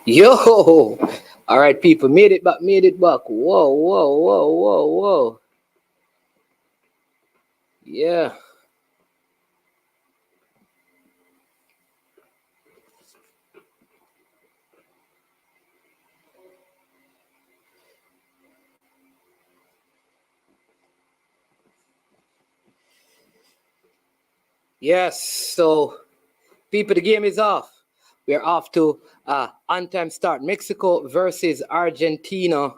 Yo, all right, people, made it back, made it back. Whoa, whoa, whoa, whoa, whoa. Yeah, yes. So, people, the game is off. We're off to on time start. Mexico versus Argentina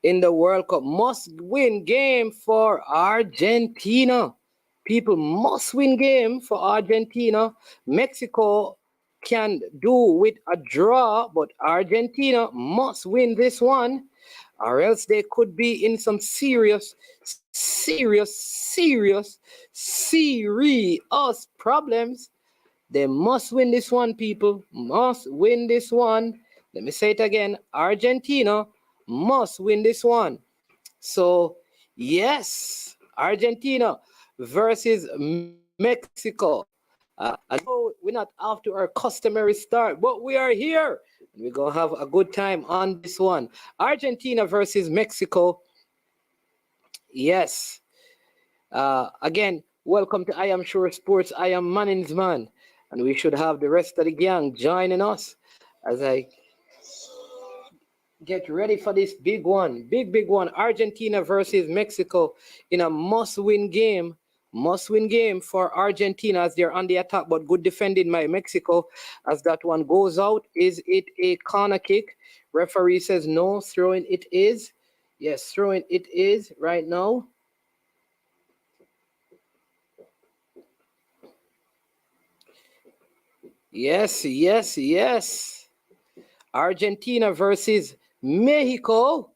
in the World Cup. Must win game for Argentina. People must win game for Argentina. Mexico can do with a draw, but Argentina must win this one, or else they could be in some serious problems. They must win this one, people. Must win this one. Let me say it again. Argentina must win this one. So, yes, Argentina versus Mexico. I know we're not after our customary start, but we are here. We're going to have a good time on this one. Argentina versus Mexico. Yes. Again, welcome to I Am Sure Sports. I am Manning's man. And we should have the rest of the gang joining us as I get ready for this big one. Big one. Argentina versus Mexico in a must-win game. Must-win game for Argentina as they're on the attack, but good defending by Mexico as that one goes out. Is it a corner kick? Referee says no. Throwing it is. Yes, throwing it is right now. Yes. Argentina versus Mexico.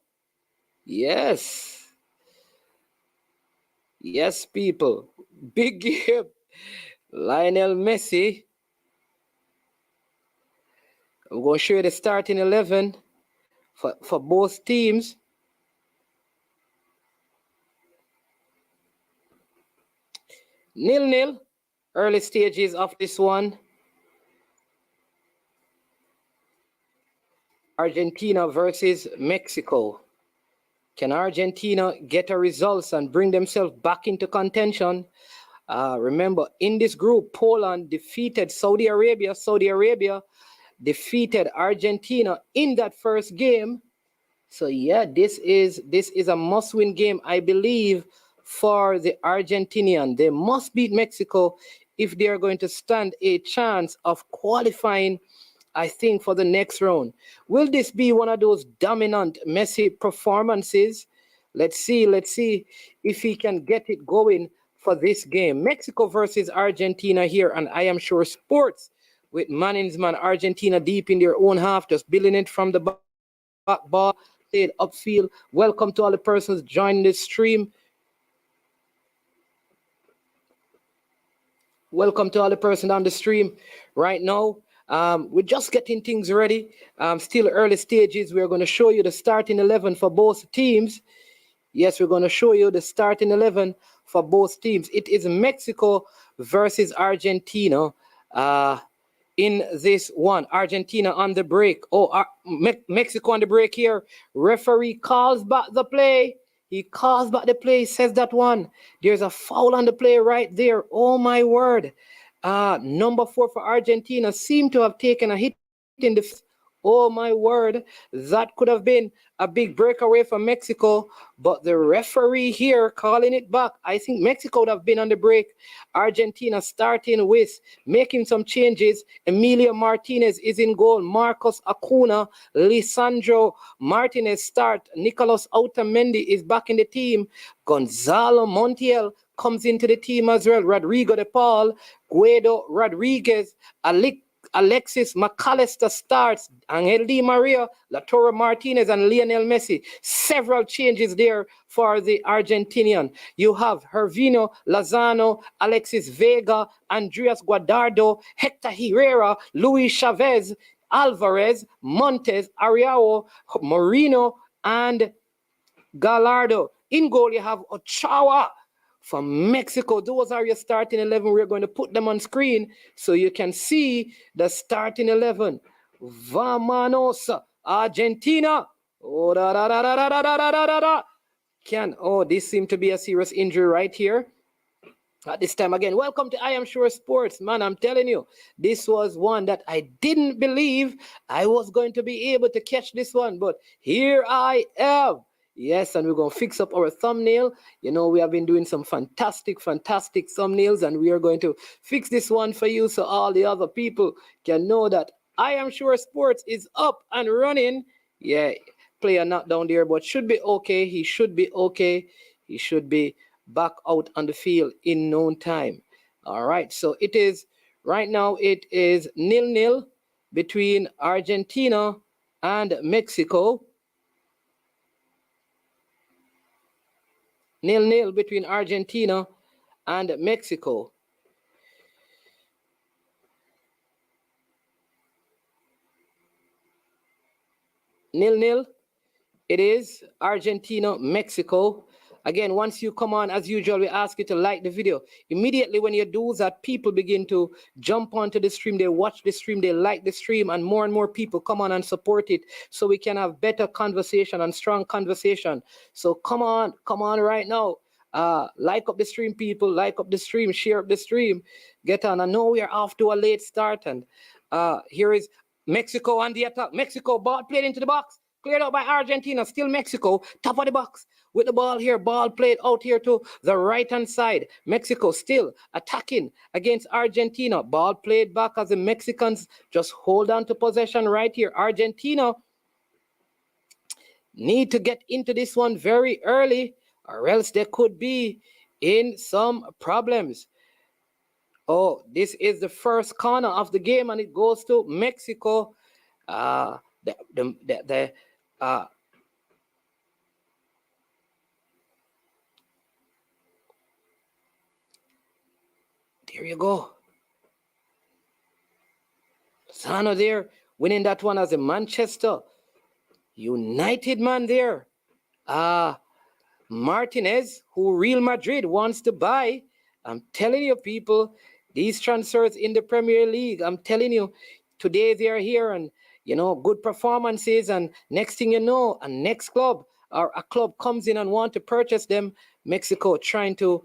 Yes. Yes, people. Big game. Lionel Messi. I'm going to show you the starting 11 for both teams. Nil-nil. Early stages of this one. Argentina versus Mexico. Can Argentina get a results and bring themselves back into contention? Remember, in this group, Poland defeated Saudi Arabia. Saudi Arabia defeated Argentina in that first game. So yeah, this is a must-win game, I believe, for the Argentinian. They must beat Mexico if they are going to stand a chance of qualifying, I think, for the next round. Will this be one of those dominant Messi performances? Let's see if he can get it going for this game. Mexico versus Argentina here, and I am sure sports with Manning's man. Argentina deep in their own half, just building it from the back ball, played upfield. Welcome to all the persons joining this stream. Welcome to all the person on the stream right now. We're just getting things ready. Still early stages. We're going to show you the starting 11 for both teams. Yes, we're going to show you the starting 11 for both teams. It is Mexico versus Argentina in this one. Argentina on the break. Mexico on the break here. Referee calls back the play. He calls back the play, says that one. There's a foul on the play right there. Oh, my word. Number 4 for Argentina seemed to have taken a hit in the face. Oh, my word. That could have been a big breakaway for Mexico, but the referee here calling it back. I think Mexico would have been on the break. Argentina starting with making some changes. Emilio Martinez is in goal. Marcos Acuna, Lisandro Martinez start. Nicolas Otamendi is back in the team. Gonzalo Montiel comes into the team as well. Rodrigo de Paul, Guido Rodriguez, Alexis McAllister starts, Angel Di Maria, Lautaro Martinez, and Lionel Messi. Several changes there for the Argentinian. You have Hervino Lozano, Alexis Vega, Andreas Guardado, Hector Herrera, Luis Chavez, Alvarez, Montes, Ariao, Moreno, and Gallardo. In goal, you have Ochoa from Mexico. Those are your starting 11. We're going to put them on screen so you can see the starting 11. Vamanos, Argentina. Oh, da da da da da da da da da da. This seemed to be a serious injury right here. At this time again, welcome to I Am Sure Sports. Man, I'm telling you, this was one that I didn't believe I was going to be able to catch this one, but here I am. Yes, and we're going to fix up our thumbnail. You know, we have been doing some fantastic thumbnails, and we are going to fix this one for you so all the other people can know that I Am Sure Sports is up and running. Yeah, player not down there, but should be okay. He should be okay. He should be back out on the field in no time. All right, so it is right now, it is 0-0 between Argentina and Mexico. 0-0 between Argentina and Mexico. Nil. It is Argentina, Mexico. Again, once you come on, as usual, we ask you to like the video. Immediately when you do that, people begin to jump onto the stream. They watch the stream, they like the stream, and more people come on and support it so we can have better conversation and strong conversation. So come on right now. Like up the stream, people. Like up the stream, share up the stream. Get on. I know we are off to a late start, and here is Mexico on the attack. Mexico, ball played into the box. Cleared out by Argentina. Still Mexico, top of the box with the ball here. Ball played out here to the right-hand side. Mexico still attacking against Argentina. Ball played back as the Mexicans just hold on to possession right here. Argentina need to get into this one very early, or else they could be in some problems. Oh, this is the first corner of the game, and it goes to Mexico. There you go. Sano there winning that one as a Manchester United man there. Martinez, who Real Madrid wants to buy. I'm telling you, people, these transfers in the Premier League, I'm telling you, today they are here and, you know, good performances, and next thing you know, a next club or a club comes in and want to purchase them. Mexico trying to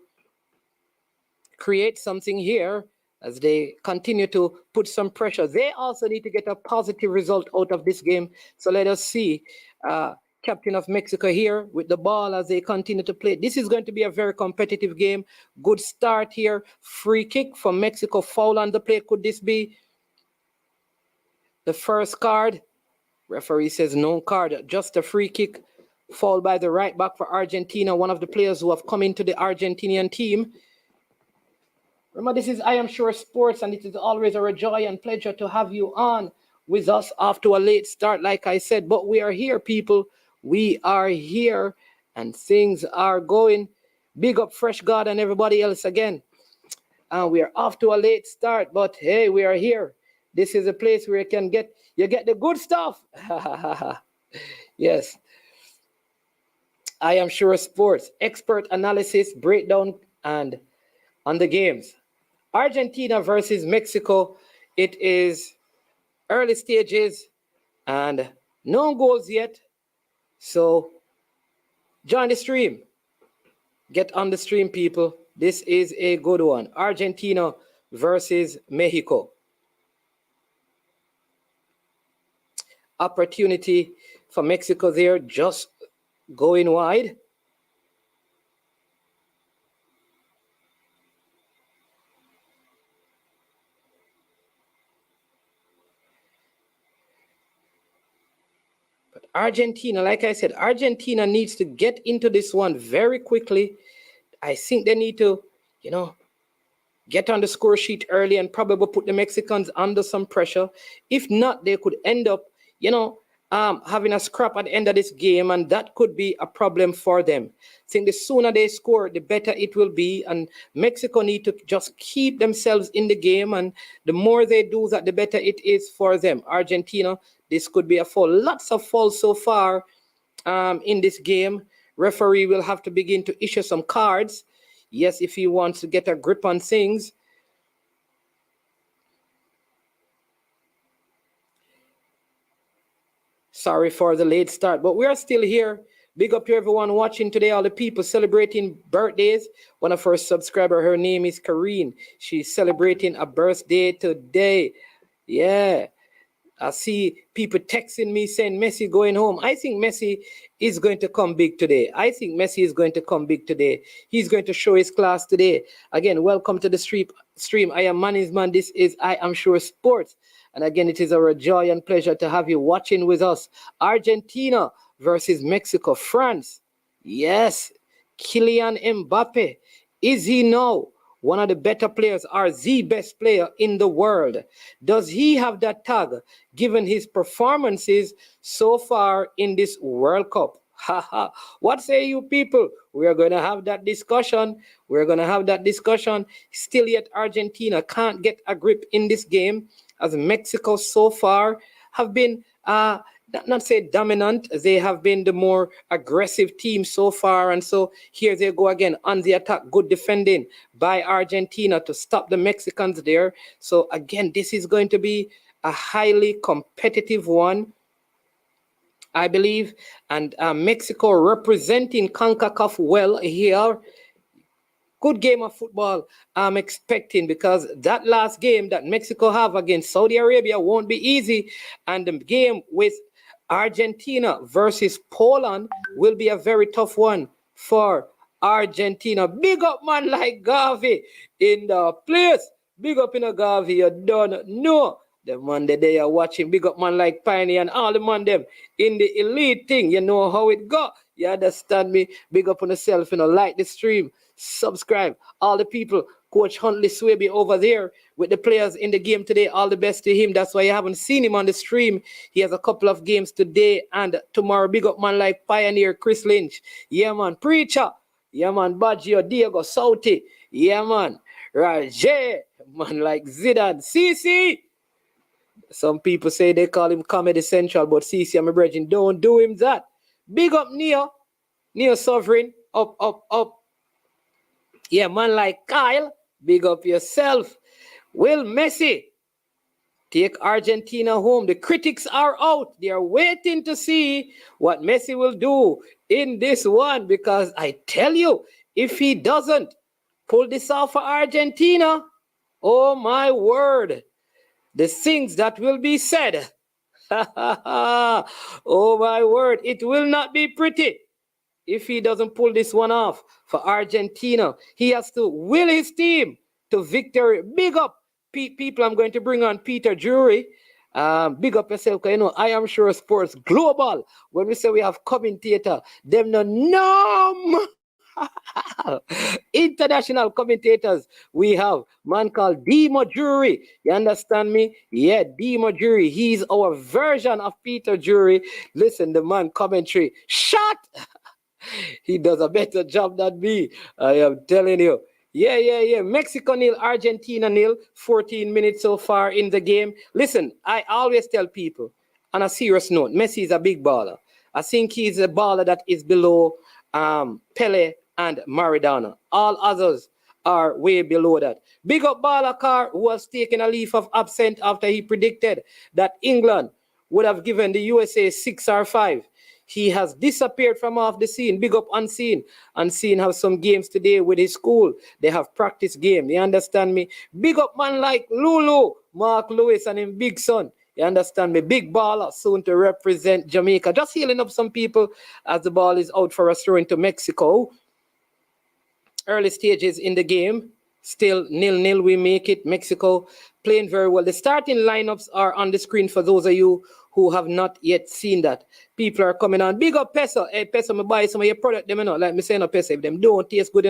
create something here as they continue to put some pressure. They also need to get a positive result out of this game. So let us see. Captain of Mexico here with the ball as they continue to play. This is going to be a very competitive game. Good start here. Free kick for Mexico. Foul on the play. Could this be the first card? Referee says no card. Just a free kick. Foul by the right back for Argentina. One of the players who have come into the Argentinian team. Remember, this is I Am Sure Sports, and it is always a joy and pleasure to have you on with us after a late start, like I said. But we are here, people. We are here, and things are going. Big up Fresh God and everybody else again. And we are off to a late start, but hey, we are here. This is a place where you get the good stuff. Yes. I Am Sure Sports, expert analysis, breakdown, and on the games. Argentina versus Mexico. It is early stages and no goals yet. So join the stream. Get on the stream, people. This is a good one. Argentina versus Mexico. Opportunity for Mexico there, just going wide. Argentina, like I said, Argentina needs to get into this one very quickly. I think they need to, get on the score sheet early and probably put the Mexicans under some pressure. If not, they could end up, having a scrap at the end of this game, and that could be a problem for them. I think the sooner they score, the better it will be, and Mexico need to just keep themselves in the game, and the more they do that, the better it is for them. Argentina, this could be a foul. Lots of fouls so far in this game. Referee will have to begin to issue some cards. Yes, if he wants to get a grip on things. Sorry for the late start, but we are still here. Big up to everyone watching today, all the people celebrating birthdays. One of our subscriber, her name is Kareen. She's celebrating a birthday today. Yeah. I see people texting me saying Messi going home. I think Messi is going to come big today. I think Messi is going to come big today. He's going to show his class today. Again, welcome to the stream. I am Manny's Man. This is I Am Sure Sports. And again, it is our joy and pleasure to have you watching with us. Argentina versus Mexico. France. Yes. Kylian Mbappe. Is he now one of the better players or the best player in the world? Does he have that tag given his performances so far in this World Cup? What say you people? We are going to have that discussion. Still yet Argentina can't get a grip in this game as Mexico so far have been not say dominant, they have been the more aggressive team so far. And so here they go again on the attack. Good defending by Argentina to stop the Mexicans there. So again, this is going to be a highly competitive one, I believe. And Mexico representing CONCACAF well here. Good game of football I'm expecting, because that last game that Mexico have against Saudi Arabia won't be easy. And the game with Argentina versus Poland will be a very tough one for Argentina. Big up man like Gavi in the place. Big up in a Gavi, you don't know. The man that they are watching, big up man like Pioneer and all the man them in the elite thing. You know how it go. You understand me? Big up on yourself, like the stream, subscribe. All the people, Coach Huntley Swaby over there with the players in the game today, all the best to him. That's why you haven't seen him on the stream. He has a couple of games today and tomorrow. Big up man like Pioneer, Chris Lynch. Yeah, man. Preacher. Yeah, man. Baggio, Diego, Sauti. Yeah, man. Roger. Man like Zidane. CC. Some people say they call him Comedy Central, but CC, I'm a brethren, don't do him that. Big up Neo Sovereign, up. Yeah, man like Kyle, big up yourself. Will Messi take Argentina home? The critics are out. They are waiting to see what Messi will do in this one, because I tell you, if he doesn't pull this off for Argentina, oh my word, the things that will be said. Oh my word, it will not be pretty if he doesn't pull this one off for Argentina. He has to will his team to victory. Big up people. I'm going to bring on Peter Drury. Big up yourself, because I Am Sure Sports Global. When we say we have commentator, them no numb. International commentators. We have man called Demo Jury. You understand me? Yeah, Demo Jury. He's our version of Peter Jury. Listen, the man commentary. Shut! He does a better job than me. I am telling you. Yeah. Mexico nil, Argentina nil. 14 minutes so far in the game. Listen, I always tell people, on a serious note, Messi is a big baller. I think he's a baller that is below Pele and Maradona. All others are way below that. Big up Balakar, who has taken a leave of absence after he predicted that England would have given the USA 6 or 5. He has disappeared from off the scene. Big up Unseen. Unseen have some games today with his school. They have practice game. You understand me? Big up man like Lulu, Mark Lewis and him big son. You understand me? Big baller soon to represent Jamaica. Just healing up some people as the ball is out for a throw into Mexico. Early stages in the game. Still 0-0. We make it. Mexico playing very well. The starting lineups are on the screen for those of you who have not yet seen that. People are coming on. Big up Peso. Hey, Peso, me buy some of your product, them, Like me saying, Peso, if them don't taste good,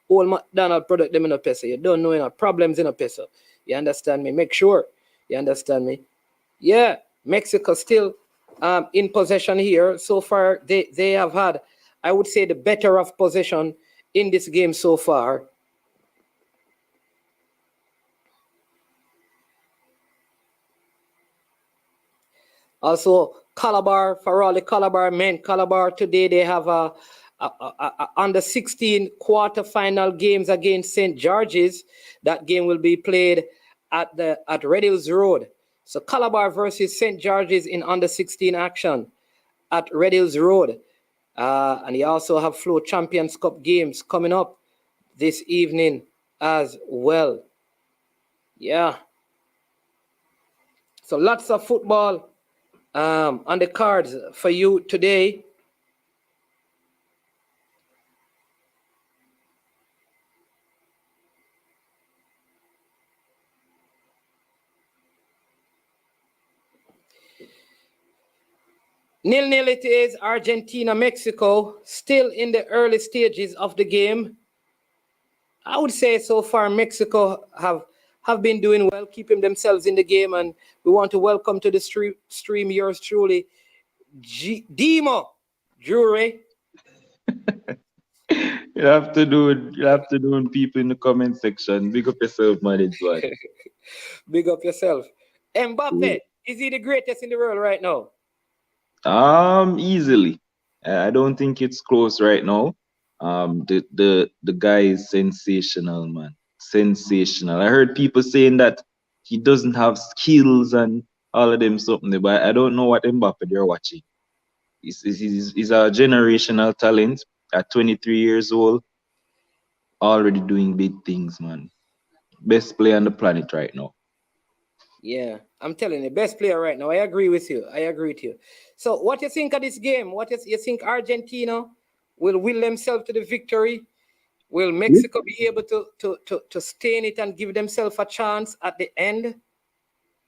Old McDonald product, them, Peso. You don't know, problems, Peso. You understand me? Make sure. You understand me? Yeah, Mexico still in possession here. So far, they have had, I would say, the better of possession in this game so far. Also, Calabar, for all the Calabar men, Calabar today, they have a under 16 quarterfinal games against St. George's. That game will be played at Red Hills Road. So Calabar versus St. George's in under 16 action. at Red Hills Road. And you also have Flow Champions Cup games coming up this evening as well. Yeah. So lots of football on the cards for you today. Nil-nil it is, Argentina, Mexico, still in the early stages of the game. I would say so far Mexico have been doing well, keeping themselves in the game, and we want to welcome to the stream yours truly, Demo Jury. You have to do in people in the comment section. Big up yourself, man. It's one. Big up yourself. Mbappe, is he the greatest in the world right now? Easily. I don't think it's close right now. The guy is sensational, man. Sensational. I heard people saying that he doesn't have skills and all of them something, but I don't know what Mbappe they're watching. He's a generational talent at 23 years old, already doing big things, man. Best player on the planet right now. Yeah, I'm telling you, best player right now. I agree with you. I agree with you. So, what you think of this game? You think Argentina will will themselves to the victory? Will Mexico be able to stay in it and give themselves a chance at the end?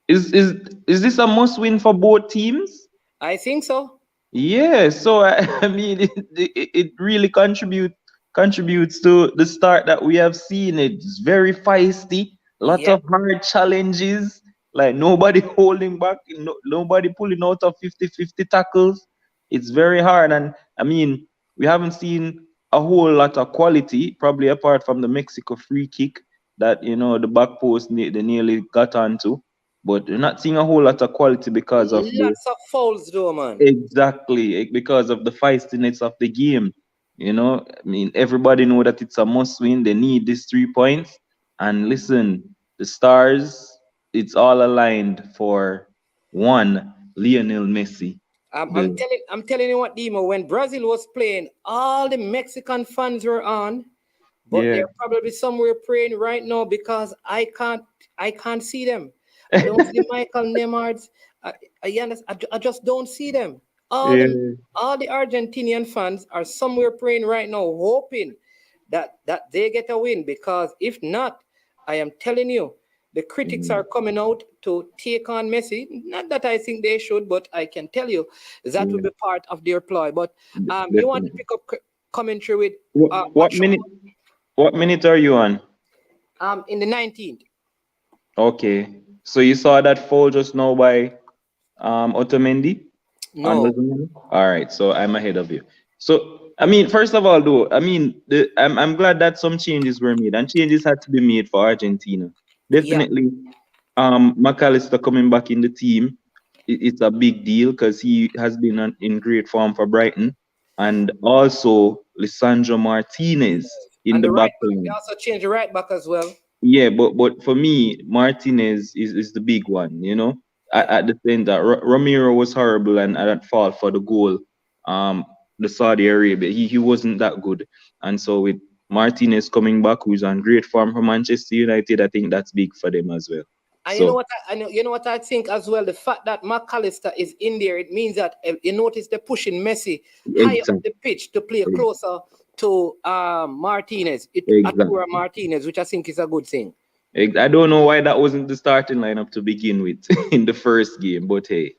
Is is is this a must win for both teams? I think so. Yeah, so I mean, it really contributes to the start that we have seen. It's very feisty, lots Yeah. of hard challenges, like nobody holding back, nobody pulling out of 50-50 tackles. It's very hard, and I mean, we haven't seen a whole lot of quality, probably apart from the Mexico free kick that the back post they nearly got onto, but we're not seeing a whole lot of quality because of the Lots of fouls, though, man. exactly because of the feistiness of the game. I mean, everybody know that it's a must win. They need these 3 points. And listen, the stars, it's all aligned for one Lionel Messi. The I'm telling you what, Demo. When Brazil was playing, all the Mexican fans were on, but yeah. they're probably somewhere praying right now because I can't see them. I don't see Michael Neymar's. I just don't see them. All the Yeah. all the Argentinian fans are somewhere praying right now, hoping that they get a win. Because if not, I am telling you, the critics are Mm, coming out to take on Messi. Not that I think they should, but I can tell you that will yeah, be part of their ploy. But you want to definitely. pick up commentary with What Batshuayi minute? What minute are you on? in the 19th. Okay. So you saw that foul just now by Otamendi on No, the All right, so I'm ahead of you. So I mean, first of all, though, I mean, I'm glad that some changes were made, and changes had to be made for Argentina. yeah, Definitely, McAllister coming back in the team, it's a big deal because he has been in great form for Brighton, and also Lisandro Martinez in and the the back right back. They line. also changed the right back as well. Yeah, but for me, Martinez is the big one. Yeah, At the center, Ramiro was horrible and at fault for the goal. Um, the Saudi Arabia, he wasn't that good, and so with Martinez coming back, who's on great form for Manchester United, I think that's big for them as well. and you know So what I know. You know what I think as well. The fact that McAllister is in there, it means that you notice they're pushing Messi higher up exactly, the pitch to play closer to Martinez, Atura exactly. Martinez, which I think is a good thing. I don't know why that wasn't the starting lineup to begin with in the first game, but hey,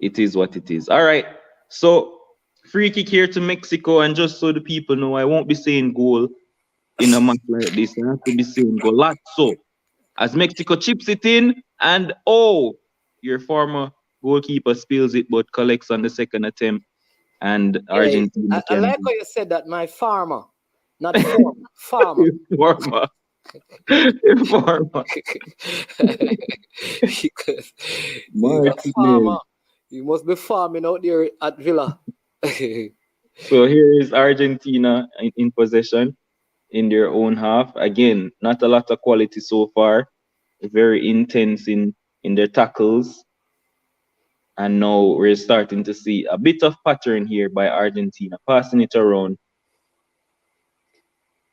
it is what it is. All right. So free kick here to Mexico, and just so the people know, I won't be saying goal in a match like this. I have to be saying golazo as Mexico chips it in, and oh, your former goalkeeper spills it, but collects on the second attempt, and Yeah, Argentina I can like how you said that. My farmer, not former, farmer. former, former Because he's a farmer. Martinez. You must be farming out there at Villa. So here is Argentina in possession in their own half. Again, not a lot of quality so far. Very intense in their tackles. And now we're starting to see a bit of pattern here by Argentina, passing it around,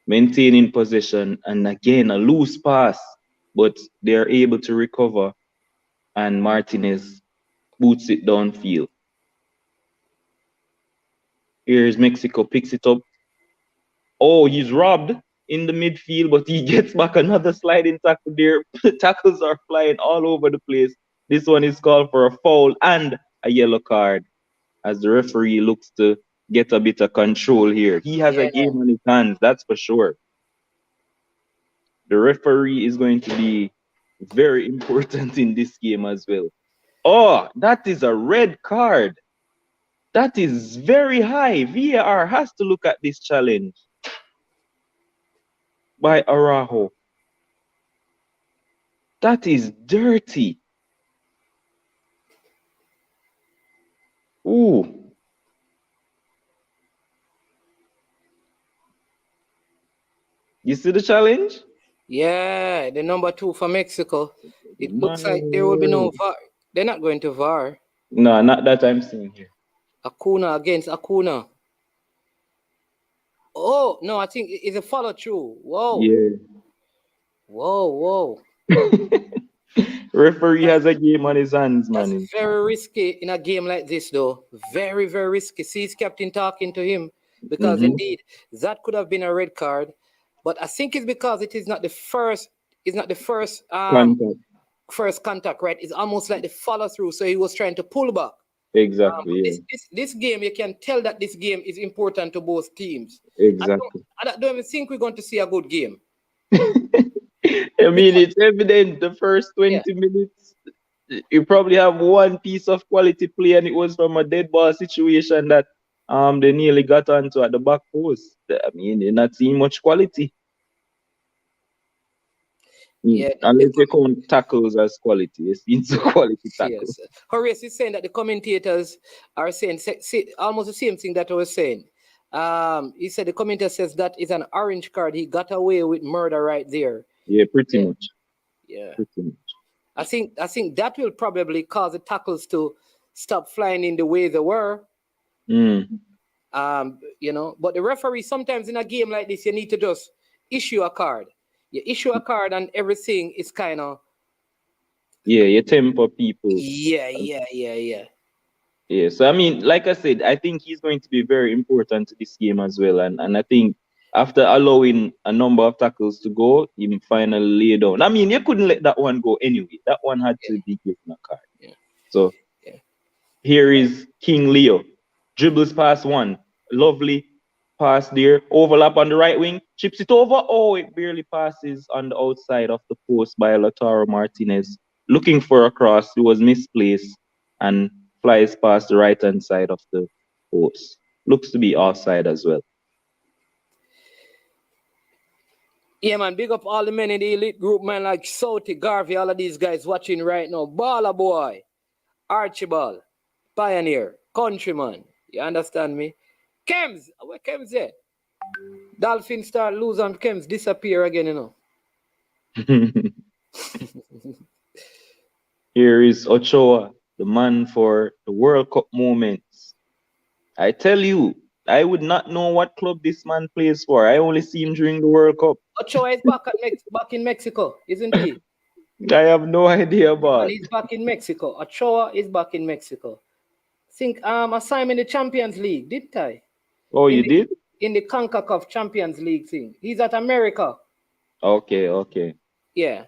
maintaining possession, and again a loose pass, but they're able to recover, and Martinez boots it downfield. Here's Mexico, picks it up. Oh, he's robbed in the midfield, but he gets back another sliding tackle there. Tackles are flying all over the place. This one is called for a foul and a yellow card as the referee looks to get a bit of control here. He has a Yeah, game on his hands, that's for sure. The referee is going to be very important in this game as well. Oh, that is a red card. That is very high. VAR has to look at this challenge by Araujo. That is dirty. Ooh. You see the challenge? yeah, the number 2 for Mexico. It looks like there will be Man. no VAR. They're not going to VAR. No, not that I'm seeing here. Acuna against Acuna. Oh, no, I think it's a follow through. Whoa. Yeah. Whoa. Referee has a game on his hands, That's man. very risky in a game like this, though. Very, very risky. See his captain talking to him because Mm-hmm. indeed that could have been a red card, but I think it's because it is not the first. It's not the Contact. first contact, right? It's almost like the follow through. So he was trying to pull back. Exactly, yeah. This game, you can tell that this game is important to both teams. Exactly. I don't even think we're going to see a good game. I mean, it's evident the first 20 Yeah. minutes, you probably have one piece of quality play, and it was from a dead ball situation that they nearly got onto at the back post. I mean, you're not seeing much quality. Yeah, Unless you count tackles as quality. You're seeing some quality tackles. yes. Horace is saying that the commentators are saying almost the same thing that I was saying. He said the commentator says that is an orange card. He got away with murder right there. Yeah, pretty Yeah. much. Yeah. Pretty much. I think that will probably cause the tackles to stop flying in the way they were. Mm. But the referee sometimes in a game like this, you need to just issue a card. You issue a card and everything is kind of Yeah, you temper people. yeah. Yeah, so I mean, like I said, I think he's going to be very important to this game as well. And I think after allowing a number of tackles to go, he finally laid down. I mean, you couldn't let that one go anyway. That one had to be given a card. Yeah. So Yeah. here is King Leo. Dribbles past one. Lovely pass there. Overlap on the right wing. Chips it over. Oh, it barely passes on the outside of the post by Lautaro Martinez. Looking for a cross. It was misplaced and flies past the right hand side of the post. Looks to be offside as well. Yeah, man, big up all the men in the elite group, man, like Sauti, Garvey, all of these guys watching right now. Baller Boy, Archibald, Pioneer, Countryman. You understand me? Kems, where Kems at? Dolphins start lose and Kems disappear again, you know. Here is Ochoa, the man for the World Cup moments. I tell you, I would not know what club this man plays for. I only see him during the World Cup. Ochoa is back in Mexico, isn't he? I have no idea about. And he's back in Mexico. Ochoa is back in Mexico. Think I saw him in the Champions League, didn't I? Oh, you did? In the CONCACAF Champions League thing. He's at America. Okay. Yeah.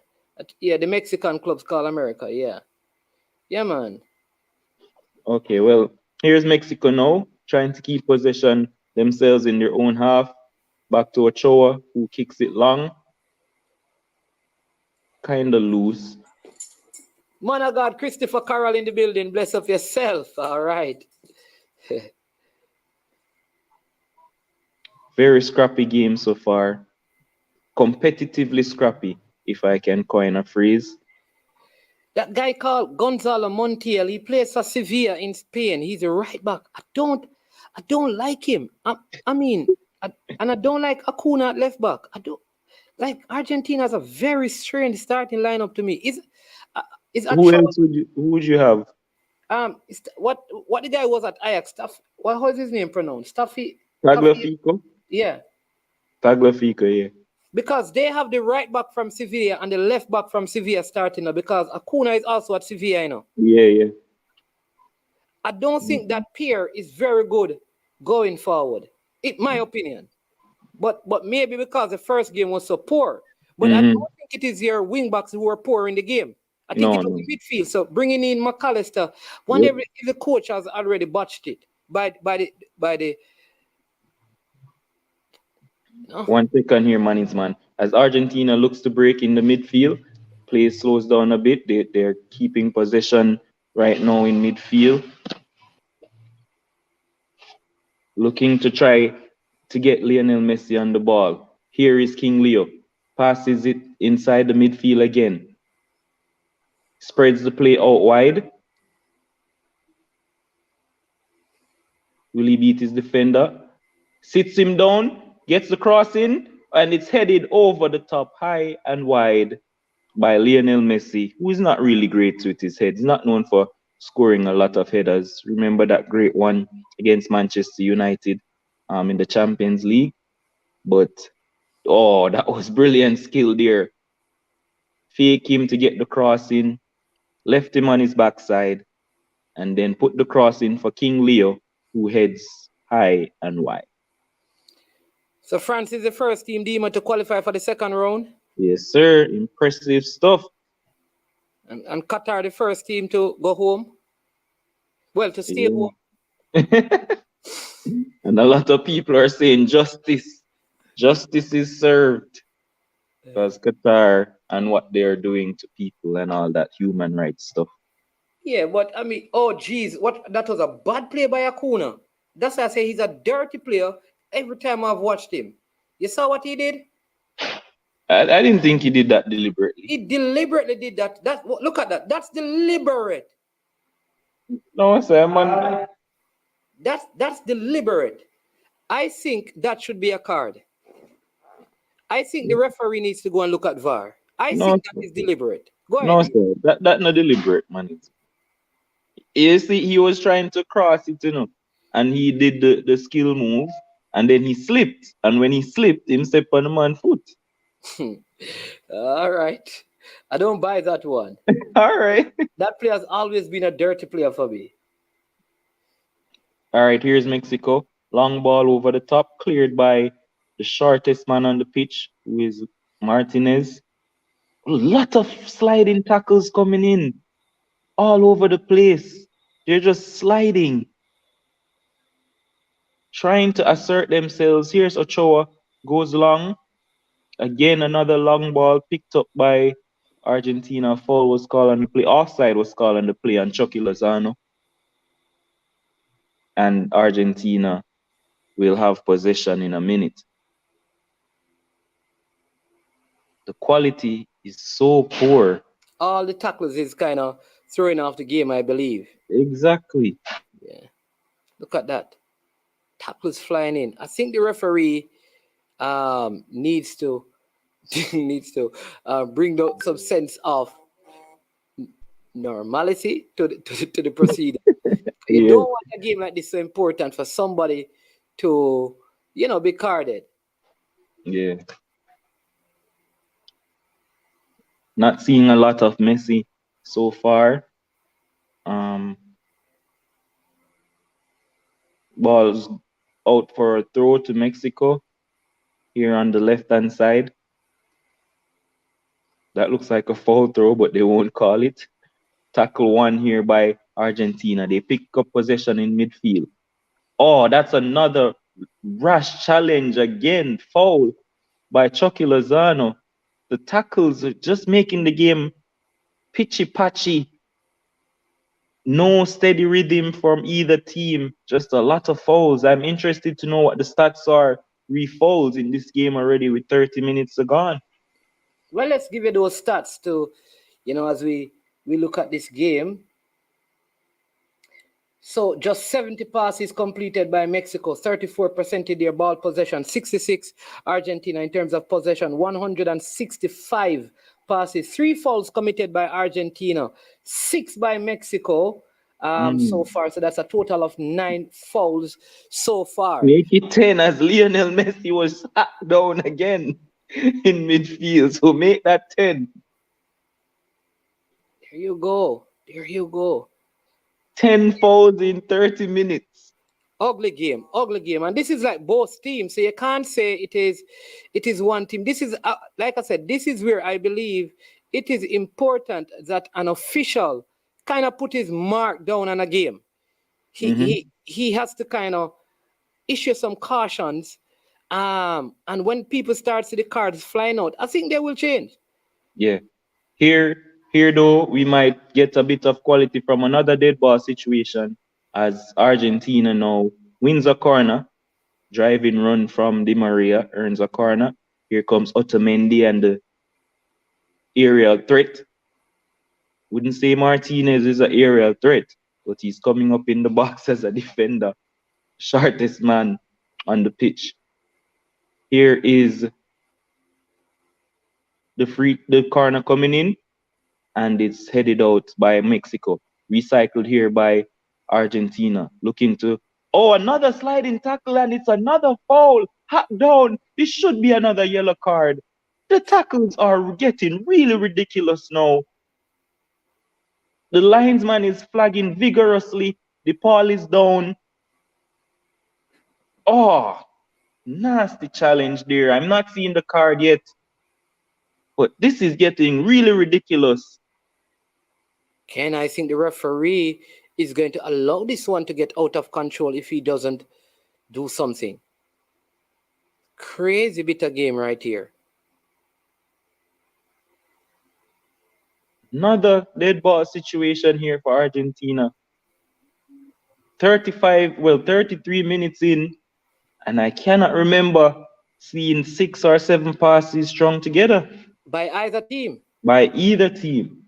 The Mexican club's called America, yeah. Yeah, man. Okay, well, here's Mexico now, trying to keep possession themselves in their own half. Back to Ochoa, who kicks it long. Kind of loose. Man of God, Christopher Carroll in the building. Bless up yourself. All right. Very scrappy game so far. Competitively scrappy, if I can coin a phrase. That guy called Gonzalo Montiel, he plays for Sevilla in Spain. He's a right back. I don't like him. I don't like Acuna at left back. I don't like Argentina has a very strange starting lineup to me. Who Who would you have? What the guy was at Ajax? What was his name pronounced? Staffy. Tagliafico? Yeah, Tagliafico, yeah. because they have the right back from Sevilla and the left back from Sevilla starting now. Because Acuna is also at Sevilla, you know. Yeah, yeah. I don't think that pair is very good going forward, in my opinion. But maybe because the first game was so poor. But I Mm-hmm. don't think it is your wing backs who were poor in the game. I think No, it was no. the midfield. So bringing in McAllister, wonder Yep. if the coach has already botched it by the. 1 second here, man. As Argentina looks to break in the midfield, play slows down a bit. They're keeping possession right now in midfield, looking to try to get Lionel Messi on the ball. Here is King Leo. Passes it inside the midfield again. Spreads the play out wide. Will he beat his defender? Sits him down, gets the cross in, and it's headed over the top, high and wide by Lionel Messi, who is not really great with his head. He's not known for scoring a lot of headers. Remember that great one against Manchester United in the Champions League? But, oh, that was brilliant skill there. Fake him to get the cross in, left him on his backside, and then put the cross in for King Leo, who heads high and wide. So France is the first team deemed to qualify for the second round, Yes, sir. Impressive stuff. and Qatar the first team to go home. Well, to stay Yeah. home. And a lot of people are saying justice. Justice is served because Qatar and what they're doing to people and all that human rights stuff. Yeah, but I mean, oh geez, what that was a bad play by Acuna. That's why I say he's a dirty player. Every time I've watched him, you saw what he did. I didn't think he did that deliberately. He deliberately did that. Look at that. That's deliberate. No, sir, man. That's deliberate. I think that should be a card. I think the referee needs to go and look at VAR. I No, think that is deliberate. Go no, ahead. sir. That not deliberate, man. You see, he was trying to cross it, and he did the skill move, and then he slipped. And when he slipped, he stepped on the man's foot. All right. I don't buy that one. All right. That player has always been a dirty player for me. All right, here's Mexico. Long ball over the top, cleared by the shortest man on the pitch, who is Martinez. A lot of sliding tackles coming in all over the place. They're just sliding, trying to assert themselves. Here's Ochoa, goes long. Again, another long ball picked up by Argentina. Foul was called on the play. Offside was called on the play on Chucky Lozano. And Argentina will have possession in a minute. The quality is so poor. All the tackles is kind of throwing off the game, I believe. Exactly. Yeah. Look at that. Tackles flying in. I think the referee needs to bring some sense of normality to the proceeding. You Yeah. don't want a game like this so important for somebody to, be carded. Yeah. Not seeing a lot of Messi so far. Balls out for a throw to Mexico here on the left-hand side. That looks like a foul throw, but they won't call it. Tackle one here by Argentina. They pick up possession in midfield. Oh, that's another rash challenge again. Foul by Chucky Lozano. The tackles are just making the game pitchy-patchy. No steady rhythm from either team. Just a lot of fouls. I'm interested to know what the stats are. 3 fouls in this game already with 30 minutes gone. Well, let's give you those stats to, as we look at this game. So just 70 passes completed by Mexico, 34% of their ball possession, 66 Argentina in terms of possession, 165 passes, 3 fouls committed by Argentina, 6 by Mexico. so Mm. far. So that's a total of 9 fouls so far. Make it 10 as Lionel Messi was sat down again in midfield. So make that 10. There you go. There you go. 10 fouls in 30 minutes. Ugly game, and this is like both teams. So you can't say it is one team. This is like I said, this is where I believe it is important that an official kind of put his mark down on a game. He Mm-hmm. he he has to kind of issue some cautions. And when people start see the cards flying out, I think they will change. Yeah. Here, here though, we might get a bit of quality from another dead ball situation as Argentina now wins a corner. Driving run from Di Maria earns a corner. Here comes Otamendi and the aerial threat. Wouldn't say Martinez is an aerial threat, but he's coming up in the box as a defender. Shortest man on the pitch. Here is the corner coming in, and it's headed out by Mexico. Recycled here by Argentina. Looking to another sliding tackle, and it's another foul. Hack down. This should be another yellow card. The tackles are getting really ridiculous now. The linesman is flagging vigorously. The ball is down. Oh, nasty challenge there. I'm not seeing the card yet, but this is getting really ridiculous. Ken, I think the referee is going to allow this one to get out of control if he doesn't do something. Crazy bit of game right here. Another dead ball situation here for Argentina. 33 minutes in, and I cannot remember seeing 6 or 7 passes strung together By either team. by either team.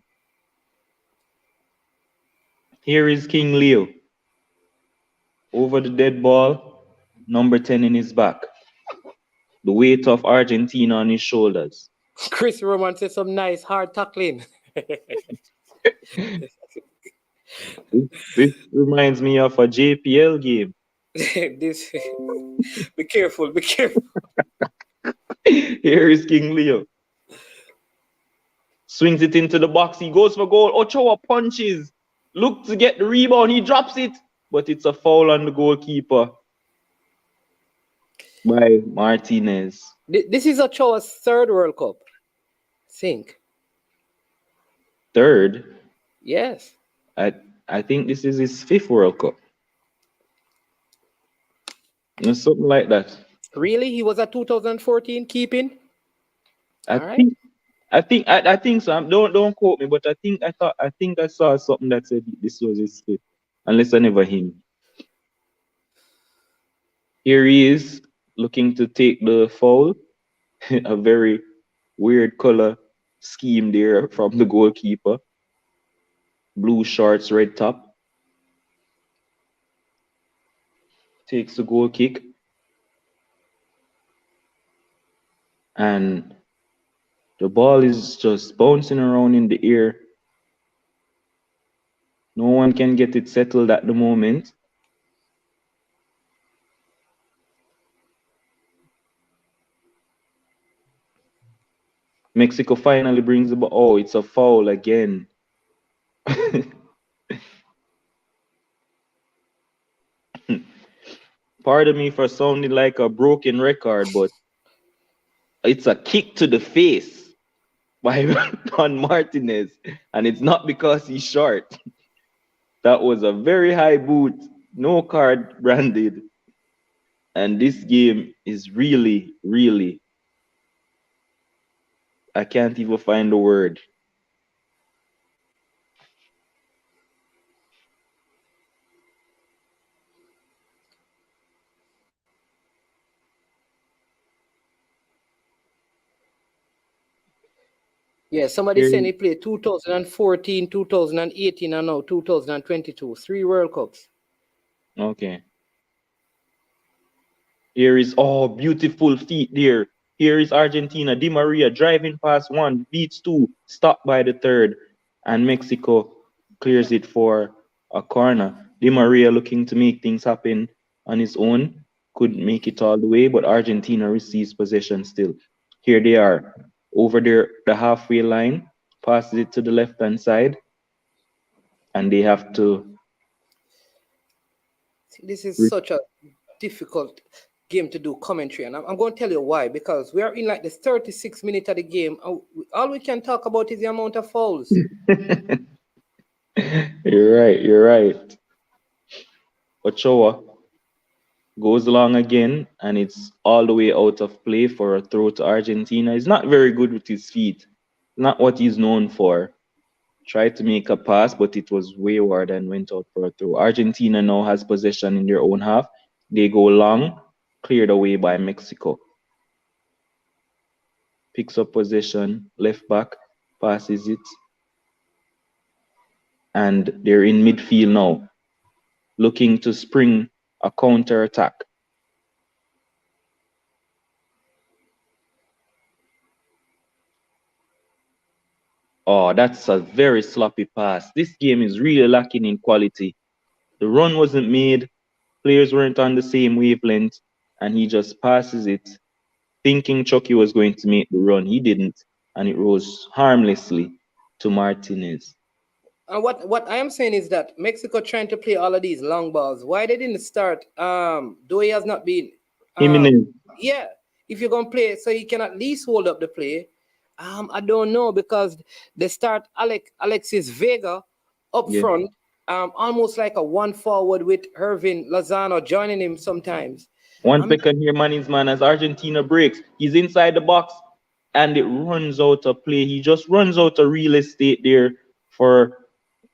Here is King Leo over the dead ball, number 10 in his back. The weight of Argentina on his shoulders. Chris Roman said some nice hard tackling. This reminds me of a JPL game. This be careful, be careful. Here is King Leo. Swings it into the box. He goes for goal. Ochoa punches. Look to get the rebound. He drops it. But it's a foul on the goalkeeper by Martinez. This is Ochoa's third World Cup. Think. Third? Yes. I think this is his 5th World Cup. Something like that. Really? He was at 2014 keeping? I All right. think I think so. Don't quote me, but I think I saw something that said this was his 5th, unless I never him. Here he is looking to take the foul. A very weird color scheme there from the goalkeeper. Blue shorts, red top. Takes the goal kick. And the ball is just bouncing around in the air. No one can get it settled at the moment. Mexico finally brings the ball. Oh, it's a foul again. Pardon me for sounding like a broken record, but it's a kick to the face by Juan Martinez, and it's not because he's short. That was a very high boot, no card branded, and this game is really, really, I can't even find the word. Yeah, somebody Here, saying he played 2014, 2018, and now 2022. 3 World Cups. okay. Here is beautiful feet there. Here is Argentina. Di Maria driving past one, beats two, stopped by the third, and Mexico clears it for a corner. Di Maria looking to make things happen on his own. Couldn't make it all the way, but Argentina receives possession still. Here they are over there, the halfway line, passes it to the left hand side, and they have to. This is Re- such a difficult game to do commentary, and I'm going to tell you why. Because we are in like the 36th minute of the game, and all we can talk about is the amount of fouls. You're right, you're right. Ochoa goes long again, and it's all the way out of play for a throw to Argentina. He's not very good with his feet, not what he's known for. Tried to make a pass, but it was wayward and went out for a throw. Argentina now has possession in their own half. They go long, cleared away by Mexico. Picks up possession, left back, passes it, and they're in midfield now, looking to spring a counter attack. Oh, that's a very sloppy pass. This game is really lacking in quality. The run wasn't made, players weren't on the same wavelength, and he just passes it, thinking Chucky was going to make the run. He didn't, and it rose harmlessly to Martinez. And what I am saying is that Mexico trying to play all of these long balls. Why they didn't start? Though he has not been. Um, Jimenez, yeah, if you're gonna play, so he can at least hold up the play. I don't know because they start Alexis Vega up yeah. front, almost like a one forward with Hervin Lozano joining him sometimes. One I mean, second here, man, as Argentina breaks. He's inside the box and it runs out of play. He just runs out of real estate there for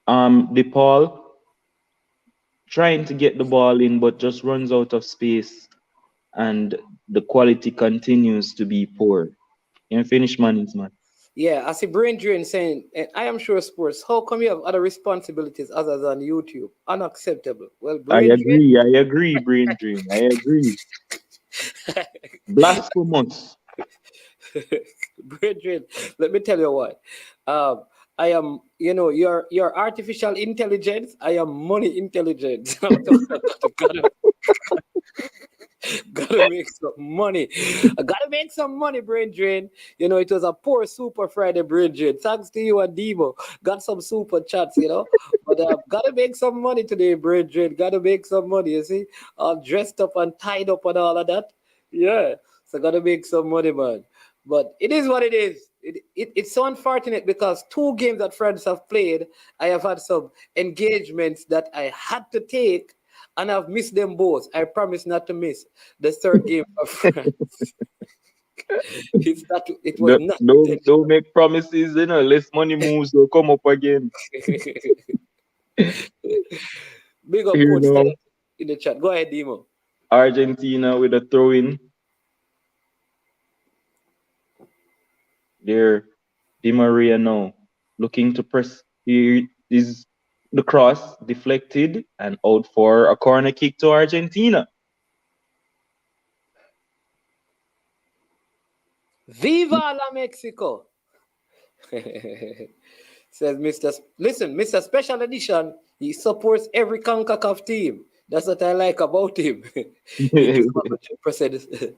DePaul, trying to get the ball in, but just runs out of space. And the quality continues to be poor. And finish, man. yeah, I see Brain Drain saying, I am sure sports. How come you have other responsibilities other than YouTube? Unacceptable. Well, Brain Drain. I agree, Brain Dream. I agree. Blasphemous. Brethren, let me tell you what. Um, I am, your artificial intelligence. I am money intelligence. gotta, gotta make some money. I gotta make some money, brain drain. It was a poor Super Friday, brain drain. Thanks to you and Demo. Got some super chats. But gotta make some money today, brain drain. Gotta make some money, you see? All dressed up and tied up and all of that. Yeah. So gotta make some money, man. But it is what it is. It's so unfortunate because two games that friends have played, I have had some engagements that I had to take, and I've missed them both. I promise not to miss the third game of France. It was Don't, not don't, intentional. don't make promises, less money moves will come up again. Big up, You Coach Stella know, in the chat. Go ahead, Demo. Argentina with a throw in. There, Di Maria now looking to press. Here is the cross deflected and out for a corner kick to Argentina. Viva la Mexico! Says Mr. Listen, Mr. Special Edition, he supports every CONCACAF team. That's what I like about him. He gives 100%.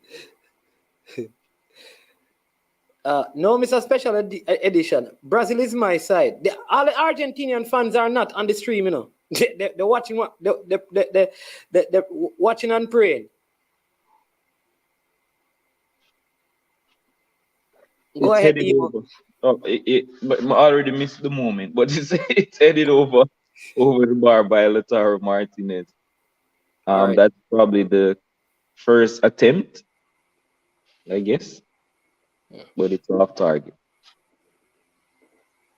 No, Mr. Special Edition. Brazil is my side. All the Argentinian fans are not on the stream. They're watching they're watching and praying. Go It's ahead, headed Emo. over. Oh, but I already missed the moment, but it's headed over the bar by Lautaro Martinez. All right. That's probably the first attempt, I guess, but it's off target.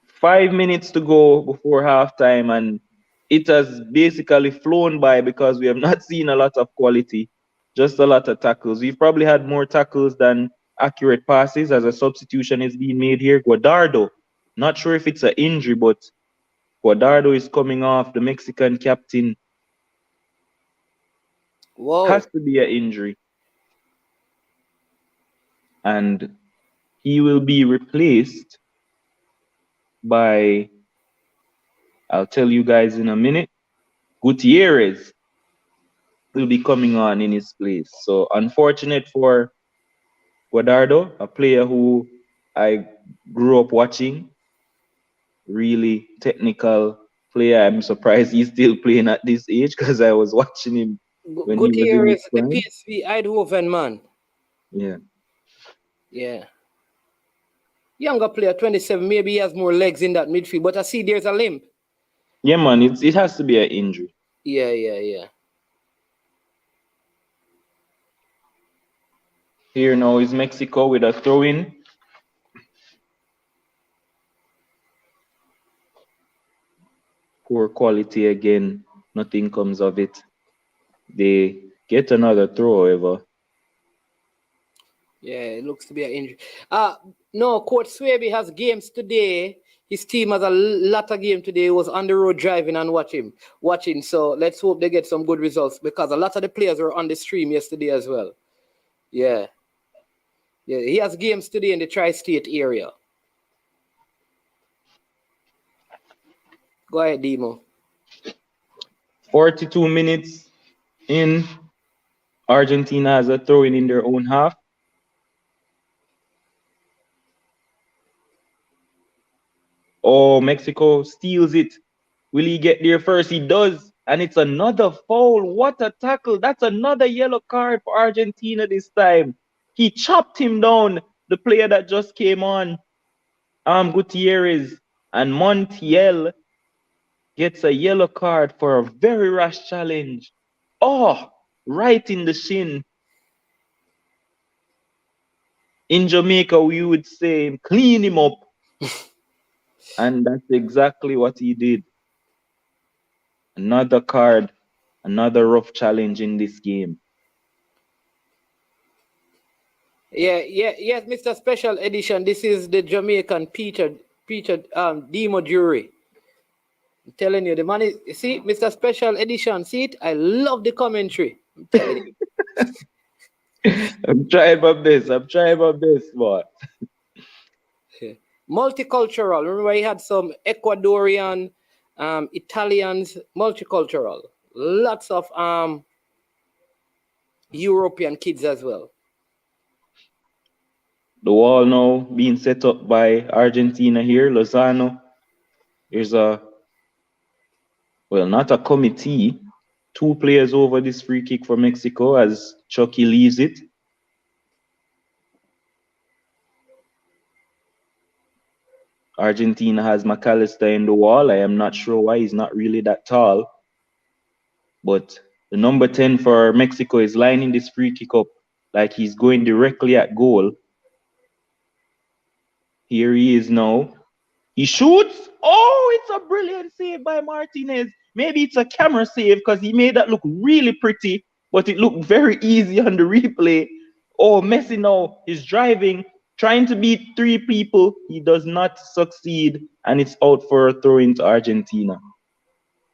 5 minutes to go before halftime, and it has basically flown by because we have not seen a lot of quality, just a lot of tackles. We've probably had more tackles than accurate passes as a substitution is being made here. Guadardo, not sure if it's an injury, but Guadardo is coming off. The Mexican captain has Whoa. to be an injury, and he will be replaced by, I'll tell you guys in a minute. Gutierrez will be coming on in his place. So unfortunate for Guadardo, a player who I grew up watching, really technical player. I'm surprised he's still playing at this age because I was watching him when he was in his Gutierrez, the prime. PSV Eindhoven man. Yeah. Yeah. Younger player, 27. Maybe he has more legs in that midfield, but I see there's a limp. Yeah, man, it has to be an injury. Yeah, yeah, yeah. Here now is Mexico with a throw in. Poor quality again. Nothing comes of it. They get another throw, however. Yeah, it looks to be an injury. No, Coach Swaby has games today. His team has a lot of game today. He was on the road driving and watching. So let's hope they get some good results because a lot of the players were on the stream yesterday as well. Yeah. Yeah, he has games today in the tri-state area. Go ahead, Demo. 42 minutes in. Argentina has a throw in their own half. Oh, Mexico steals it. Will he get there first? He does. And it's another foul. What a tackle. That's another yellow card for Argentina this time. He chopped him down, the player that just came on. Gutierrez. And Montiel gets a yellow card for a very rash challenge. Oh, right in the shin. In Jamaica, we would say, clean him up. And that's exactly what he did. Another card, another rough challenge in this game. Yes, Mr. Special Edition. This is the Jamaican Peter Demo Jury. I'm telling you, the man is, you see, Mr. Special Edition, see it? I love the commentary. I'm telling you. I'm trying my best. Boy. Multicultural. Remember, he had some Ecuadorian, Italians, multicultural. Lots of European kids as well. The wall now being set up by Argentina here. Lozano. There's not a committee. 2 players over this free kick for Mexico as Chucky leaves it. Argentina has McAllister in the wall. I am not sure why. He's not really that tall. But the number 10 for Mexico is lining this free kick up like he's going directly at goal. Here he is now. He shoots. Oh, it's a brilliant save by Martinez. Maybe it's a camera save because he made that look really pretty, but it looked very easy on the replay. Oh, Messi now is driving, trying to beat 3 people. He does not succeed, and it's out for a throw into Argentina.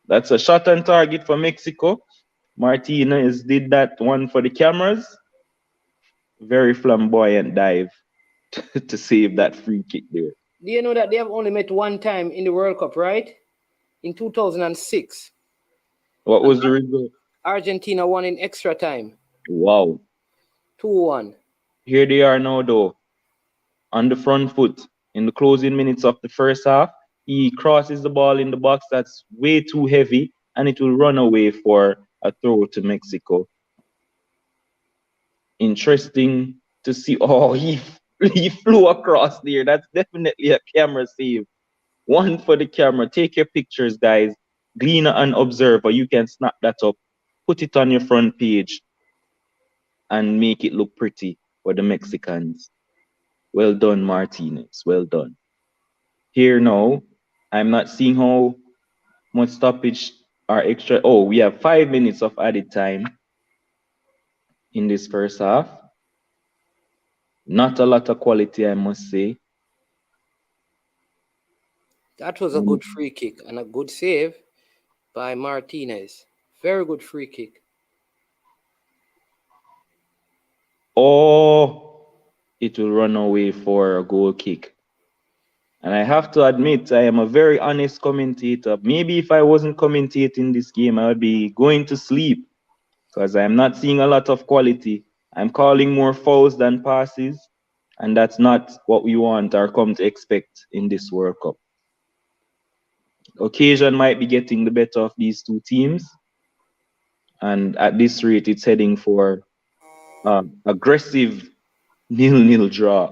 That's a shot on target for Mexico. Martinez did that one for the cameras. Very flamboyant dive to save that free kick there. Do you know that they have only met one time in the World Cup, right? In 2006. What was the result? Argentina won in extra time. Wow. 2-1. Here they are now, though, on the front foot in the closing minutes of the first half. He crosses the ball in the box that's way too heavy, and it will run away for a throw to Mexico. Interesting to see. Oh, he flew across there. That's definitely a camera save. One for the camera. Take your pictures, guys. Gleaner and Observer. You can snap that up, put it on your front page, and make it look pretty for the Mexicans. Well done, Martinez. Well done. Here now, I'm not seeing how much stoppage or extra. Oh, we have 5 minutes of added time in this first half. Not a lot of quality, I must say. That was a good free kick and a good save by Martinez. Very good free kick. Oh, it will run away for a goal kick. And I have to admit, I am a very honest commentator. Maybe if I wasn't commentating this game, I would be going to sleep because I'm not seeing a lot of quality. I'm calling more fouls than passes, and that's not what we want or come to expect in this World Cup. Occasion might be getting the better of these two teams, and at this rate, it's heading for aggressive nil-nil draw.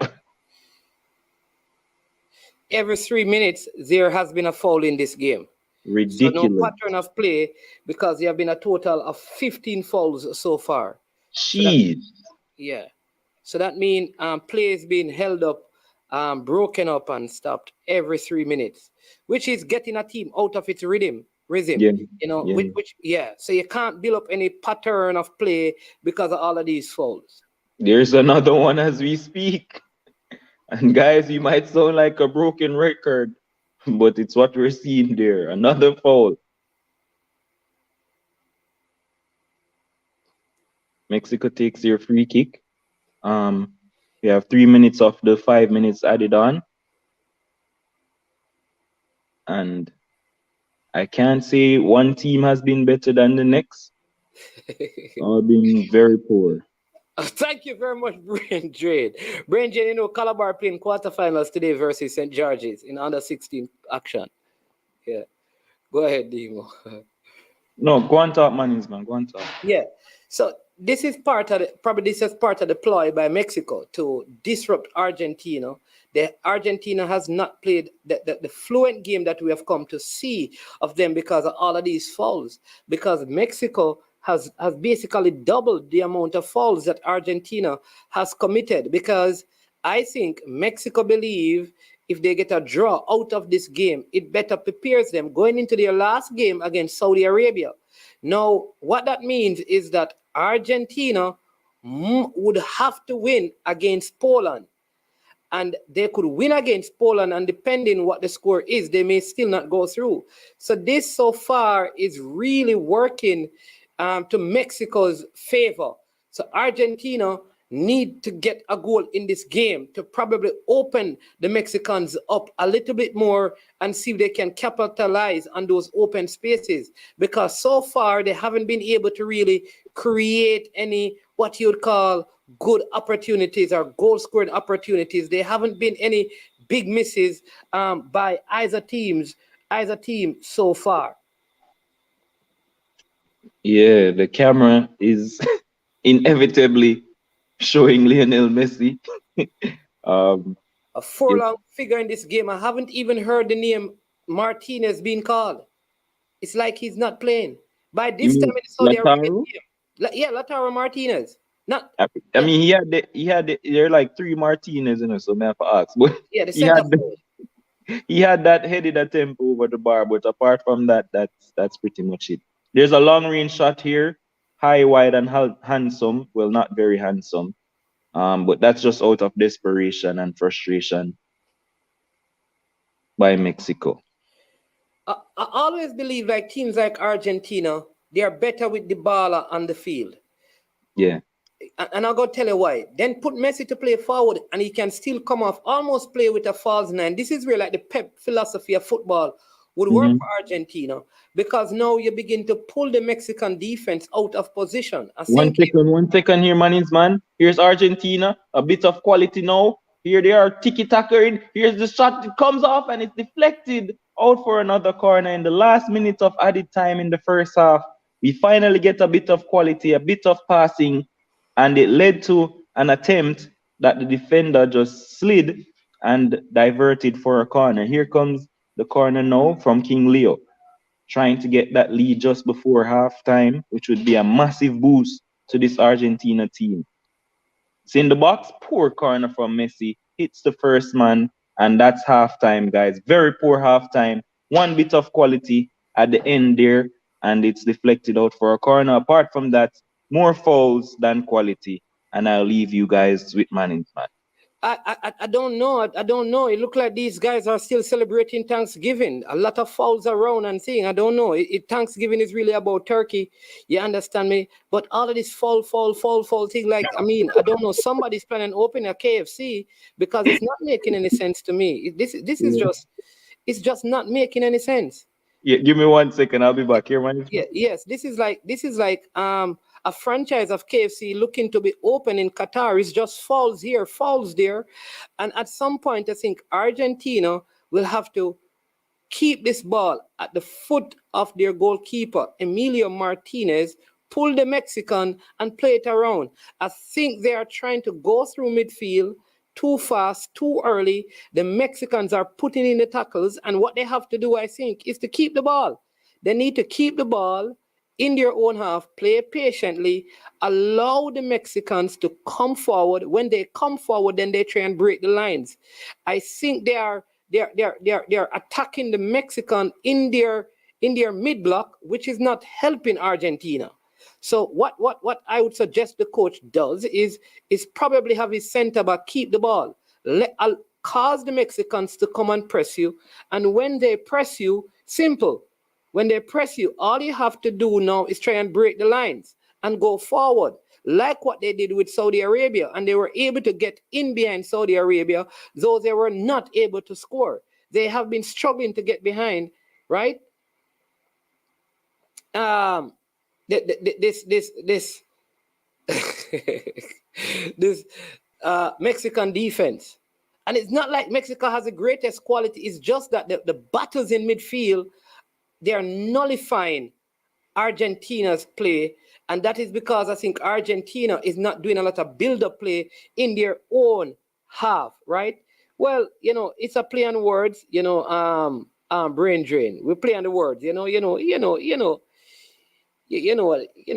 Every 3 minutes, there has been a foul in this game. So no Ridiculous. pattern of play because there have been a total of 15 fouls so far. So that Jeez. yeah. So that means play is being held up, broken up and stopped every 3 minutes, which is getting a team out of its rhythm. Yeah, yeah. Which yeah. So you can't build up any pattern of play because of all of these fouls. There's another one as we speak. And guys, you might sound like a broken record, but it's what we're seeing there. Another foul. Mexico takes their free kick. We have 3 minutes of the 5 minutes added on. And I can't say one team has been better than the next. All been very poor. Thank you very much, Brain Drain. Brain Drain, Calabar playing quarterfinals today versus St. George's in under 16 action. Yeah. Go ahead, Dimo. No, go on top, man. Go on top. Yeah. So this is part of the ploy by Mexico to disrupt Argentina. The Argentina has not played the fluent game that we have come to see of them because of all of these fouls. Because Mexico has basically doubled the amount of fouls that Argentina has committed. Because I think Mexico believe if they get a draw out of this game, it better prepares them going into their last game against Saudi Arabia. Now, what that means is that Argentina would have to win against Poland. And they could win against Poland, and depending what the score is, they may still not go through. So this so far is really working to Mexico's favor. So Argentina need to get a goal in this game to probably open the Mexicans up a little bit more and see if they can capitalize on those open spaces. Because so far they haven't been able to really create any what you'd call good opportunities or goal scoring opportunities. There haven't been any big misses by either team so far. Yeah, the camera is inevitably showing Lionel Messi. um, A furlong figure in this game. I haven't even heard the name Martinez being called. It's like he's not playing. By you this time mean in the Saudi Arabian Lautaro? game, yeah, Lautaro Martinez. Not I mean, there are like three Martinez, so I have to ask. But yeah, the he center had forward. he had that headed attempt over the bar, but apart from that, that's pretty much it. There's a long range shot here, high, wide, and handsome. Well, not very handsome. But that's just out of desperation and frustration by Mexico. I always believe like teams like Argentina, they are better with the ball on the field. Yeah. And I'll go tell you why. Then put Messi to play forward and he can still come off, almost play with a false nine. This is where like the Pep philosophy of football would work for Argentina because now you begin to pull the Mexican defense out of position. One second here, man. Here's Argentina, a bit of quality now. Here they are tiki-taka. Here's the shot, it comes off and it's deflected out for another corner in the last minute of added time in the first half. We finally get a bit of quality, a bit of passing, and it led to an attempt that the defender just slid and diverted for a corner. Here comes the corner now from King Leo, trying to get that lead just before halftime, which would be a massive boost to this Argentina team. It's in the box, poor corner from Messi, hits the first man, and that's halftime, guys. Very poor halftime. One bit of quality at the end there, and it's deflected out for a corner. Apart from that, more fouls than quality, and I'll leave you guys with management. I don't know. I don't know. It looked like these guys are still celebrating Thanksgiving. A lot of fouls around and thing. I don't know. Thanksgiving is really about turkey. You understand me? But all of this fall thing, like, I mean, I don't know. Somebody's planning to open a KFC because it's not making any sense to me. This is Yeah. just, it's just not making any sense. Yeah, give me 1 second. I'll be back here, man. Yeah, yes, this is like a franchise of KFC looking to be open in Qatar. It's just falls here, falls there, and at some point, I think Argentina will have to keep this ball at the foot of their goalkeeper, Emilio Martinez, pull the Mexican and play it around. I think they are trying to go through midfield too fast, too early. The Mexicans are putting in the tackles, and what they have to do, I think, is to keep the ball. They need to keep the ball in their own half, play patiently, allow the Mexicans to come forward. When they come forward, then they try and break the lines. I think they are attacking the Mexican in their mid block, which is not helping Argentina. So what I would suggest the coach does is probably have his center back keep the ball, cause the Mexicans to come and press you, and when they press you, simple. When they press you, all you have to do now is try and break the lines and go forward, like what they did with Saudi Arabia. And they were able to get in behind Saudi Arabia, though they were not able to score. They have been struggling to get behind, right? Um, this this Mexican defense. And it's not like Mexico has the greatest quality. It's just that the battles in midfield, they are nullifying Argentina's play, and that is because I think Argentina is not doing a lot of build-up play in their own half, right? Well, it's a play on words, brain drain. We play on the words, you know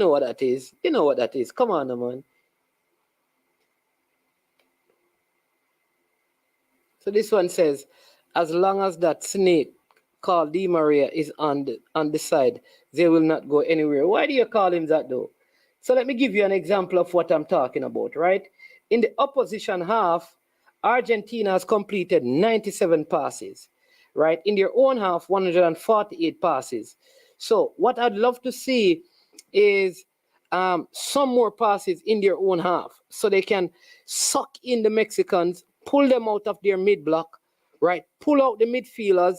what that is. You know what that is. Come on, man. So this one says, as long as that snake called Di Maria is on the side, they will not go anywhere. Why do you call him that though? So let me give you an example of what I'm talking about, right? In the opposition half, Argentina has completed 97 passes, right? In their own half, 148 passes. So what I'd love to see is some more passes in their own half so they can suck in the Mexicans, pull them out of their mid block, right? Pull out the midfielders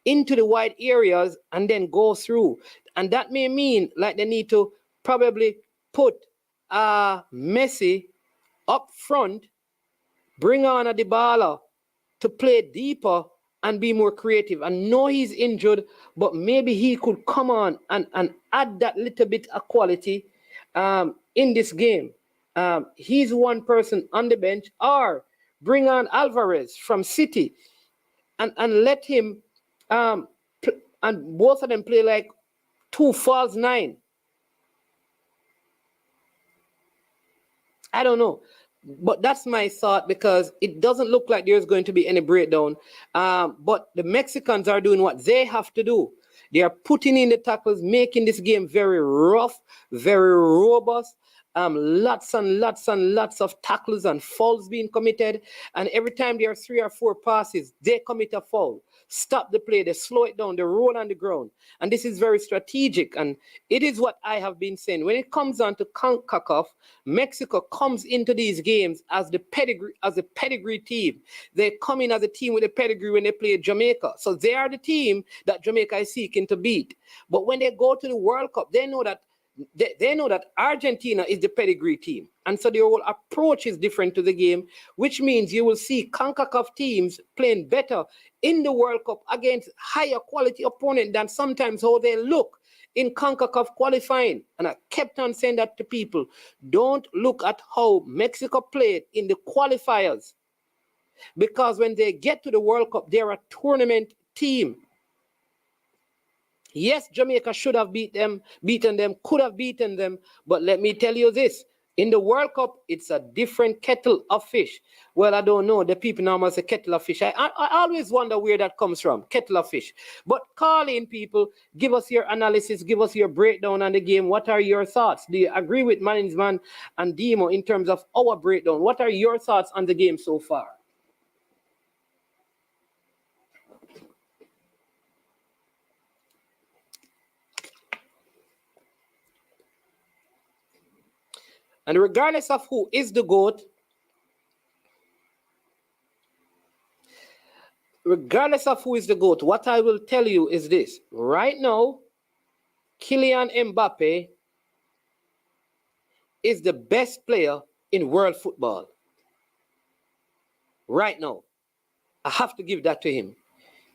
into the wide areas and then go through. And that may mean like they need to probably put Messi up front, bring on a Dybala to play deeper and be more creative. I know he's injured, but maybe he could come on and add that little bit of quality in this game. He's one person on the bench, or bring on Alvarez from City and let him and both of them play like two false nine. I don't know. But that's my thought because it doesn't look like there's going to be any breakdown. But the Mexicans are doing what they have to do. They are putting in the tackles, making this game very rough, very robust. Lots and lots and lots of tackles and fouls being committed. And every time there are 3 or 4 passes, they commit a foul. Stop the play, they slow it down, they roll on the ground. And this is very strategic. And it is what I have been saying. When it comes down to CONCACAF, Mexico comes into these games as a pedigree team. They come in as a team with a pedigree when they play Jamaica. So they are the team that Jamaica is seeking to beat. But when they go to the World Cup, they know that Argentina is the pedigree team. And so the whole approach is different to the game, which means you will see CONCACAF teams playing better in the World Cup against higher quality opponent than sometimes how they look in CONCACAF qualifying. And I kept on saying that to people. Don't look at how Mexico played in the qualifiers, because when they get to the World Cup, they're a tournament team. Yes, Jamaica should have beaten them, could have beaten them, but let me tell you this. In the World Cup, it's a different kettle of fish. Well, I don't know. The people normally say kettle of fish. I always wonder where that comes from, kettle of fish. But call in, people. Give us your analysis. Give us your breakdown on the game. What are your thoughts? Do you agree with Management and Demo in terms of our breakdown? What are your thoughts on the game so far? And regardless of who is the GOAT, what I will tell you is this. Right now, Kylian Mbappe is the best player in world football. Right now. I have to give that to him.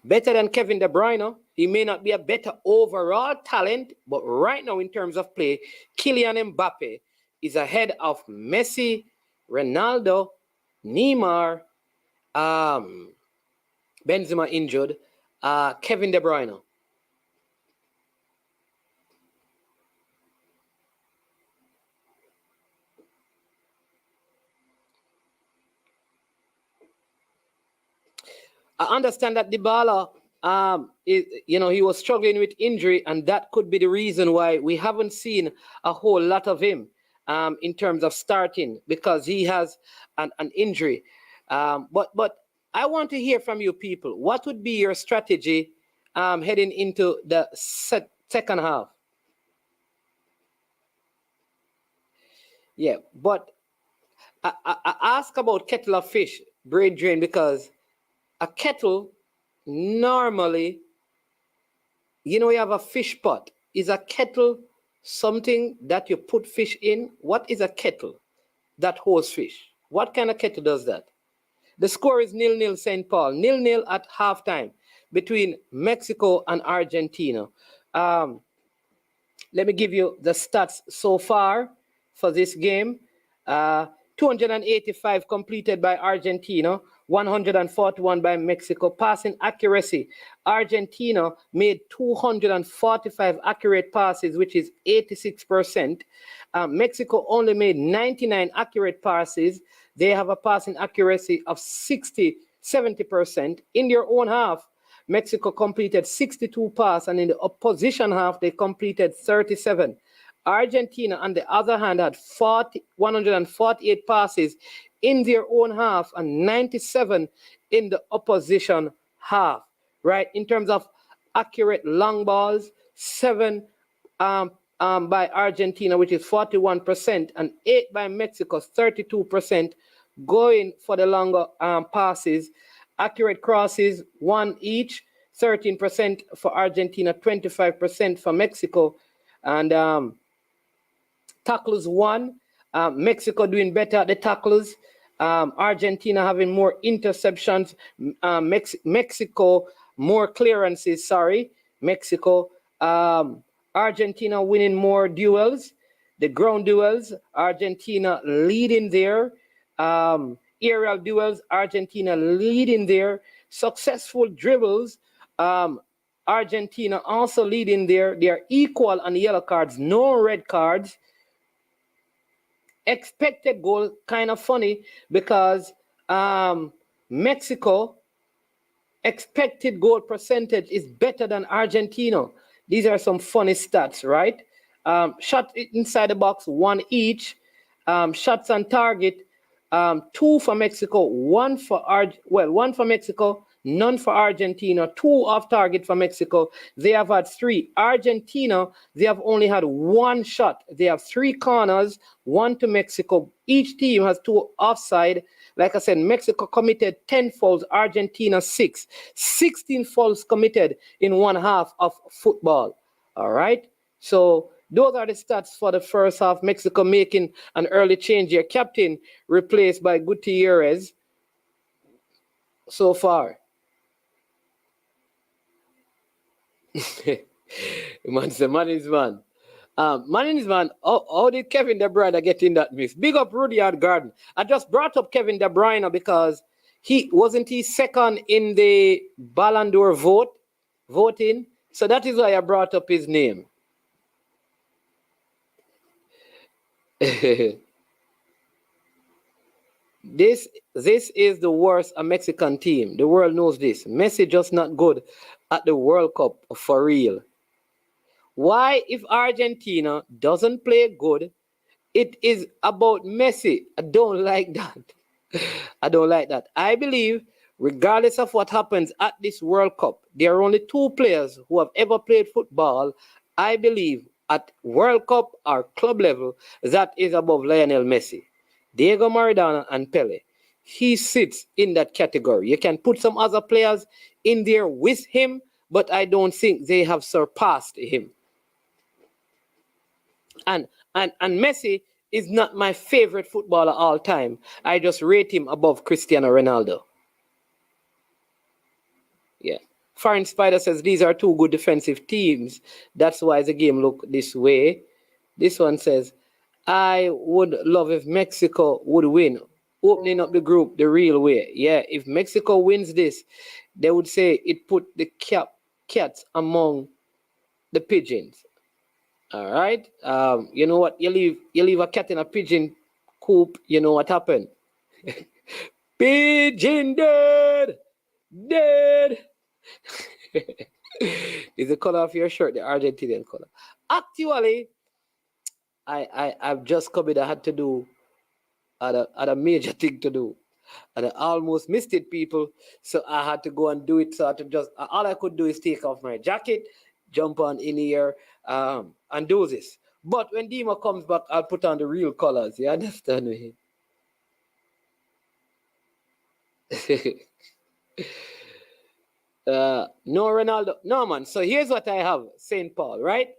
Better than Kevin De Bruyne. He may not be a better overall talent, but right now in terms of play, Kylian Mbappe is ahead of Messi, Ronaldo, Neymar, Benzema injured, Kevin De Bruyne. I understand that Dybala, he was struggling with injury, and that could be the reason why we haven't seen a whole lot of him in terms of starting, because he has an injury. But I want to hear from you people. What would be your strategy heading into the second half? Yeah, but I ask about kettle of fish, brain drain, because a kettle normally, you have a fish pot. Is a kettle something that you put fish in? What is a kettle that holds fish? What kind of kettle does that? The score is 0-0 St. Paul, 0-0 at halftime between Mexico and Argentina. Let me give you the stats so far for this game. 285 completed by Argentina, 141 by Mexico. Passing accuracy, Argentina made 245 accurate passes, which is 86%. Mexico only made 99 accurate passes. They have a passing accuracy of 70%. In their own half, Mexico completed 62 passes, and in the opposition half, they completed 37. Argentina, on the other hand, had 148 passes in their own half and 97 in the opposition half, right? In terms of accurate long balls, 7 by Argentina, which is 41%, and 8 by Mexico, 32%, going for the longer passes. Accurate crosses, 1 each, 13% for Argentina, 25% for Mexico. And tackles, 1. Mexico doing better at the tackles. Argentina having more interceptions. Mexico more clearances, Mexico. Argentina winning more duels. The ground duels, Argentina leading there. Aerial duels, Argentina leading there. Successful dribbles, Argentina also leading there. They are equal on the yellow cards, no red cards. Expected goal, kind of funny, because Mexico expected goal percentage is better than Argentina. These are some funny stats, right? Shot inside the box, 1 each. Shots on target, 2 for Mexico, 1 for Mexico, none for Argentina. 2 off target for Mexico. They have had 3. Argentina, they have only had 1 shot. They have 3 corners, 1 to Mexico. Each team has 2 offside. Like I said, Mexico committed 10 fouls, Argentina 6. 16 fouls committed in one half of football. All right? So those are the stats for the first half. Mexico making an early change here. Captain replaced by Gutierrez so far. Man is man. How did Kevin De Bruyne get in that mix? Big up Rudy Garden. I just brought up Kevin De Bruyne because he second in the Ballon d'Or voting. So that is why I brought up his name. This is the worst a Mexican team. The world knows this. Messi just not good at the World Cup for real. Why, if Argentina doesn't play good, it is about Messi? I don't like that. I don't like that. I believe, regardless of what happens at this World Cup, there are only two players who have ever played football, I believe, at World Cup or club level, that is above Lionel Messi. Diego Maradona and Pele. He sits in that category. You can put some other players in there with him, but I don't think they have surpassed him. And and Messi is not my favorite footballer all time. I just rate him above Cristiano Ronaldo. Yeah. Foreign Spider says these are two good defensive teams. That's why the game look this way. This one says, I would love if Mexico would win, opening up the group the real way. Yeah, if Mexico wins this, they would say it put the cats among the pigeons. All right. You know what? You leave a cat in a pigeon coop. You know what happened? Pigeon dead, dead. Is the color of your shirt the Argentinian color? Actually, I've just come in. I had to do had a major thing to do, and I almost missed it, people. So I had to go and do it. So I had to just all I could do is take off my jacket, jump on in here, and do this. But when Dima comes back, I'll put on the real colors. You understand me? No Ronaldo, no man. So here's what I have, Saint Paul, right?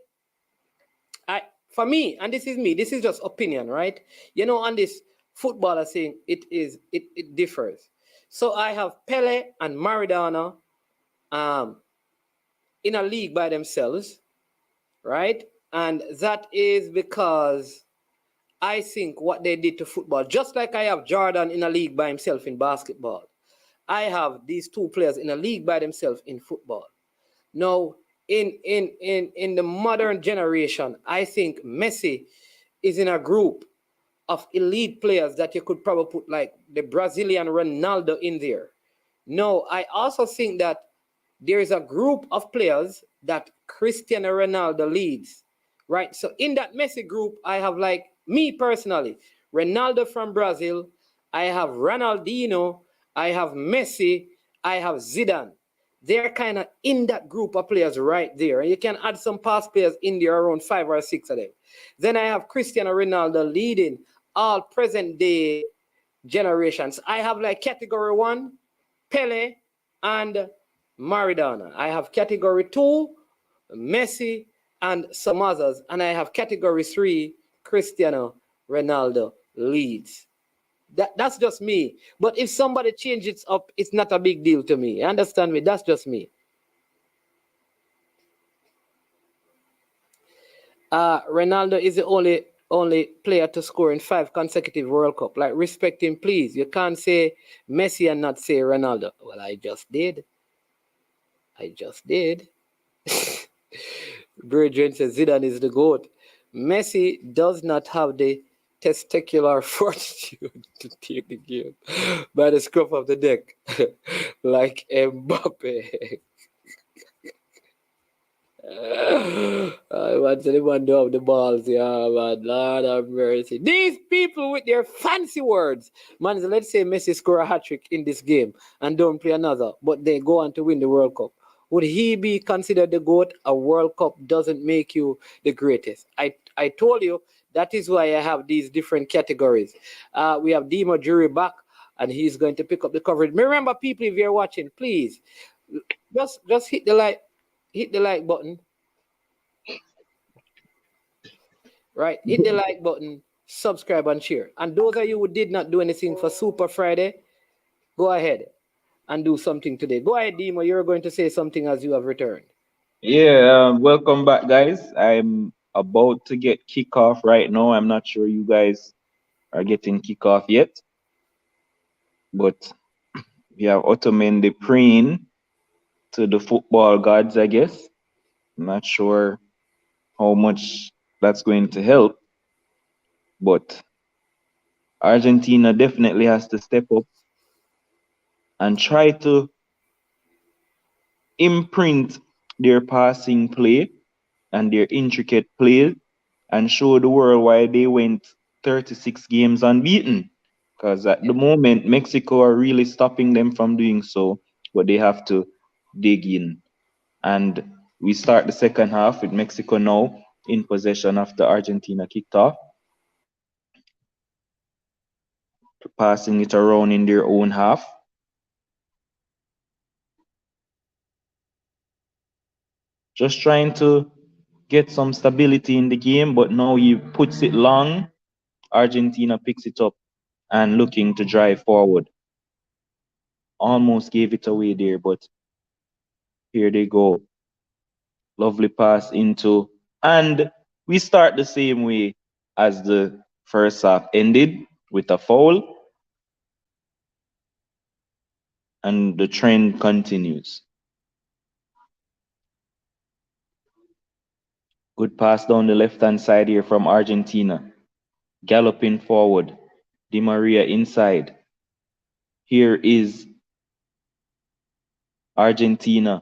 I For me, and this is me, this is just opinion, right? On this footballer thing, it differs. So I have Pele and Maradona um in a league by themselves, right? And that is because I think what they did to football, just like I have Jordan in a league by himself in basketball, I have these two players in a league by themselves in football. Now, in the modern generation, I think Messi is in a group of elite players that you could probably put like the Brazilian Ronaldo in there. No, I also think that there is a group of players that Cristiano Ronaldo leads, right? So in that Messi group, I have like me personally, Ronaldo from Brazil, I have Ronaldinho, I have Messi, I have Zidane. They're kind of in that group of players right there. And you can add some past players in there, around 5 or 6 of them. Then I have Cristiano Ronaldo leading all present day generations. I have like category one, Pele and Maradona. I have category two, Messi and some others. And I have category three, Cristiano Ronaldo leads. That's just me. But if somebody changes it up, it's not a big deal to me. Understand me? That's just me. Ronaldo is the only player to score in 5 consecutive World Cup. Like, respect him, please. You can't say Messi and not say Ronaldo. Well, I just did. Bridget says Zidane is the GOAT. Messi does not have the testicular fortitude to take the game by the scruff of the neck like Mbappe. I want anyone to have the balls, yeah, man. Lord have mercy. These people with their fancy words. Man, so let's say Messi score a hat trick in this game and don't play another, but they go on to win the World Cup. Would he be considered the GOAT? A World Cup doesn't make you the greatest. I told you that is why I have these different categories. We have Dimo Jury back, and he's going to pick up the coverage. Remember, people, if you're watching, please just hit the like button, right? Hit the like button, subscribe and share. And those of you who did not do anything for Super Friday, go ahead and do something today. Go ahead, Dimo. You're going to say something as you have returned. Yeah, welcome back, guys. I'm about to get kickoff right now. I'm not sure you guys are getting kickoff yet, but we have Ottoman praying to the football gods, I guess. I'm not sure how much that's going to help, but Argentina definitely has to step up and try to imprint their passing play and their intricate play and show the world why they went 36 games unbeaten. Because at the moment, Mexico are really stopping them from doing so, but they have to dig in. And we start the second half with Mexico now in possession after Argentina kicked off, passing it around in their own half. Just trying to get some stability in the game, but now he puts it long. Argentina picks it up and looking to drive forward. Almost gave it away there, but here they go. Lovely pass into, and we start the same way as the first half ended with a foul, and the trend continues. Good pass down the left hand side here from Argentina. Galloping forward. Di Maria inside. Here is Argentina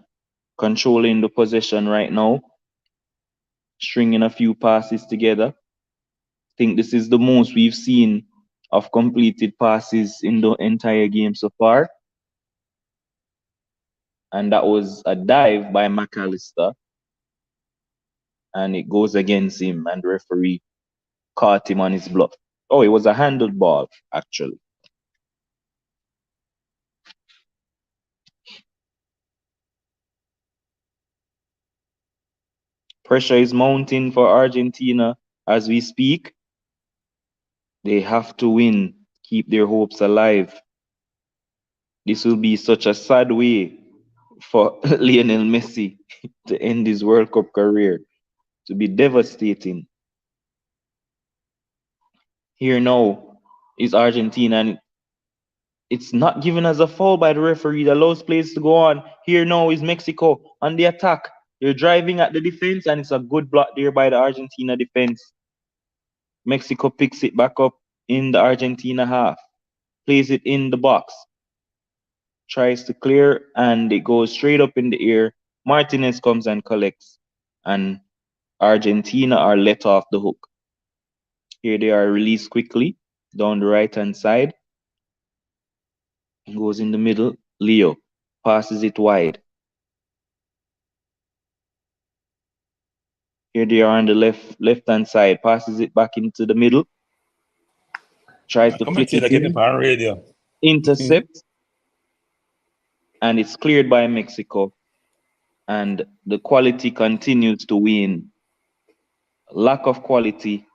controlling the possession right now, stringing a few passes together. I think this is the most we've seen of completed passes in the entire game so far. And that was a dive by McAllister. And it goes against him, and the referee caught him on his bluff. Oh, it was a handled ball, actually. Pressure is mounting for Argentina as we speak. They have to win, keep their hopes alive. This will be such a sad way for Lionel Messi to end his World Cup career. To be devastating. Here now is Argentina, and it's not given as a foul by the referee. It allows plays to go on. Here now is Mexico on the attack. They're driving at the defense, and it's a good block there by the Argentina defense. Mexico picks it back up in the Argentina half, plays it in the box, tries to clear, and it goes straight up in the air. Martinez comes and collects, and Argentina are let off the hook. Here they are released quickly down the right hand side. Goes in the middle. Leo passes it wide. Here they are on the left hand side. Passes it back into the middle. Tries to flick it in. Radio. Intercept. And it's cleared by Mexico. And the quality continues to win. Lack of quality,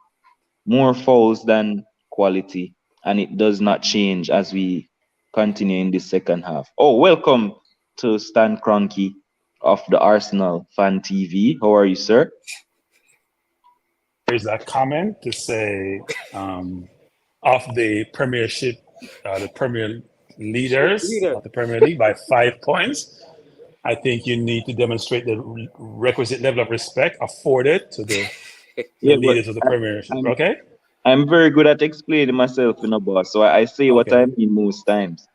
more fouls than quality, and it does not change as we continue in the second half. Oh, welcome to Stan Kroenke of the Arsenal Fan TV. How are you, sir? There's that comment to say of the Premiership, the Premier leaders of the Premier League by 5 points. I think you need to demonstrate the requisite level of respect afforded to the leaders of the Premiership. Okay? I'm very good at explaining myself, boss. So I say what I mean most times.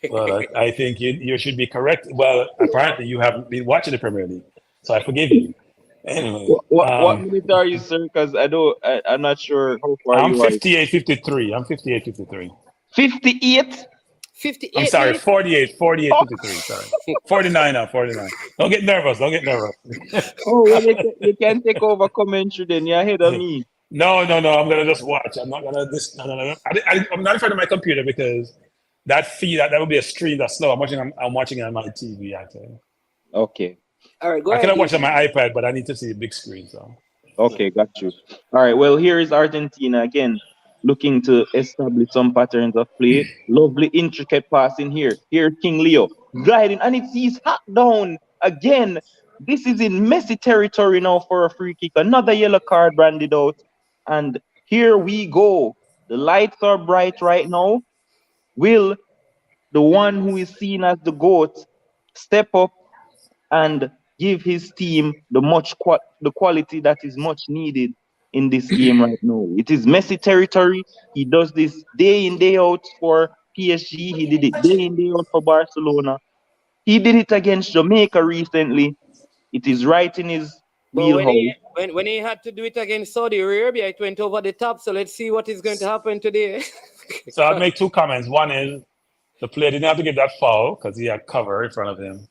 Well, I think you should be correct. Well, apparently you haven't been watching the Premier League, so I forgive you. Anyway, what minute are you, sir? Because I'm not sure how far you are. I'm 58-53. I'm 58-53. 58? 58. I'm sorry, 48, 53. Sorry, 49 now. 49. Don't get nervous. Oh, well, you can take over commentary then. You're ahead of me. No. I'm gonna just watch. I'm not gonna this. No. I'm not in front of my computer because that feed that would be a stream that's slow. I'm watching it on my TV actually. Okay. All right, go I ahead. cannot watch on my iPad, but I need to see a big screen. So. Okay, got you. All right. Well, here is Argentina again, looking to establish some patterns of play. Lovely, intricate passing here. Here, King Leo gliding, and he's hacked down again. This is in Messi territory now for a free kick. Another yellow card branded out, and here we go. The lights are bright right now. Will the one who is seen as the GOAT step up and give his team the quality that is much needed in this game right now. It is Messi territory. He does this day in, day out for PSG. He did it day in, day out for Barcelona. He did it against Jamaica recently. It is right in his But wheelhouse. when he had to do it against Saudi Arabia, it went over the top. So let's see what is going to happen today. So I'll make 2 comments. One is the player didn't have to get that foul because he had cover in front of him.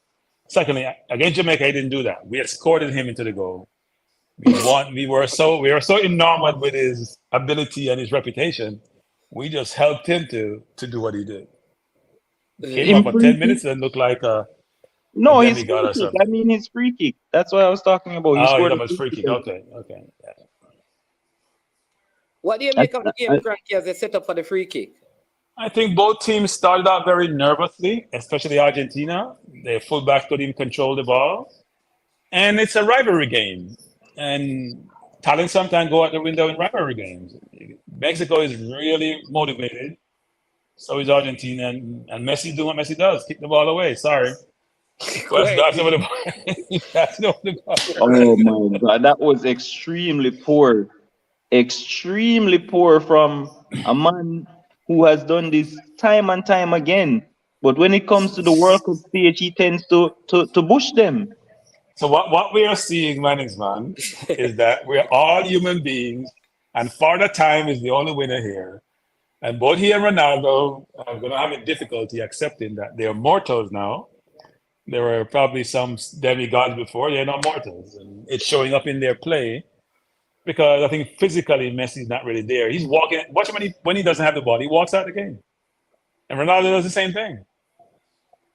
Secondly, against Jamaica, he didn't do that. We escorted him into the goal. We were so enamored with his ability and his reputation. We just helped him to do what he did. Came up In for free 10 kick? minutes and looked like a No, his demigod free or kick. something. I mean his free kick. That's what I was talking about. He Oh, scored that a was free kick. Okay. Yeah. What do you make of the game, Cranky, as a setup for the free kick? I think both teams started out very nervously, especially Argentina. Their fullback couldn't even control the ball. And it's a rivalry game. And talent sometimes go out the window in rivalry games. Mexico is really motivated. So is Argentina. And Messi doing what Messi does, kick the ball away. Sorry. That's over the ball. That's over the ball. Oh my God, that was extremely poor. Extremely poor from a man who has done this time and time again. But when it comes to the World Cup stage, he tends to bush them. So what we are seeing, man, is that we're all human beings, and Father Time is the only winner here. And both he and Ronaldo are going to have a difficulty accepting that they are mortals now. There were probably some demigods before; they're not mortals, and it's showing up in their play. Because I think physically Messi's not really there. He's walking. Watch him when he doesn't have the ball. He walks out the game, and Ronaldo does the same thing.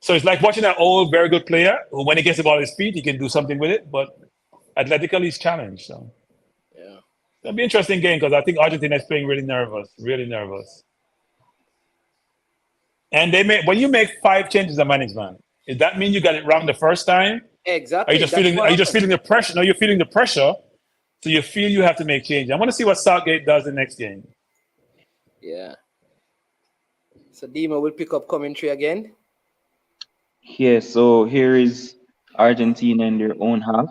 So it's like watching an old, very good player who, when he gets the ball at his feet, he can do something with it. But athletically, he's challenged. So Yeah. it'll be an interesting game because I think Argentina is playing really nervous. And when you make 5 changes a management, does that mean you got it wrong the first time? Exactly. Are you just feeling the pressure? No, you're feeling the pressure. So you feel you have to make change. I want to see what Southgate does the next game. Yeah. So Dima will pick up commentary again. Yeah, so here is Argentina in their own half,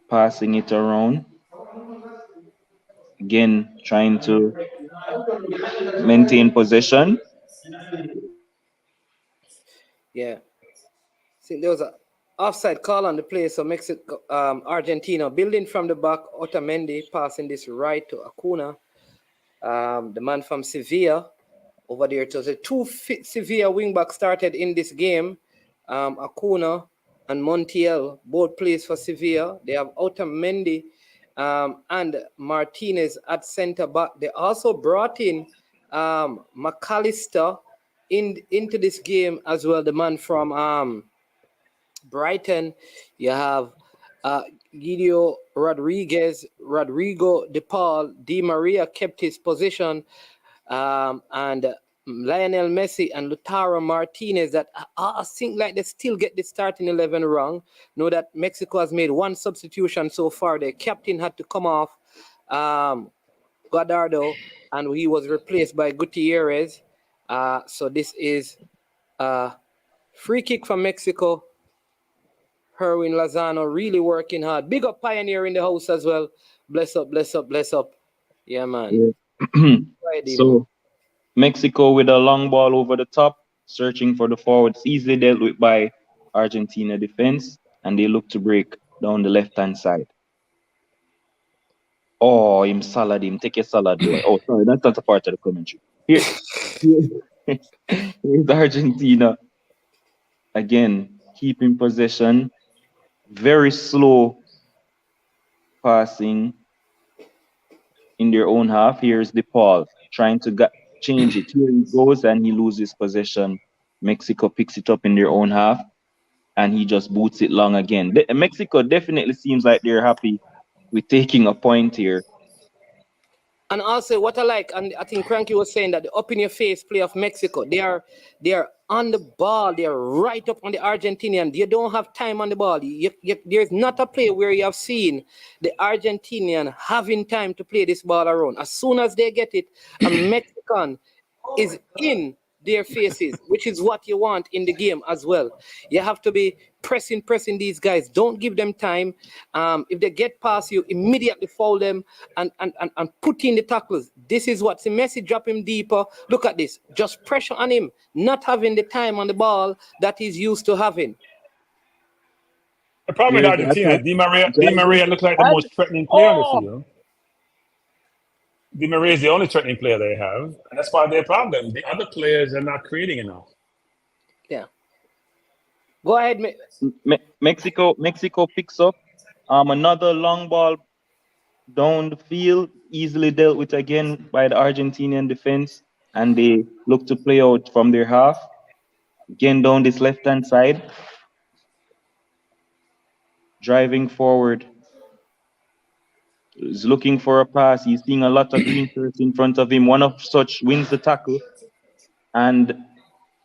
passing it around. Again, trying to maintain possession. Yeah. See, there was an offside call on the play. So Mexico, Argentina building from the back. Otamendi passing this right to Acuna, the man from Sevilla. Over there, so the 2 Sevilla wingback started in this game. Acuna and Montiel both plays for Sevilla. They have Otamendi and Martinez at center back. They also brought in McAllister into this game as well. The man from Brighton. You have Guido Rodrigo De Paul. Di Maria kept his position. And Lionel Messi and Lautaro Martinez that I think like they still get the starting 11 wrong. Know that Mexico has made 1 substitution so far. Their captain had to come off, Godardo, and he was replaced by Gutierrez. So this is a free kick from Mexico. Herwin Lozano really working hard. Big up Pioneer in the house as well. Bless up. Yeah, man. Yeah. So Mexico with a long ball over the top, searching for the forwards, easily dealt with by Argentina defense, and they look to break down the left-hand side. Oh, him take a salad, boy. Oh, sorry, that's not a part of the commentary. Here's Argentina. Again, keeping possession, very slow passing in their own half. Here's DePaul trying to change it. Here he goes and he loses possession. Mexico picks it up in their own half and he just boots it long again. Mexico definitely seems like they're happy with taking a point here. And also, what I like, and I think Cranky was saying that the up in your face play of Mexico, they are on the ball, they are right up on the Argentinian. You don't have time on the ball. There's not a play where you have seen the Argentinian having time to play this ball around. As soon as they get it, a Mexican is in their faces, which is what you want in the game as well. You have to be pressing these guys. Don't give them time. If they get past you, immediately foul them and put in the tackles. This is what the Messi drop him deeper. Look at this. Just pressure on him, not having the time on the ball that he's used to having. The problem with Here's the Argentina, attack. Di Maria looks like the And, most threatening player on the oh, field. Di Maria is the only threatening player they have, and that's part of their problem. The other players are not creating enough. Yeah. Go ahead, Mexico picks up another long ball down the field, easily dealt with again by the Argentinian defense, and they look to play out from their half. Again down this left-hand side, driving forward. He's looking for a pass. He's seeing a lot of green shirts in front of him. One of such wins the tackle. And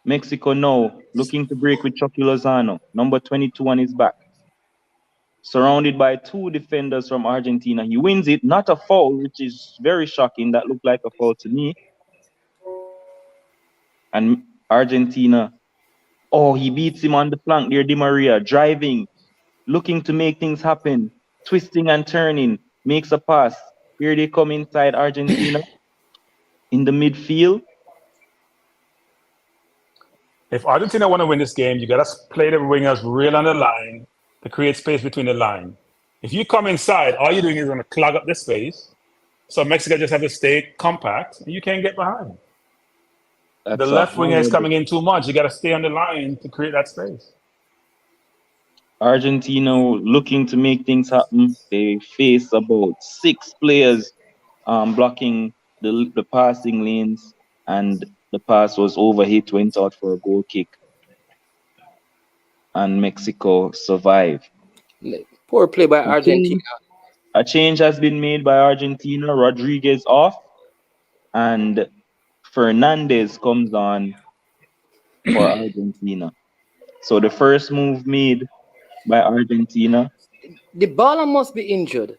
Mexico now looking to break with Chucky Lozano, number 22 on his back. Surrounded by two defenders from Argentina. He wins it, not a foul, which is very shocking. That looked like a foul to me. And Argentina, he beats him on the flank there, Di Maria, driving, looking to make things happen, twisting and turning, makes a pass. Here they come inside Argentina in the midfield. If Argentina want to win this game, you got to play the wingers real on the line to create space between the line. If you come inside, all you're doing is going to clog up the space. So Mexico just have to stay compact, and you can't get behind. The left winger is coming in too much. You got to stay on the line to create that space. Argentina looking to make things happen. They face about 6 players blocking the passing lanes, and the pass was overhit, went out for a goal kick, and Mexico survived. Poor play by Argentina. A change has been made by Argentina. Rodriguez off, and Fernandez comes on for Argentina. So the first move made by Argentina. Dybala must be injured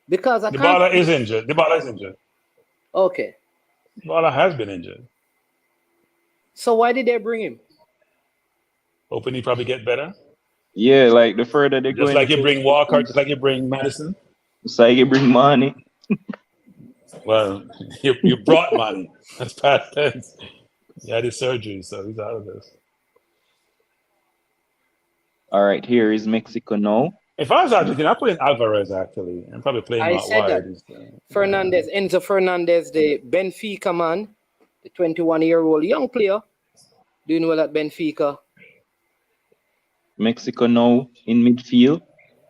because Dybala is injured. Dybala is injured. Okay. Dybala has been injured. So why did they bring him? Hoping he probably get better. Yeah, like the further they go. Just like you bring Walker, just like you bring Madison. Just like you bring money. Well, you brought money. That's past tense. He had his surgery, so he's out of this. All right, here is Mexico now. If I was Argentina, I'd put in Alvarez actually, and probably play him out wide. Fernandez, Enzo Fernandez, the Benfica man, the 21-year-old young player, doing well at Benfica. Mexico now in midfield,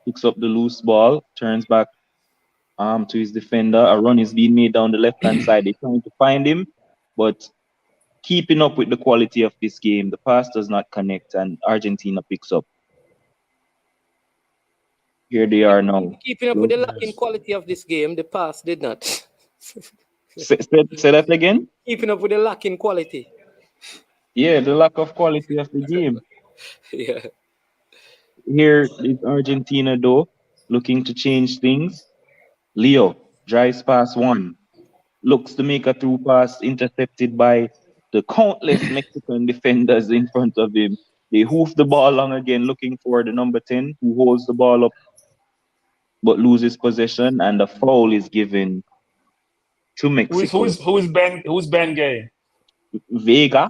picks up the loose ball, turns back to his defender. A run is being made down the left-hand side. They're trying to find him, but keeping up with the quality of this game, the pass does not connect, and Argentina picks up. Here they are now. Keeping up with the lack in quality of this game, the pass did not. Say that again? Keeping up with the lack in quality. Yeah, the lack of quality of the game. Yeah. Here is Argentina, though, looking to change things. Leo drives past one, looks to make a through pass, intercepted by the countless Mexican defenders in front of him. They hoof the ball long again, looking for the number 10, who holds the ball up but loses possession, and the foul is given to Mexico. Who's Ben Gay? Vega.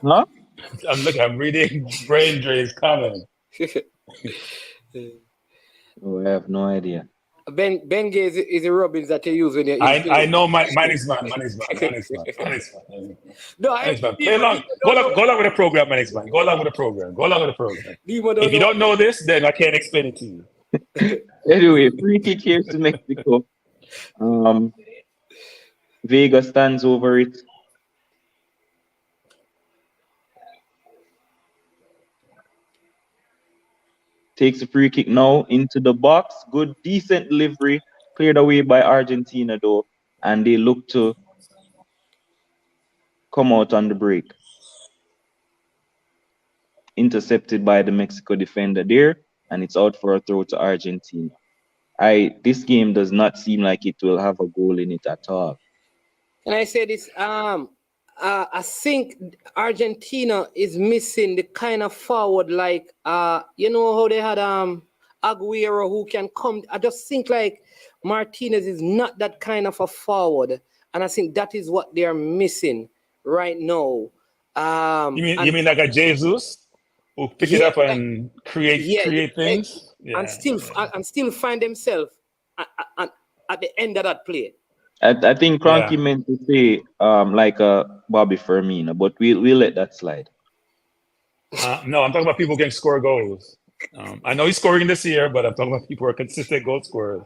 Huh? I'm reading Brain Dre's comment. Oh, I have no idea. Ben Gay is a Robbins that you use when you're I know man is man. No, play along. Go along with the program, man is man. Go along with the program. If you don't know this, then I can't explain it to you. Anyway, free kick here to Mexico. Vega stands over it. Takes a free kick now into the box. Good, decent delivery. Cleared away by Argentina, though. And they look to come out on the break. Intercepted by the Mexico defender there. And it's out for a throw to Argentina. This game does not seem like it will have a goal in it at all. Can I say this? I think Argentina is missing the kind of forward like you know how they had Aguero who can come. I just think like Martinez is not that kind of a forward, and I think that is what they are missing right now. You mean like a Jesus who pick it Yeah, up and create yeah, things? and Yeah. still find themselves at the end of that play. I think Cronky Yeah. meant to say like a Bobby Firmino, but we'll let that slide. No, I'm talking about people who can score goals. I know he's scoring this year, but I'm talking about people who are consistent goal scorers.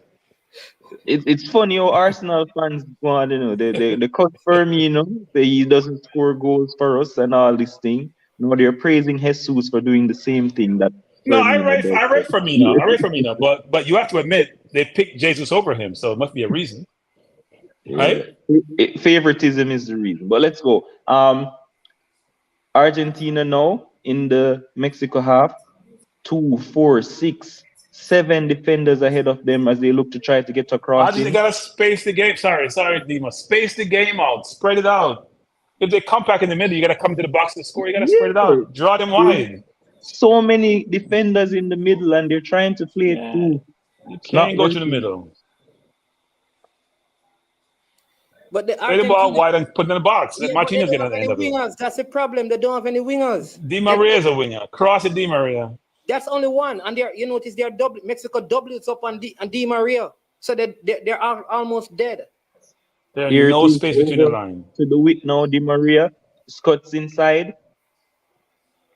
It's funny how Arsenal fans go on, they cut Firmino, say he doesn't score goals for us and all this thing. No, they're praising Jesus for doing the same thing that No, Firmino does. I rate Firmino, but you have to admit they picked Jesus over him, so it must be a reason, Yeah. right? Favoritism is the reason. But let's go. Argentina now in the Mexico half, 2, 4, 6, 7 defenders ahead of them as they look to try to get across Argentina him. gotta space the game. Sorry, Dima. Space the game out. Spread it out. If they come back in the middle, you gotta come to the box to score. You gotta spread it Yeah. out. Draw them wide. So many defenders in the middle and they're trying to play it Yeah. through. You It's not can't go to the working. middle. But the Play the ball Argentina, wide and put it in the box. Let yeah, but they Martinez don't get have on the any end of it. wingers. That's the problem. They don't have any wingers. Di Maria is a winger. Cross it, Di Maria. That's only one, and they're you notice they're double. Mexico doubles up on Di Maria, so they're almost dead. There's Here it no is space between the over line. to the width now. Di Maria cuts inside,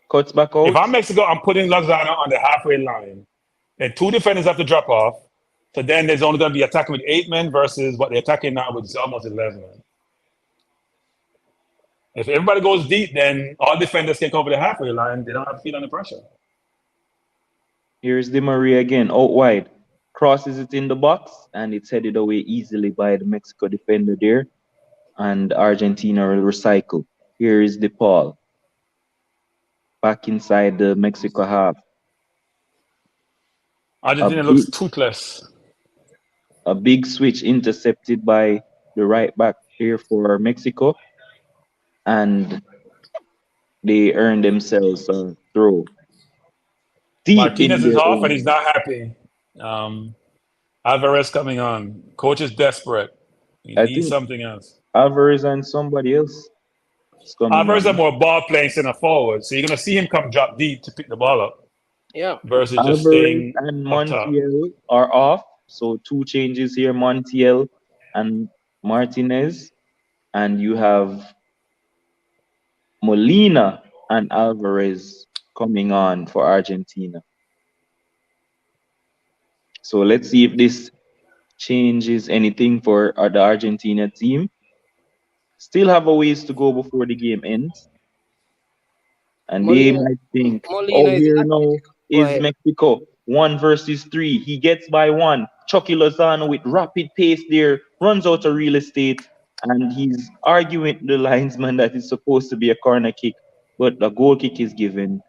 cuts back If out. I'm Mexico, I'm putting Lozano on the halfway line. Then 2 defenders have to drop off. So then there's only going to be attacking with 8 men versus what they're attacking now, which is almost 11 men. If everybody goes deep, then all defenders can cover the halfway line. They don't have to feel under pressure. Here's Di Maria again, out wide. Crosses it in the box, and it's headed away easily by the Mexico defender there. And Argentina will recycle. Here is DePaul. Back inside the Mexico half. Argentina looks toothless. A big switch intercepted by the right back here for Mexico. And they earn themselves a throw. Deep Martinez in is their off own. and he's not happy. Alvarez coming on. Coach is desperate. He I needs think something else. Alvarez and somebody else is coming Alvarez on. are more ball playing center forward, so you're going to see him come drop deep to pick the ball up. Yeah. Versus just Alvarez staying and up top. Montiel are off. So 2 changes here, Montiel and Martinez. And you have Molina and Alvarez coming on for Argentina. So let's see if this changes anything for the Argentina team. Still have a ways to go before the game ends. And they might think, Molina is here now is ahead. Mexico. 1 versus 3. He gets by 1. Chucky Lozano with rapid pace there, runs out of real estate, and he's arguing with the linesman that it's supposed to be a corner kick, but a goal kick is given,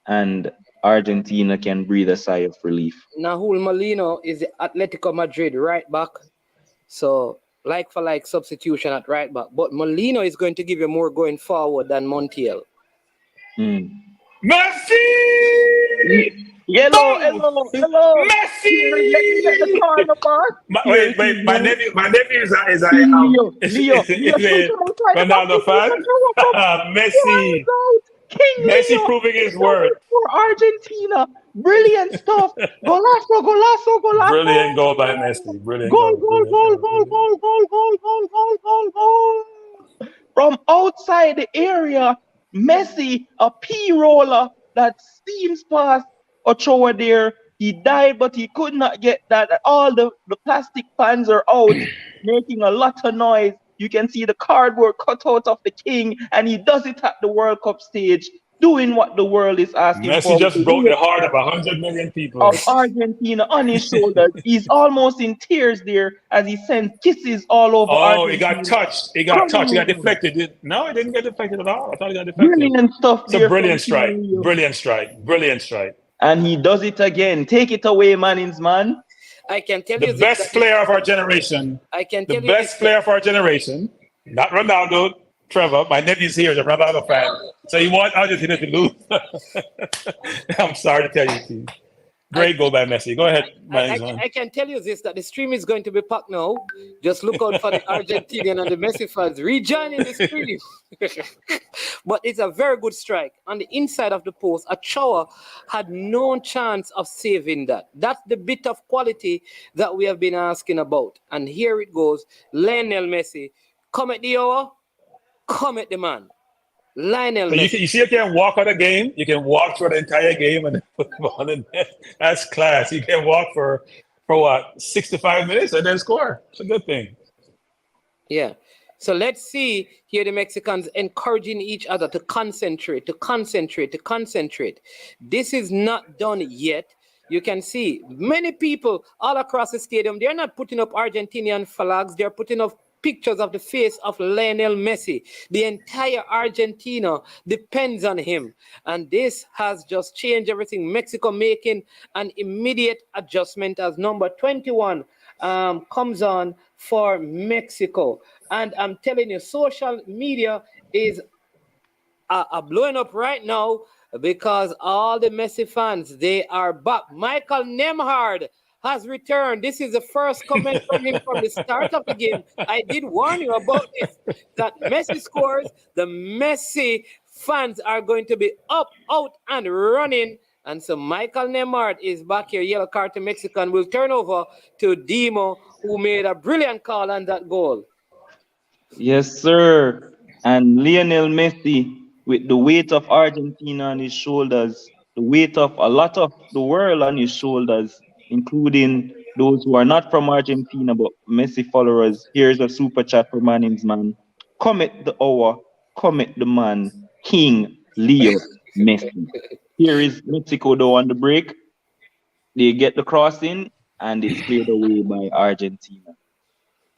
and Argentina can breathe a sigh of relief. Nahul Molina is the Atletico Madrid right back. So like for like substitution at right back. But Molina is going to give you more going forward than Montiel. Messi! Hello. Messi! Let the corner pass. Wait. My nephew is Leo. Ronaldo fan. Messi. King Messi Leo. proving his worth. For Argentina. Brilliant stuff. Golazo. Brilliant goal by Messi. Brilliant Goal. From outside the area, Messi, a P-roller that steams past Ochoa there. He died, but he could not get that. All the plastic fans are out, making a lot of noise. You can see the cardboard cutout of the king, and he does it at the World Cup stage, doing what the world is asking for. Messi just broke the heart of 100 million people. Of Argentina on his shoulders. He's almost in tears there as he sends kisses all over Argentina. Oh, he got touched. He got deflected. No, he didn't get deflected at all. I thought he got deflected. Brilliant stuff. It's a brilliant strike. And he does it again. Take it away, Mannings, man. I can tell you the best player of our generation. I can tell the best player of our generation, not Ronaldo, Trevor, my nephew's here, is a Ronaldo fan. So you want Argentina to lose. I'm sorry to tell you, Steve. Great goal by Messi. Go ahead, I can tell you this, that the stream is going to be packed now. Just look out for the Argentinian and the Messi fans rejoining the stream. But it's a very good strike. On the inside of the post, Ochoa had no chance of saving that. That's the bit of quality that we have been asking about. And here it goes. Lionel Messi, come at the hour, come at the man. Lionel Messi. You see, you can walk on a game. You can walk for the entire game and then put the ball in there. That's class. You can walk for what, 65 minutes and then score. It's a good thing. Yeah. So let's see here the Mexicans encouraging each other to concentrate. This is not done yet. You can see many people all across the stadium, they're not putting up Argentinian flags. They're putting up pictures of the face of Lionel Messi. The entire Argentina depends on him. And this has just changed everything. Mexico making an immediate adjustment as number 21 comes on for Mexico. And I'm telling you, social media is blowing up right now because all the Messi fans, they are back. Michael Nemhard has returned. This is the first comment from him from the start of the game. I did warn you about this, that Messi scores, the Messi fans are going to be up, out, and running. And so Michael Nemhard is back here. Yellow card to Mexico, and will turn over to Dimo, who made a brilliant call on that goal. Yes, sir. And Lionel Messi, with the weight of Argentina on his shoulders, the weight of a lot of the world on his shoulders, including those who are not from Argentina but Messi followers. Here's a super chat from my name's man. Commit the hour, commit the man, King Leo Messi. Here is Mexico though on the break. They get the crossing and it's cleared away by Argentina.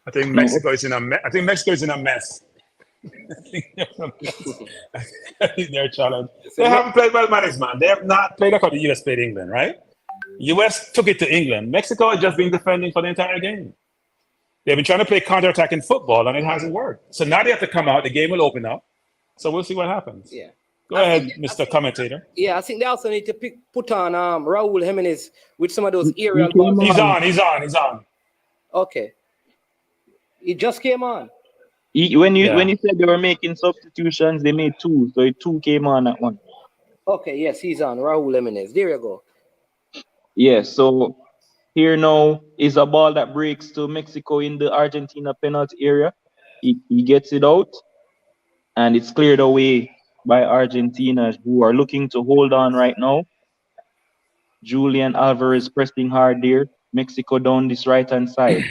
I think Mexico is in a mess. I think they're challenged. They haven't played well managed, man. They have not played like how the US played England, right? US took it to England. Mexico has just been defending for the entire game. They've been trying to play counter-attacking football, and it hasn't worked. So now they have to come out. The game will open up. So we'll see what happens. Yeah. Go ahead, Mr. Commentator. Yeah, I think they also need to put on Raul Jimenez with some of those aerial balls. He's on. Okay. He just came on. When you said they were making substitutions, they made two. So two came on at one. Okay, yes, he's on. Raul Jimenez. There you go. Yeah, so here now is a ball that breaks to Mexico in the Argentina penalty area. He gets it out, and it's cleared away by Argentina, who are looking to hold on right now. Julian Alvarez pressing hard there. Mexico down this right-hand side.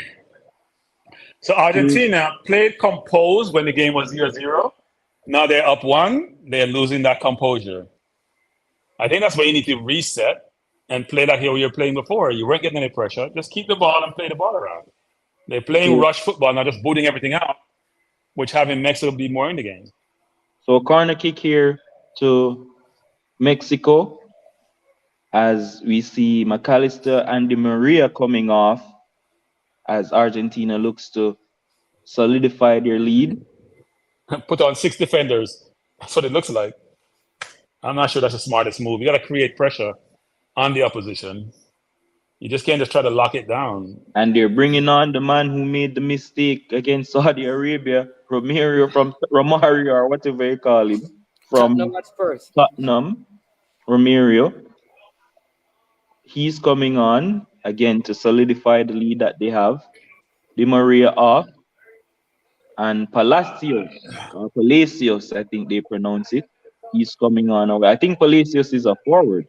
So Argentina played composed when the game was 0-0. Now they're up 1. They're losing that composure. I think that's why you need to reset and play like how you were playing before. You weren't getting any pressure. Just keep the ball and play the ball around. They're playing rush football, not just booting everything out, which having Mexico be more in the game. So corner kick here to Mexico as we see McAllister and Di Maria coming off as Argentina looks to solidify their lead. Put on 6 defenders. That's what it looks like. I'm not sure that's the smartest move. You got to create pressure on the opposition. You just can't just try to lock it down. And they're bringing on the man who made the mistake against Saudi Arabia, Romario, or whatever you call him, from Tottenham, Romario. He's coming on again to solidify the lead that they have. Di Maria off, and Palacios, I think they pronounce it. He's coming on. I think Palacios is a forward.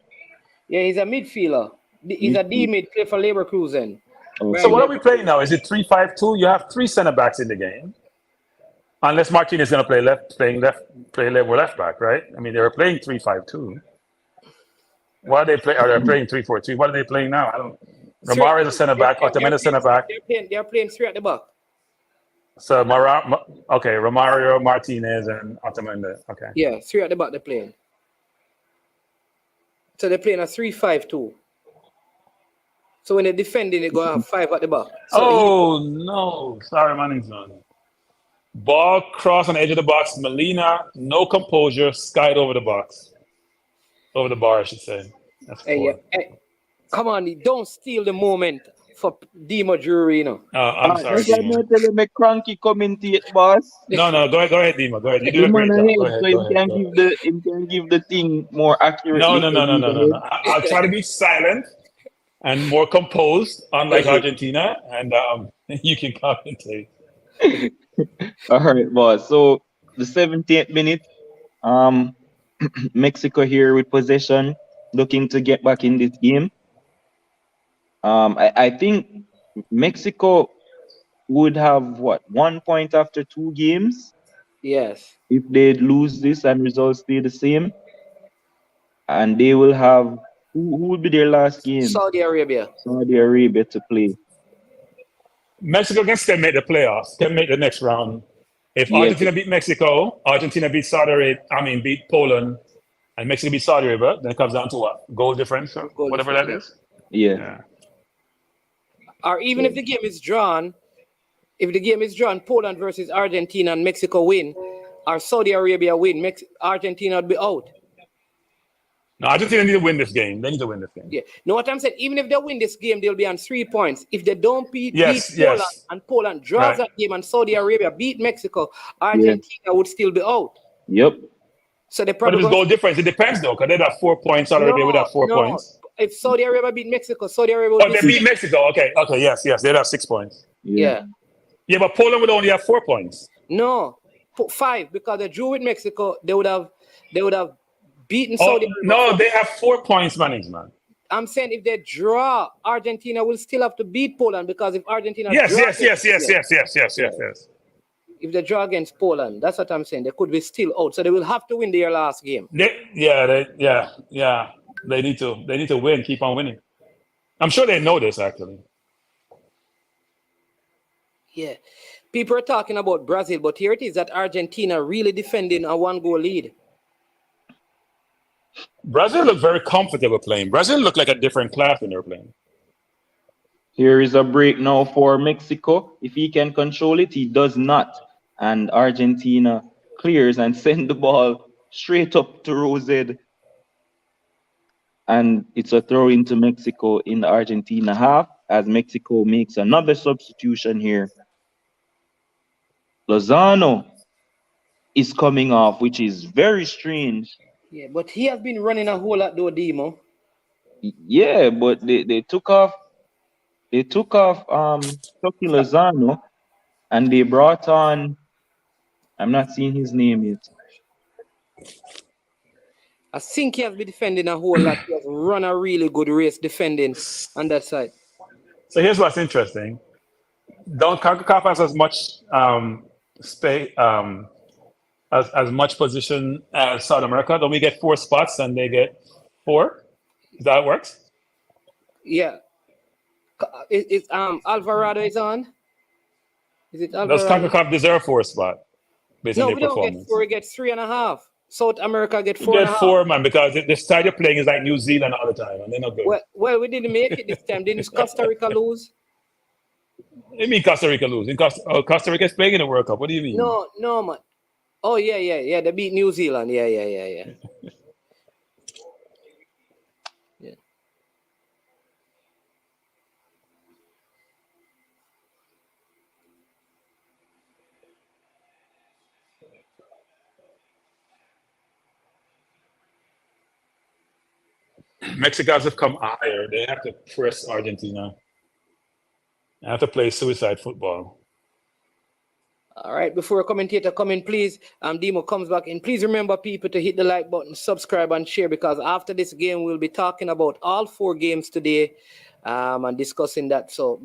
Yeah, he's a midfielder. He's a D-mid, play for Leverkusen. Okay. So what are we playing now? Is it 3-5-2? You have 3 center backs in the game. Unless Martinez is going to play left back, right? I mean, they were playing 3-5-2. What are they playing? Are they playing 3-4-2? What are they playing now? Romario is a center back. Otamendi is center back. They're playing 3 at the back. So Romario, Martinez, and Otamendi. Okay. Yeah, 3 at the back they're playing. So they're playing a 3-5-2. So when they're defending, they're going to have 5 at the back. So no. Sorry, Manning's on. Ball cross on the edge of the box. Molina, no composure, skied over the box. Over the bar, I should say. That's Hey, 4. hey, come on, don't steal the moment for Demo Jury, you know. I'm sorry, That's why Dimo. I tell you, make cranky commentate, boss. No, go ahead, Dimo. Go ahead. You The do a man great job. ahead, Go so ahead. him can give the thing more No, accurately. no, no, no, no, no, no. I'll try to be silent and more composed, unlike Argentina, and you can commentate. All right, boss. So the 70th minute, um, Mexico here with possession, looking to get back in this game. I think Mexico would have what 1 point after 2 games Yes. if they lose this and results stay the same, and they will have who would be their last game? Saudi Arabia. Saudi Arabia to play. Mexico can still make the playoffs, can make the next round. If Yes. Argentina beat Mexico, Argentina beat Saudi Arabia, beat Poland, and Mexico beat Saudi Arabia, then it comes down to what? Goal difference or Goal whatever difference, that is? Yeah. Yeah. Or even if the game is drawn, Poland versus Argentina and Mexico win, or Saudi Arabia win, Argentina would be out. No, Argentina need to win this game. They need to win this game. Yeah. Know what I'm saying? Even if they win this game, they'll be on 3 points. If they don't beat Yes, Poland yes. and Poland draws Right. that game and Saudi Arabia beat Mexico, Argentina would still be out. Yep. So they But probably if it's goal difference, it depends though, because they'd have 4 points. Saudi Arabia would have 4 points. If Saudi Arabia beat Mexico, Saudi Arabia would Oh, they beat Mexico. Okay, yes, they'd have 6 points. Yeah. Yeah, but Poland would only have 4 points. No, 5 because they drew with Mexico. They would have beaten Saudi Arabia. No, they have 4 points, man. I'm saying if they draw, Argentina will still have to beat Poland because if Argentina Yes. If they draw against Poland, that's what I'm saying. They could be still out, so they will have to win their last game. They need to win, keep on winning. I'm sure they know this actually. Yeah, people are talking about Brazil, but here it is that Argentina really defending a 1-goal lead. Brazil look very comfortable playing. Brazil look like a different class when they're playing. Here is a break now for Mexico. If he can control it, he does not. And Argentina clears and send the ball straight up to Rosed. And it's a throw into Mexico in the Argentina half as Mexico makes another substitution here. Lozano is coming off, which is very strange. Yeah, but he has been running a whole lot though, Demo. Yeah, but they took off Chucky Lozano and they brought on, I'm not seeing his name yet. I think he has been defending a whole lot. He has run a really good race defending on that side. So here's what's interesting. Don't CONCACAF has as much space as much position as South America? Don't we get 4 spots and they get 4? Is that how it works? Yeah. It's Alvarado is on. Is it Alvarado? Does CONCACAF deserve 4 spot based on No, their we don't performance? get 4. We get 3.5. South America get 4.5. You get 4, man, because the style you're playing is like New Zealand all the time, and they're not good. Well, we didn't make it this time. Didn't Costa Rica lose? What do you mean Costa Rica lose? Costa Rica is playing in the World Cup. What do you mean? No, man. Oh, yeah. They beat New Zealand. Yeah. Yeah. Mexicans have come higher. They have to press Argentina. They have to play suicide football. All right, before a commentator come in, please, Demo comes back in. Please remember, people, to hit the like button, subscribe, and share, because after this game, we'll be talking about all 4 games today and discussing that. So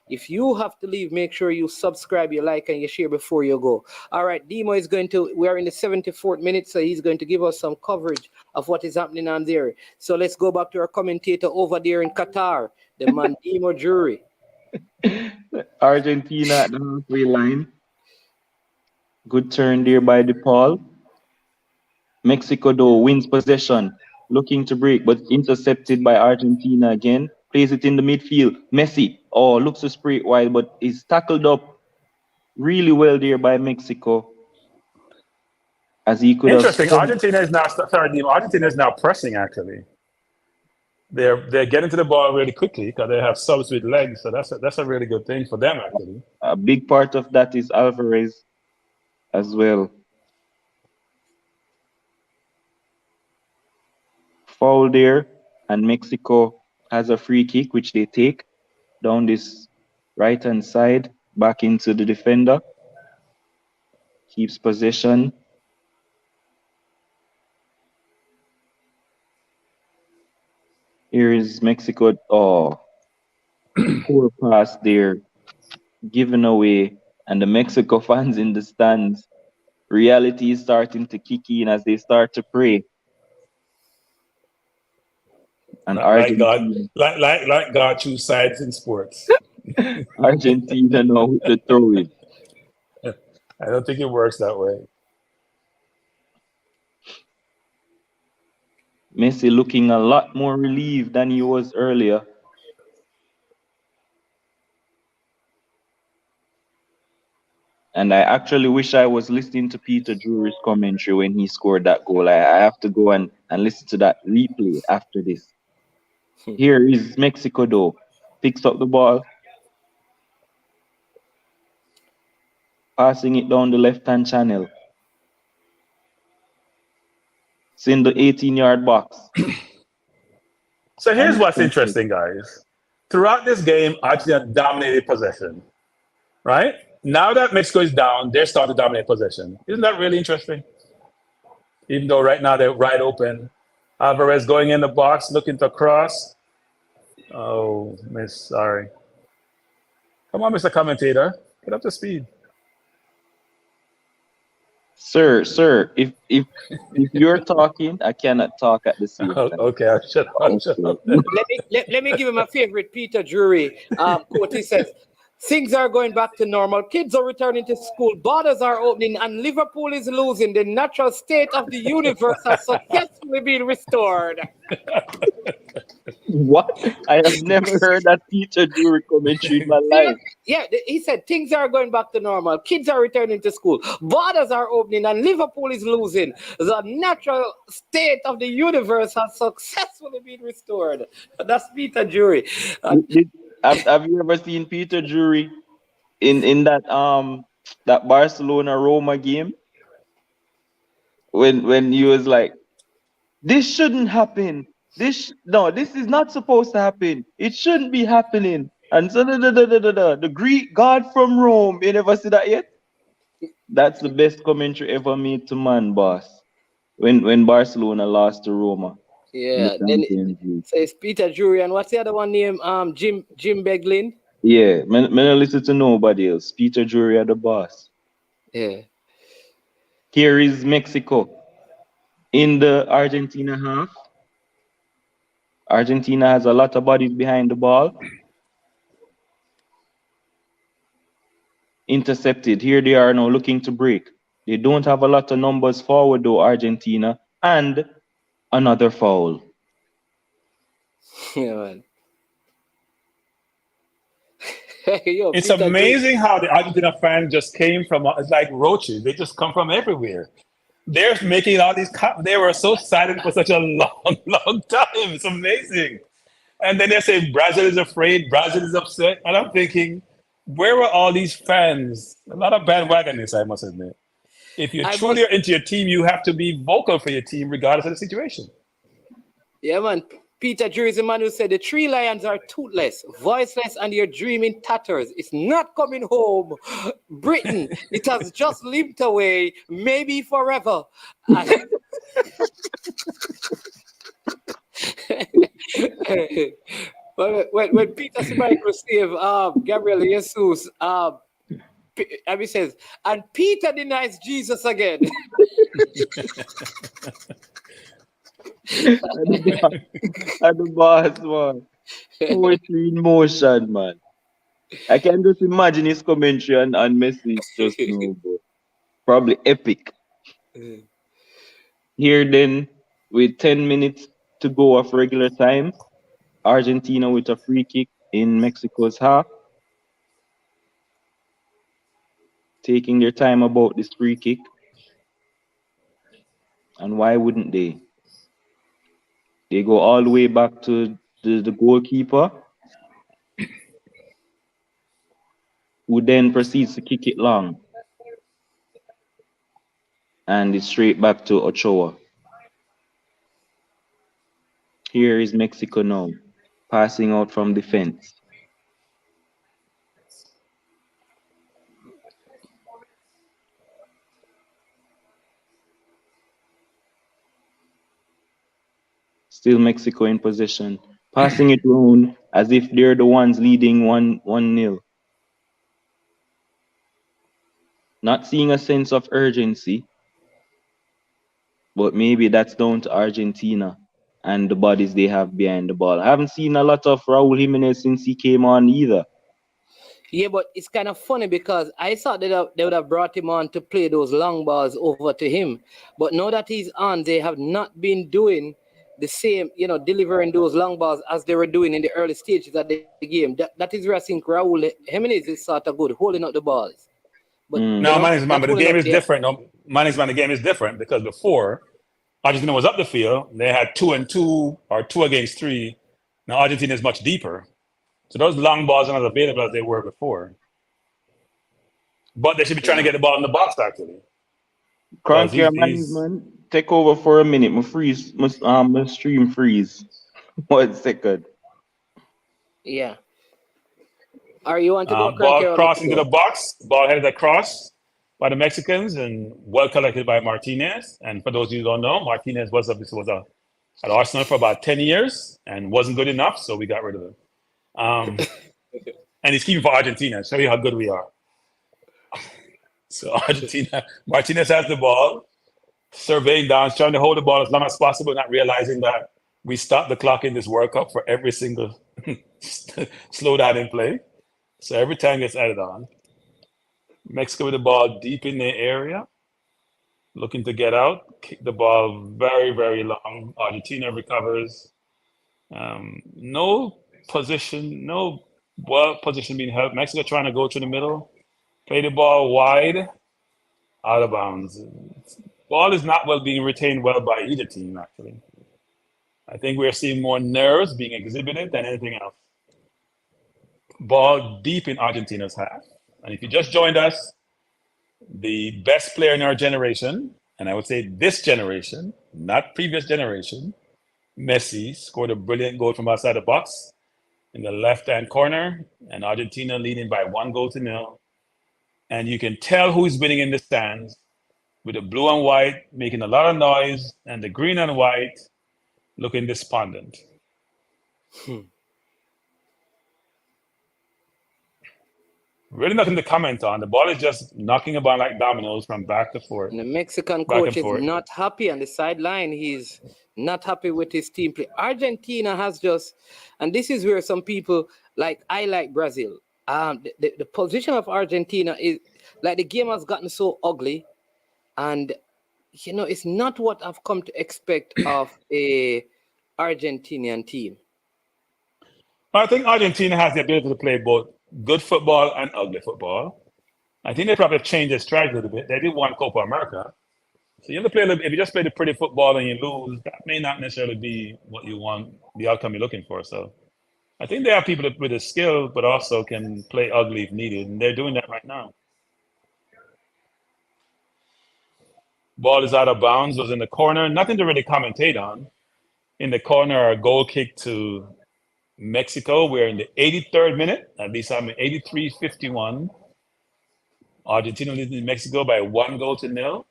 if you have to leave, make sure you subscribe, you like, and you share before you go. All right, Demo is we are in the 74th minute, so he's going to give us some coverage of what is happening on there. So let's go back to our commentator over there in Qatar, the man Demo Jury. Argentina at the halfway line. Good turn there by DePaul. Mexico, though, wins possession, looking to break, but intercepted by Argentina again. Plays it in the midfield. Messi, looks to spray it wide, but is tackled up Really well there by Mexico, as he could have Interesting. spun. Argentina is now sorry, Argentina is now pressing actually. They're getting to the ball really quickly because they have subs with legs, so that's a really good thing for them actually. A big part of that is Alvarez as well. Foul there, and Mexico has a free kick which they take down this right hand side back into the defender. Keeps possession. Here is Mexico. Oh, poor pass there, given away, and the Mexico fans in the stands. Reality is starting to kick in as they start to pray. And Like God, Argentina, like God choose sides in sports. Argentina now with the throw-in. I don't think it works that way. Messi looking a lot more relieved than he was earlier. And I actually wish I was listening to Peter Drury's commentary when he scored that goal. I have to go and listen to that replay after this. Here is Mexico though. Picks up the ball. Passing it down the left-hand channel. It's in the 18-yard box. So here's what's interesting, guys. Throughout this game, Argentina dominated possession. Right? Now that Mexico is down, they're starting to dominate possession. Isn't that really interesting? Even though right now they're right open. Alvarez going in the box, looking to cross. Oh, sorry. Come on, Mr. Commentator. Get up to speed. Sir, if you're talking, I cannot talk at the same time. Okay, I'll shut up. Let me give him a favorite Peter Drury quote. He says, "Things are going back to normal. Kids are returning to school. Borders are opening, and Liverpool is losing. The natural state of the universe has successfully been restored." What? I have never heard that Peter Drury commentary in my life. Yeah, he said things are going back to normal. Kids are returning to school. Borders are opening, and Liverpool is losing. The natural state of the universe has successfully been restored. That's Peter Drury. Have you ever seen Peter Drury in that that Barcelona Roma game when he was like, "This shouldn't happen. This is not supposed to happen. It shouldn't be happening." And so the Greek god from Rome. You never see that yet? That's the best commentary ever made to man, boss. When Barcelona lost to Roma. Yeah, then it says Peter Drury, and what's the other one named Jim Beglin? Yeah, me not listen to nobody else. Peter Drury are the boss. Yeah. Here is Mexico in the Argentina half. Argentina has a lot of bodies behind the ball. Intercepted. Here they are now looking to break. They don't have a lot of numbers forward though, Argentina. And another foul. Yeah, man. Yo, it's amazing how the Argentina fans just came from, it's like roaches. They just come from everywhere. They're making all these, they were so silent for such a long time. It's amazing. And then they say Brazil is afraid, Brazil is upset. And I'm thinking, where were all these fans? A lot of bandwagonists, I must admit. If you're truly into your team, you have to be vocal for your team regardless of the situation. Yeah, man. Peter Drury is the man who said the three lions are toothless, voiceless, and your dream in tatters. It's not coming home. Britain, it has just limped away, maybe forever. When Peter Schmeichel saved Gabriel Jesus, he says, and Peter denies Jesus again. And the boss, man. Poetry in motion, man. I can just imagine his commentary and Messi just now, bro. Probably epic. Here then, with 10 minutes to go of regular time, Argentina with a free kick in Mexico's half. taking their time about this free kick. And why wouldn't they? They go all the way back to the goalkeeper, who then proceeds to kick it long. And it's straight back to Ochoa. Here is Mexico now, passing out from defense. Still Mexico in possession, passing it around as if they're the ones leading 1-0. Not seeing a sense of urgency, but maybe that's down to Argentina and the bodies they have behind the ball. I haven't seen a lot of Raul Jimenez since he came on either. Yeah, but it's kind of funny because I thought they would have brought him on to play those long balls over to him. But now that he's on, they have not been doing the same, delivering those long balls as they were doing in the early stages of the game. That is where I think Raul Jimenez is sort of good, holding up the balls. But No, Manny's man, but the holding game up is different. No, Manny's man, the game is different because before Argentina was up the field, they had 2-2 or 2 against 3. Now Argentina is much deeper. So those long balls are not available as they were before. But they should be trying to get the ball in the box, actually. Cranky man, take over for a minute. My stream freeze. 1 second. Yeah. Are you want to go ball crossing to the box, ball headed across by the Mexicans and well collected by Martinez. And for those of you who don't know, Martinez was at Arsenal for about 10 years and wasn't good enough, so we got rid of him. And he's keeping for Argentina. Show you how good we are. So Argentina, Martinez has the ball, surveying down, trying to hold the ball as long as possible, not realizing that we stop the clock in this World Cup for every single slow down in play. So every time gets added on. Mexico with the ball deep in their area, looking to get out, kick the ball very, very long. Argentina recovers. No position being held. Mexico trying to go through the middle, play the ball wide, out of bounds. Ball is not being retained well by either team, actually. I think we're seeing more nerves being exhibited than anything else. Ball deep in Argentina's half. And if you just joined us, the best player in our generation, and I would say this generation, not previous generation, Messi scored a brilliant goal from outside the box in the left-hand corner, and Argentina leading by 1-0. And you can tell who's winning in the stands with the blue and white making a lot of noise and the green and white looking despondent. Really nothing to comment on. The ball is just knocking about like dominoes from back to forth. And the Mexican coach is not happy on the sideline. He's not happy with his team play. Argentina has just, and this is where some people, I like Brazil. The position of Argentina is, the game has gotten so ugly. And, it's not what I've come to expect of a Argentinian team. I think Argentina has the ability to play both good football and ugly football. I think they probably changed their strategy a little bit. They did won Copa America. So you have to play a little bit. If you just play the pretty football and you lose, that may not necessarily be what you want, the outcome you're looking for. So I think they have people with the skill, but also can play ugly if needed. And they're doing that right now. Ball is out of bounds, was in the corner. Nothing to really commentate on. In the corner, a goal kick to Mexico. We're in the 83rd minute. At least I'm in 83-51. Argentina leading Mexico by 1-0.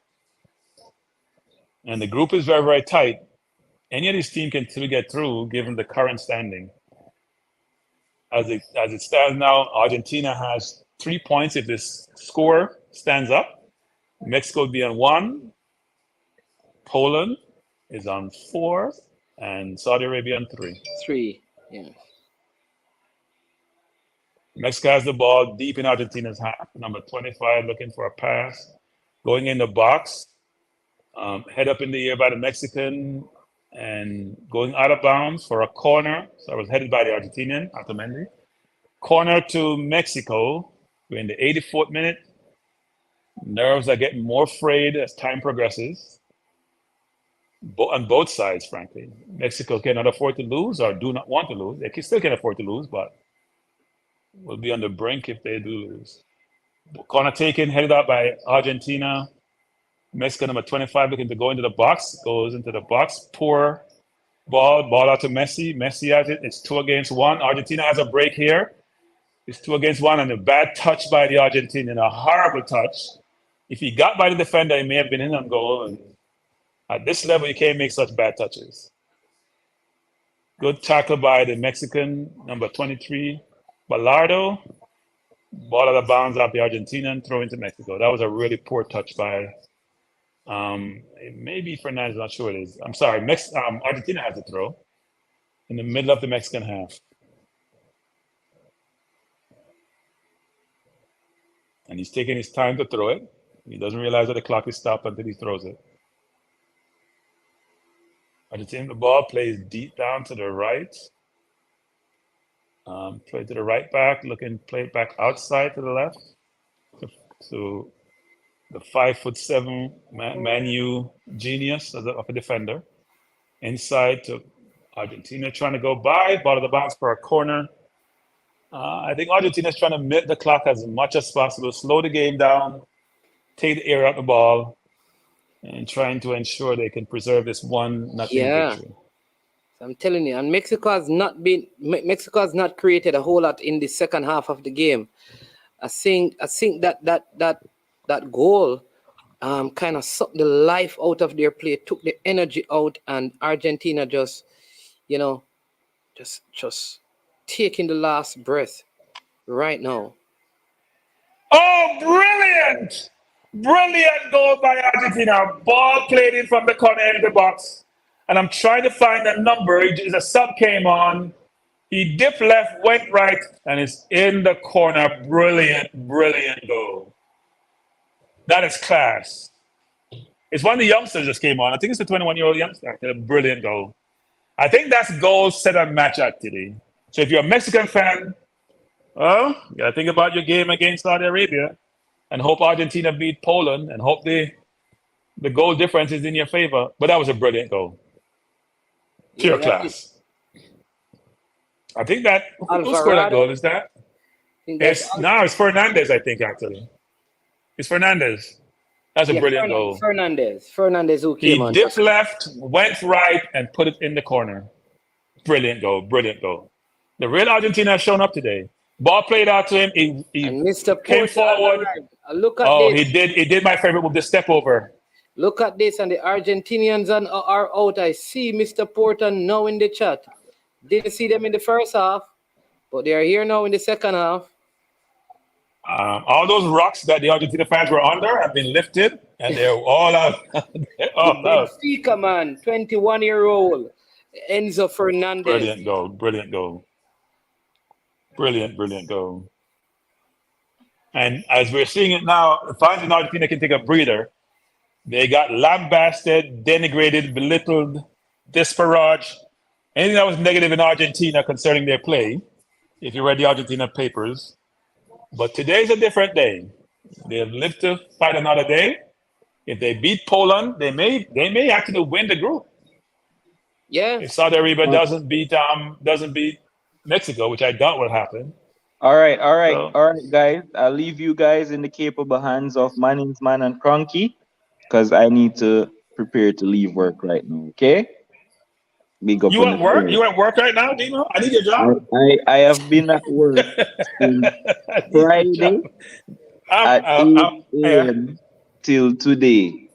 And the group is very, very tight. Any of these teams can still get through given the current standing. As it stands now, Argentina has 3 points if this score stands up. Mexico will be on 1. Poland is on 4. And Saudi Arabia on 3. 3, yeah. Mexico has the ball deep in Argentina's half. Number 25 looking for a pass. Going in the box. Head up in the air by the Mexican. And going out of bounds for a corner. So it was headed by the Argentinian, Otamendi. Corner to Mexico. We're in the 84th minute. Nerves are getting more frayed as time progresses. On both sides, frankly. Mexico cannot afford to lose or do not want to lose. They still can afford to lose, but will be on the brink if they do lose. Corner taken, headed out by Argentina. Mexico number 25 looking to go into the box. Goes into the box. Poor ball out to Messi. Messi has it. It's 2 against 1. Argentina has a break here. It's 2 against 1 and a bad touch by the Argentinian. A horrible touch. If he got by the defender, he may have been in on goal. And at this level, you can't make such bad touches. Good tackle by the Mexican, number 23, Ballardo. Ball out of bounds off the Argentinian, throw into Mexico. That was a really poor touch by maybe Fernandez, not sure it is. I'm sorry, Argentina has the throw in the middle of the Mexican half. And he's taking his time to throw it. He doesn't realize that the clock is stopped until he throws it. Argentina, the ball plays deep down to the right. Play to the right back, play it back outside to the left. So the 5'7" Manu genius of a defender. Inside to Argentina trying to go by, ball of the box for a corner. I think Argentina is trying to milk the clock as much as possible, slow the game down, take the air out the ball, and trying to ensure they can preserve this 1-0 victory. I'm telling you, and Mexico has not created a whole lot in the second half of the game. I think that goal kind of sucked the life out of their play, took the energy out, and Argentina just taking the last breath right now. Oh, brilliant! Brilliant goal by Argentina. Ball played in from the corner in the box. And I'm trying to find that number. A sub came on. He dipped left, went right, and it's in the corner. Brilliant, brilliant goal. That is class. It's one of the youngsters just came on. I think it's a 21-year-old youngster. A brilliant goal. I think that's goal set and match actually. So if you're a Mexican fan, well, you got to think about your game against Saudi Arabia and hope Argentina beat Poland and hope the goal difference is in your favor. But that was a brilliant goal. Pure class. I think that who scored that goal? Is that? It's Fernandez, I think, actually. It's Fernandez. That's a brilliant goal. Fernandez who came on. He dipped left, went right, and put it in the corner. Brilliant goal. Brilliant goal. The real Argentina has shown up today. Ball played out to him. He Mr. came forward. Look at this. He did my favorite with the step over. Look at this, and the Argentinians are out. I see Mr. Porter now in the chat. Didn't see them in the first half, but they are here now in the second half. All those rocks that the Argentina fans were under have been lifted, and they're all out. Benfica, man, 21-year-old Enzo Fernandez. Brilliant goal. Brilliant goal. Brilliant goal. And as we're seeing it now, the fans in Argentina can take a breather. They got lambasted, denigrated, belittled, disparaged. Anything that was negative in Argentina concerning their play, if you read the Argentina papers. But today's a different day. They have lived to fight another day. If they beat Poland, they may actually win the group. Yeah. If Saudi Arabia doesn't beat Mexico, which I doubt will happen. All right, guys. I'll leave you guys in the capable hands of Manningsman and Cronky, because I need to prepare to leave work right now. Okay? You at work? You at work right now, Dino? I need your job. I have been at work since Friday at 8 a.m. till today.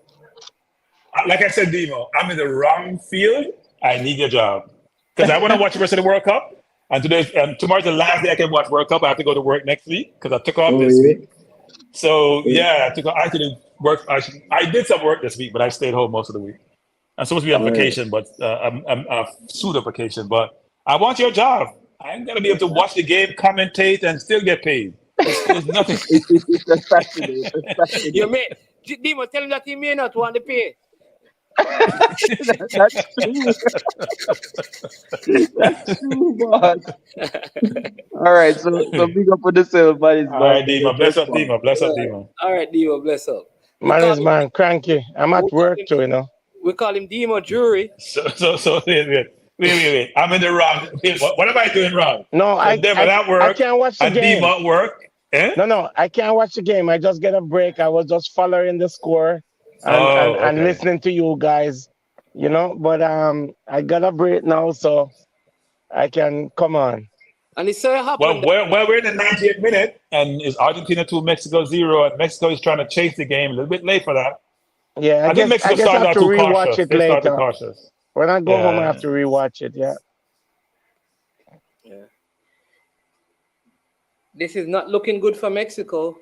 Like I said, Dino, I'm in the wrong field. I need your job because I want to watch the rest of the World Cup. And tomorrow's the last day I can watch World Cup. I have to go to work next week because I took off this week. So I actually work. I did some work this week, but I stayed home most of the week. I'm supposed to be on vacation, but I'm pseudo vacation. But I want your job. I'm gonna be able to watch the game, commentate, and still get paid. There's nothing. It's a Saturday. You may, Dimo, tell him that he may not want to pay. That's true. That's true, boss. All right, so big up for the sale, buddies, All man, right, for the Dima. Bless up, response. Dima. Bless up, Dima. All right, Demo, bless up. We Man call is him, man cranky. I'm we at call work him, too, you know. we call him Demo Jury. So wait. I'm in the wrong. Wait, what am I doing wrong? No, So Devin at I work can't watch the and game. Dima at work. Eh? No, I can't watch the game. I just get a break. I was just following the score Oh, and okay. listening to you guys, you know. But I got a break now, so I can come on. And it so happened that We're in the 90th minute, and it's Argentina 2, Mexico 0, and Mexico is trying to chase the game. A little bit late for that. Yeah, I think I Mexico guess I started have out to too rewatch cautious. it They started later. cautious. When I go home, I have Yeah. to rewatch it. Yeah. yeah. This is not looking good for Mexico.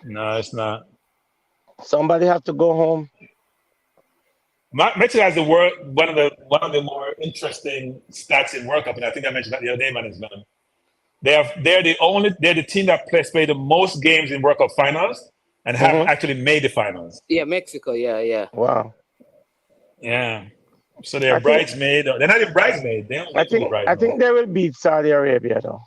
No, it's not. Somebody have to go home. Mexico has one of the more interesting stats in World Cup, and I think I mentioned that the other day, man. They're the team that play the most games in World Cup finals and have Mhm. actually made the finals. Yeah, Mexico. Yeah. Wow. Yeah. So I they're think bridesmaid. They're not even bridesmaid. They don't I get to be think bridesmaid. they will beat Saudi Arabia though.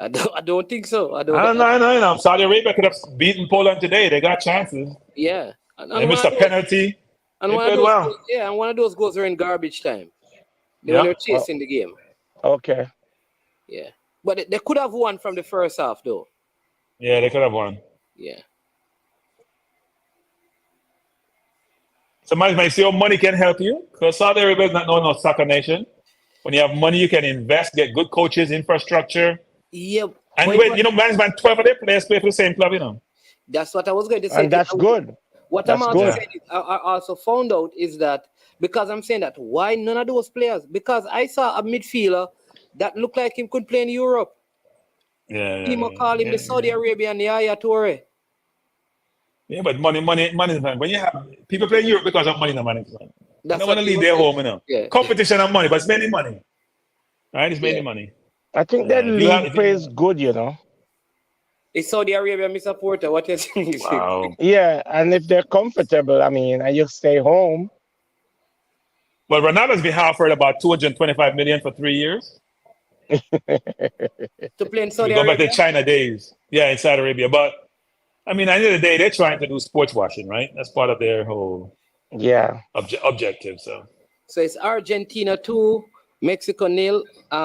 I don't think so. I know. Saudi Arabia could have beaten Poland today. They got chances. Yeah. And They one missed of a those, penalty. and They one of played those well. goals, yeah, and one of those goals are in garbage time. When Yeah. they're Oh, chasing the game. okay. Yeah. But they could have won from the first half though. Yeah, they could have won. Yeah. So, man, see how money can help you? Because Saudi Arabia is not no soccer nation. When you have money, you can invest, get good coaches, infrastructure. Yeah. And But wait, management 12 of their players play for the same club, that's what I was going to say. And that's good. What I'm That's also good. Yeah. saying, I also found out is that because I'm saying that why none of those players? Because I saw a midfielder that looked like him could play in Europe. Yeah. People call him the Saudi Arabian Yaya Toure. Yeah, but money, man. When you have people play in Europe because of money, no money. They That's don't what want to he leave was their saying. home, Yeah. Competition and money, but it's mainly money. Right? It's mainly Yeah. money. I think that If you have, league if plays you, good, you know. It's Saudi Arabia, Mr. Porter. What you saying? wow. Yeah, and if they're comfortable, I mean, and you stay home. Well, Ronaldo's been offered about 225 million for 3 years. To play in We Saudi go back to Arabia? China days. Yeah, in Saudi Arabia. But I mean, at the end of the day, they're trying to do sports washing, right? That's part of their whole Yeah. objective. So So it's Argentina 2, Mexico 0.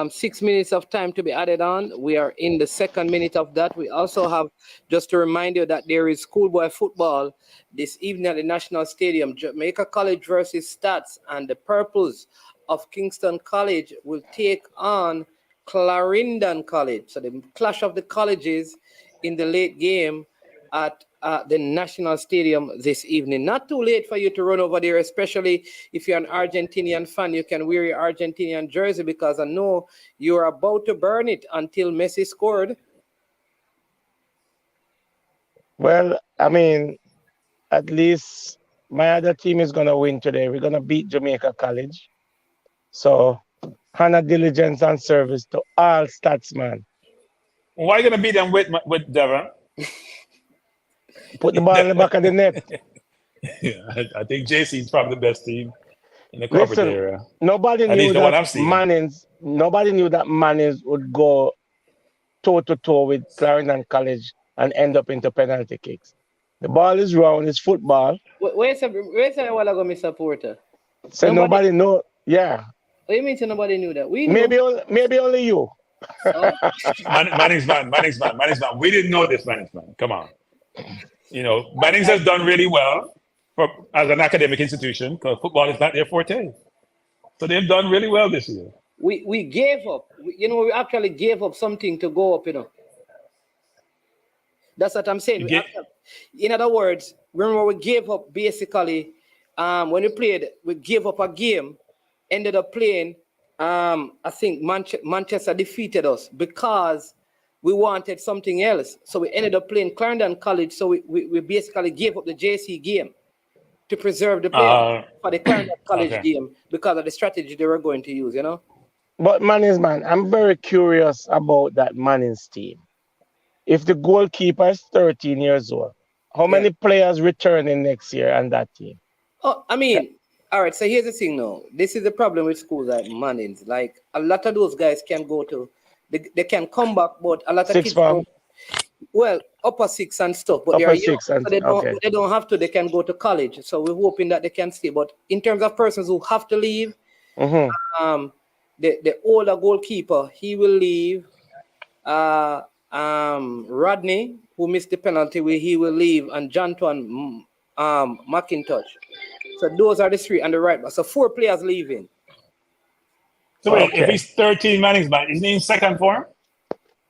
6 minutes of time to be added on. We are in the second minute of that. We also have, just to remind you that there is schoolboy football this evening at the National Stadium. Jamaica College versus Stats, and the Purples of Kingston College will take on Clarendon College. So the clash of the colleges in the late game at the National Stadium this evening. Not too late for you to run over there, especially if you're an Argentinian fan. You can wear your Argentinian jersey because I know you're about to burn it until Messi scored. Well, I mean, at least my other team is gonna win today. We're gonna beat Jamaica College. So honor diligence and service to all statsmen. why are you gonna beat them with Devon? Put the ball in the back of the net. Yeah, I think JC is probably the best team in the corporate Listen, area. nobody At knew least the one that I've seen. Mannings would go toe to toe with Clarendon College and end up into penalty kicks. The ball is round, it's football. Where's a while ago, Mr. Porter? So nobody know. Yeah. What do you mean so nobody knew that? We knew. Maybe only you. Oh, Manning's man. We didn't know this, Manning's man. Come on. Manning's has done really well as an academic institution because football is not their forte. So they've done really well this year. we gave up. We actually gave up something to go up, That's what I'm saying. In other words, remember we gave up basically when we played, we gave up a game, ended up playing. I think Manchester defeated us because we wanted something else. So we ended up playing Clarendon College. So we basically gave up the JC game to preserve the player for the Clarendon College game because of the strategy they were going to use, But Mannings, man, I'm very curious about that Mannings team. If the goalkeeper is 13 years old, how many players returning next year on that team? Oh, I mean, All right, so here's the thing now. This is the problem with schools like Manning's. Like a lot of those guys can go to, they can come back, but a lot of Six kids form, don't. Well, upper six and stuff, but they are upper young, six, and so they don't. okay. They don't have to. They can go to college. So we're hoping that they can stay. But in terms of persons who have to leave, um, the older goalkeeper he will leave. Rodney, who missed the penalty, he will leave, and Janton McIntosh. So those are the three on the right back. So 4 players leaving. So wait, if Okay. he's 13 Manning's back, isn't he in second form?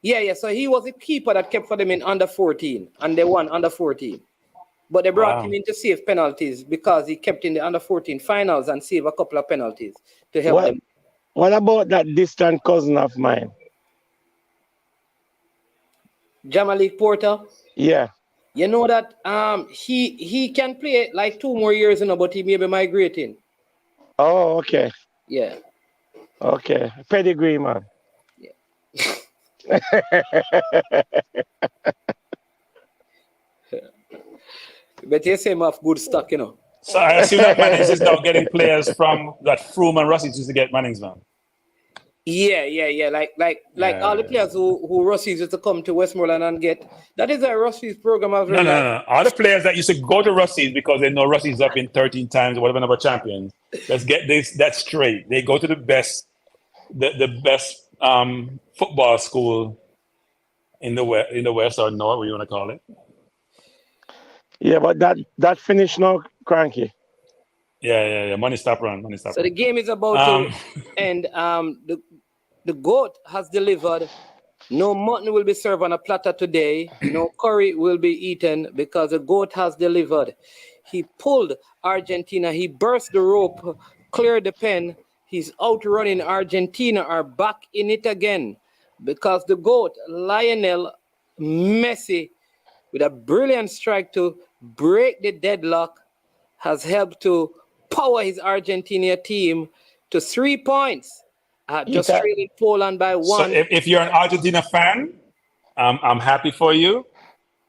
Yeah. So he was the keeper that kept for them in under 14, and they won under 14. But they brought him in to save penalties because he kept in the under 14 finals and saved a couple of penalties to help them. What about that distant cousin of mine? Jamalik Porter. Yeah. You know that he can play like 2 more years, but he may be migrating. Oh, okay. Yeah. Okay. Pedigree, man. Yeah. But you say him off good stock, So I assume that Manning's is now getting players from that Froome and Rossi used to get Manning's, man. Yeah. Like all the players who Rossi's used to come to Westmoreland and get. That is a Rossi's program as well. No. All the players that used to go to Rossi's because they know Rossi's have been 13 times or whatever number of champions. Let's get that straight. They go to the best football school in the west or north, what you want to call it. Yeah, but that finished now, Cranky. Yeah. Money stop run. So the game is about to end. The goat has delivered. No mutton will be served on a platter today. No curry will be eaten because the goat has delivered. He pulled Argentina. He burst the rope, cleared the pen. He's outrunning Argentina are back in it again because the GOAT, Lionel Messi, with a brilliant strike to break the deadlock, has helped to power his Argentina team to 3 points, just trailing Poland by 1. So if you're an Argentina fan, I'm happy for you,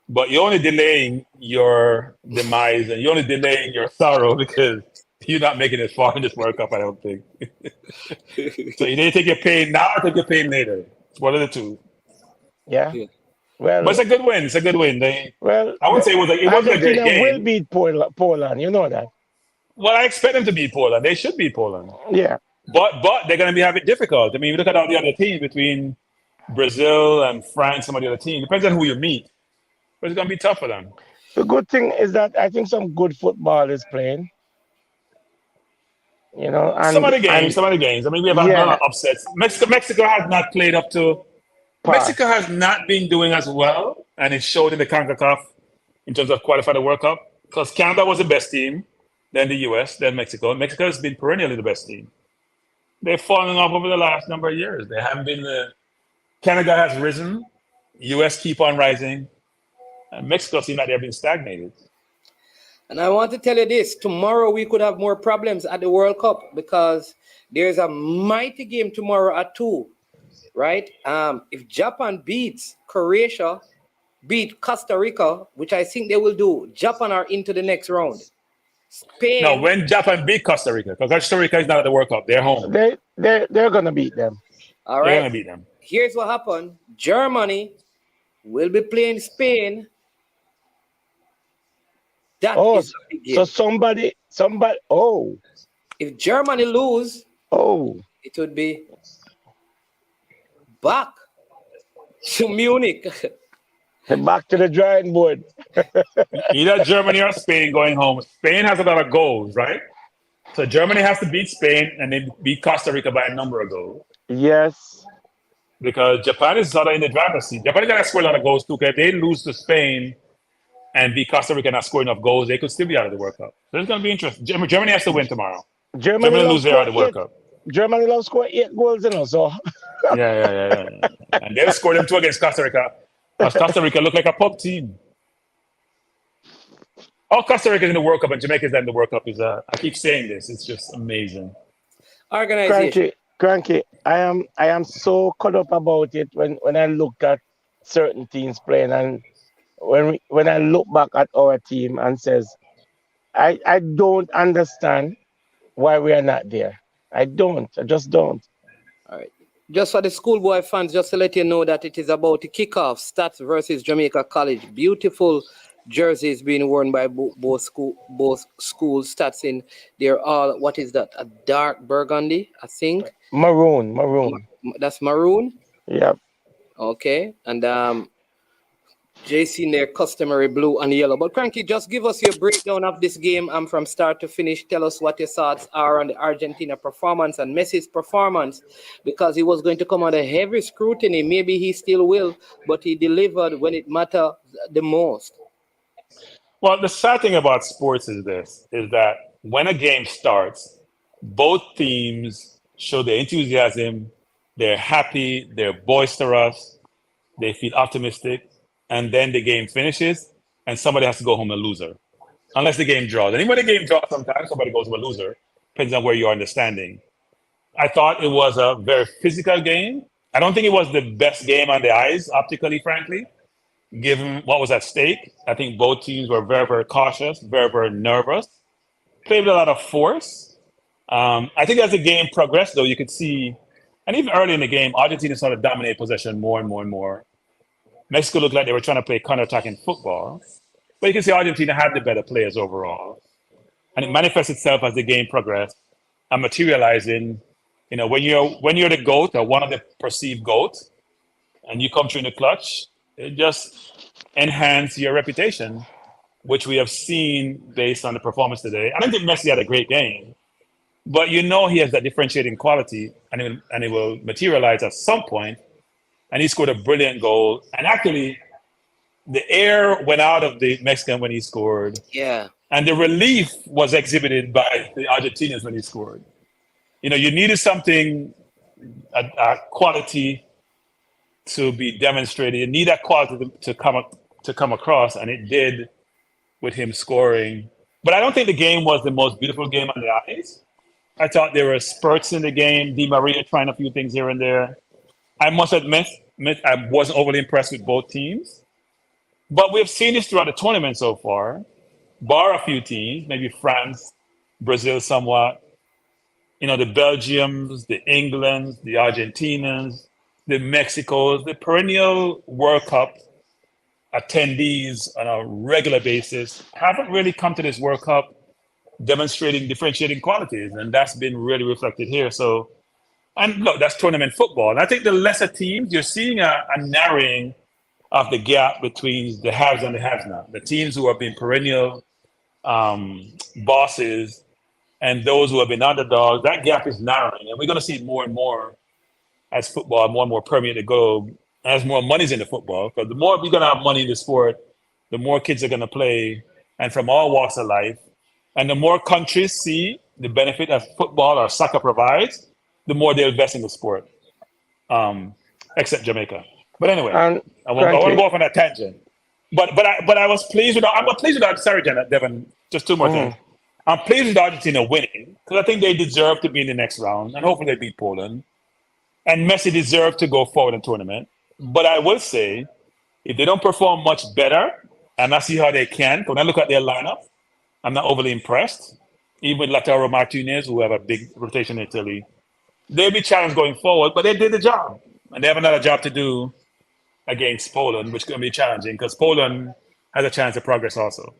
but you're only delaying your demise and you're only delaying your sorrow because you're not making it far in this World Cup, I don't think. So you need to take your pain now or take your pain later. It's one of the two. Yeah. Well, but it's a good win. It's a good win. I would say it wasn't a great game. Will beat Poland. You know that. Well, I expect them to beat Poland. They should beat Poland. Yeah. But they're going to be having it difficult. I mean, you look at all the other teams between Brazil and France, some of the other teams. Depends on who you meet. But it's going to be tough for them. The good thing is that I think some good football is playing. And some of the games. I mean, we have a lot of upsets. Mexico has not played up to. Mexico has not been doing as well, and it showed in the CONCACAF in terms of qualifying the World Cup. Because Canada was the best team, then the US, then Mexico. Mexico has been perennially the best team. They've fallen off over the last number of years. They haven't been Canada has risen, US keep on rising, and Mexico seems like they've been stagnated. And I want to tell you this, tomorrow we could have more problems at the World Cup because there's a mighty game tomorrow at 2, right? If Japan beats Croatia, beat Costa Rica, which I think they will do, Japan are into the next round. Spain. No, when Japan beat Costa Rica, because Costa Rica is not at the World Cup, they're home. They're gonna beat them. All right. They're gonna beat them. Here's what happened. Germany will be playing Spain. That is a big game. So somebody. If Germany lose, it would be back to Munich. Back to the drawing board. Either Germany or Spain going home. Spain has a lot of goals, right? So Germany has to beat Spain and then beat Costa Rica by a number of goals. Yes. Because Japan is sort of in the driver's seat. Japan is going to score a lot of goals too. If they lose to Spain and beat Costa Rica and not score enough goals, they could still be out of the World Cup. So it's going to be interesting. Germany has to win tomorrow. Germany lose, they're out of the World Cup. Germany will score 8 goals in us. So. Yeah. And they'll score them 2 against Costa Rica. Because Costa Rica look like a pub team. All Costa Rica is in the World Cup and Jamaica is in the World Cup. I keep saying this. It's just amazing. Organization. Cranky, I am so caught up about it when I look at certain teams playing and when I look back at our team and says, I don't understand why we are not there. I don't. I just don't. All right. Just for the schoolboy fans, just to let you know that it is about the kickoff, Stats versus Jamaica College. Beautiful jerseys being worn by both schools. Stats in they're all what is that? A dark burgundy, I think. Maroon, maroon. That's maroon. Yeah. Okay, and JC in their customary blue and yellow. But Cranky, just give us your breakdown of this game and from start to finish. Tell us what your thoughts are on the Argentina performance and Messi's performance, because he was going to come under heavy scrutiny. Maybe he still will, but he delivered when it mattered the most. Well, the sad thing about sports is this: is that when a game starts, both teams show their enthusiasm, they're happy, they're boisterous, they feel optimistic, and then the game finishes, and somebody has to go home a loser, unless the game draws. And even when the game draws, sometimes somebody goes home a loser, depends on where you are in the standing. I thought it was a very physical game. I don't think it was the best game on the eyes, optically, frankly, given what was at stake. I think both teams were very, very cautious, very, very nervous, played with a lot of force. I think as the game progressed, though, you could see, and even early in the game, Argentina started to dominate possession more and more and more. Mexico looked like they were trying to play counter-attacking football, but you can see Argentina had the better players overall, and it manifests itself as the game progressed and materializing. You know, when you're the GOAT or one of the perceived GOAT, and you come through in the clutch, it just enhances your reputation, which we have seen based on the performance today. I don't think Messi had a great game, but you know he has that differentiating quality, and it will materialize at some point. And he scored a brilliant goal. And actually, the air went out of the Mexican when he scored, Yeah. and the relief was exhibited by the Argentinians when he scored. You know, you needed something, a quality to be demonstrated. You need that quality to come across, and it did with him scoring. But I don't think the game was the most beautiful game on the eyes. I thought there were spurts in the game. Di Maria trying a few things here and there. I must admit I wasn't overly impressed with both teams. But we've seen this throughout the tournament so far, bar a few teams, maybe France, Brazil somewhat. You know, the Belgiums, the Englands, the Argentinas, the Mexicos, the perennial World Cup attendees on a regular basis haven't really come to this World Cup demonstrating differentiating qualities. And that's been really reflected here. So, and look, that's tournament football. And I think the lesser teams, you're seeing a narrowing of the gap between the haves and the haves not. The teams who have been perennial bosses and those who have been underdogs, that gap is narrowing. And we're going to see more and more as football more and more permeate the globe, as more money's in the football. Because the more we're going to have money in the sport, the more kids are going to play, and from all walks of life. And the more countries see the benefit that football or soccer provides, the more they'll invest in the sport, except Jamaica. But anyway, I won't go off on that tangent. But I was pleased with. I'm pleased with that. Sorry, Devin. Just two more things. I'm pleased with Argentina winning because I think they deserve to be in the next round, and hopefully they beat Poland. And Messi deserved to go forward in the tournament. But I will say, if they don't perform much better, and I see how they can, when I look at their lineup, I'm not overly impressed. Even with Lautaro Martinez, who have a big rotation in Italy, they'll be challenged going forward, but they did the job. And they have another job to do against Poland, which is going to be challenging because Poland has a chance of progress also.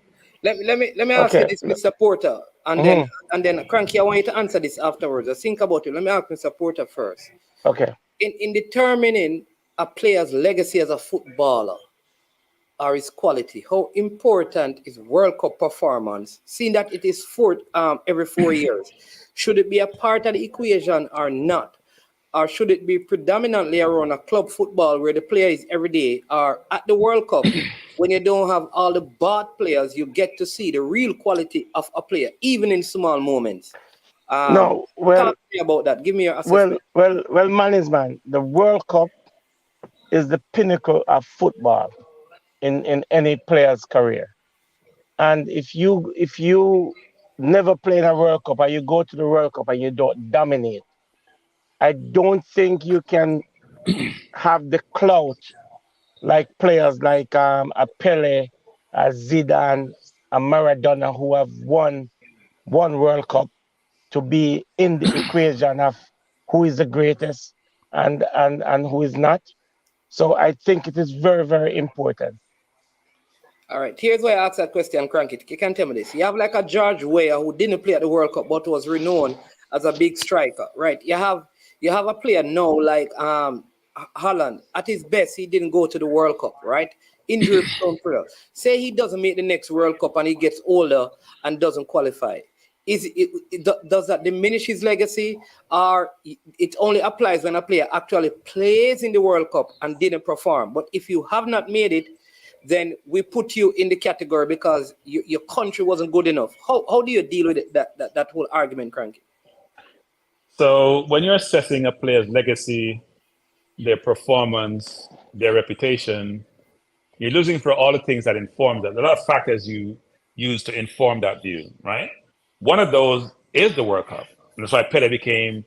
Let me ask you this, Mr. Porter, and then Cranky, I want you to answer this afterwards. Just think about it. Let me ask Mr. Porter first. Okay. In determining a player's legacy as a footballer or his quality, how important is World Cup performance, seeing that it is every 4 years? Should it be a part of the equation or not? Or should it be predominantly around a club football where the player is every day, or at the World Cup when you don't have all the bad players, you get to see the real quality of a player, even in small moments? No, well, talk to me about that. Give me your assessment. Well, management. The World Cup is the pinnacle of football in any player's career. And if you never play in a World Cup or you go to the World Cup and you don't dominate, I don't think you can have the clout like players like a Pele, a Zidane, a Maradona who have won World Cup to be in the equation of who is the greatest and who is not. So I think it is very, very important. All right, here's why I asked that question, Cranky. You can tell me this. You have like a George Weah who didn't play at the World Cup but was renowned as a big striker, right? You have a player now like Holland. At his best, he didn't go to the World Cup, right? Injury prone player. Say he doesn't make the next World Cup and he gets older and doesn't qualify. Does that diminish his legacy, or it only applies when a player actually plays in the World Cup and didn't perform? But if you have not made it, then we put you in the category because your country wasn't good enough. How do you deal with it, that whole argument, Cranky? So when you're assessing a player's legacy, their performance, their reputation, you're losing for all the things that inform that. There are a lot of factors you use to inform that view, right? One of those is the World Cup. And that's why Pele became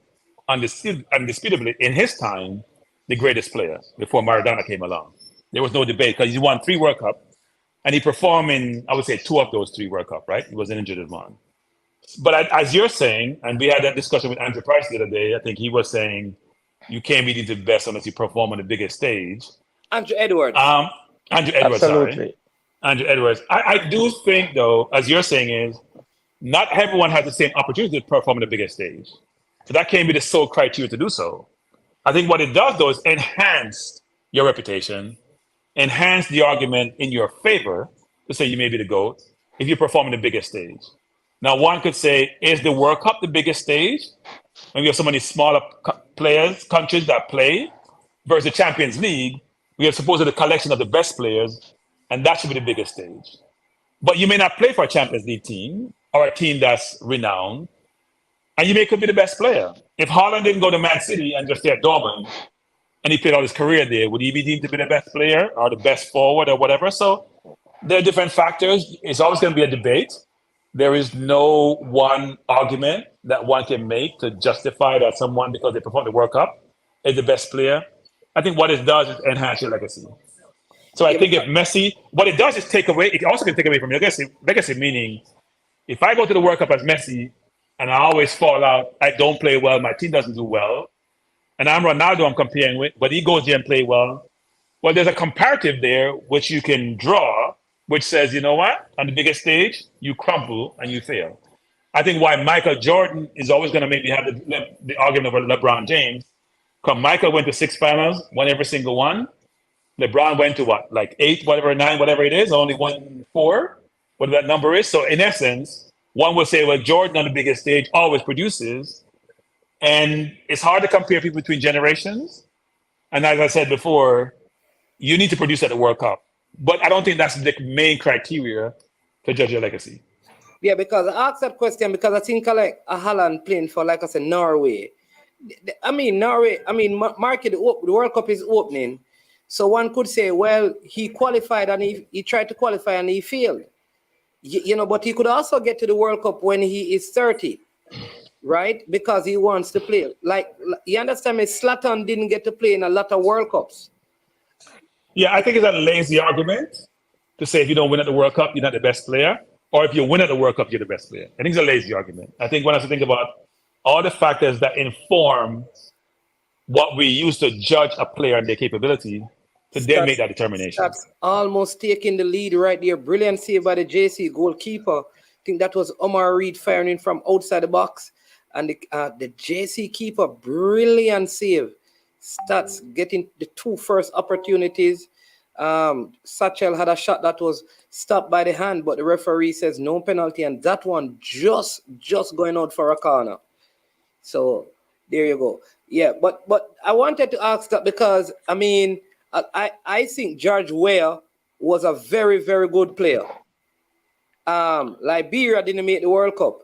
undisputably, in his time, the greatest player before Maradona came along. There was no debate because he won 3 World Cups and he performed in, I would say, 2 of those 3 World Cups, right? He wasn't injured in one. But as you're saying, and we had that discussion with Andrew Price the other day, I think he was saying you can't be the best unless you perform on the biggest stage. Andrew Edwards. Andrew Edwards, Absolutely. sorry. Andrew Edwards. I do think, though, as you're saying, is not everyone has the same opportunity to perform on the biggest stage. So that can't be the sole criteria to do so. I think what it does, though, is enhance your reputation, enhance the argument in your favor to say you may be the GOAT if you perform on the biggest stage. Now, one could say, is the World Cup the biggest stage? When we have so many smaller players, countries that play, versus the Champions League, we have supposedly the collection of the best players, and that should be the biggest stage. But you may not play for a Champions League team or a team that's renowned, and you could be the best player. If Haaland didn't go to Man City and just stay at Dortmund, and he played all his career there, would he be deemed to be the best player or the best forward or whatever? So there are different factors. It's always going to be a debate. There is no one argument that one can make to justify that someone, because they performed the World Cup, is the best player. I think what it does is enhance your legacy. So I think if Messi, what it does is take away, it also can take away from your legacy. Legacy meaning, if I go to the World Cup as Messi and I always fall out, I don't play well, my team doesn't do well, and I'm Ronaldo I'm comparing with, but he goes there and play well. Well, there's a comparative there which you can draw, which says, you know what? On the biggest stage, you crumble and you fail. I think why Michael Jordan is always going to maybe have the argument over LeBron James. Because Michael went to 6 finals, won every single one. LeBron went to what, like 8, whatever, 9, whatever it is, only won 4, whatever that number is. So in essence, one would say, well, Jordan on the biggest stage always produces. And it's hard to compare people between generations. And as I said before, you need to produce at the World Cup. But I don't think that's the main criteria to judge your legacy. Yeah, because I asked that question because I think I like a Haaland playing for, like I said, Norway. Norway, market, the World Cup is opening. So one could say, well, he qualified and he tried to qualify and he failed. But he could also get to the World Cup when he is 30, right? Because he wants to play. Like, you understand me? Zlatan didn't get to play in a lot of World Cups. Yeah, I think it's a lazy argument to say if you don't win at the World Cup, you're not the best player. Or if you win at the World Cup, you're the best player. I think it's a lazy argument. I think one has to think about all the factors that inform what we use to judge a player and their capability to then make that determination. That's almost taking the lead right there. Brilliant save by the JC goalkeeper. I think that was Omar Reed firing in from outside the box. And the JC keeper, brilliant save. Stats getting the 2 first opportunities. Satchel had a shot that was stopped by the hand, but the referee says no penalty, and that one just going out for a corner. So there you go. Yeah, but I wanted to ask that because I think George Weah was a very, very good player. Liberia didn't make the World Cup.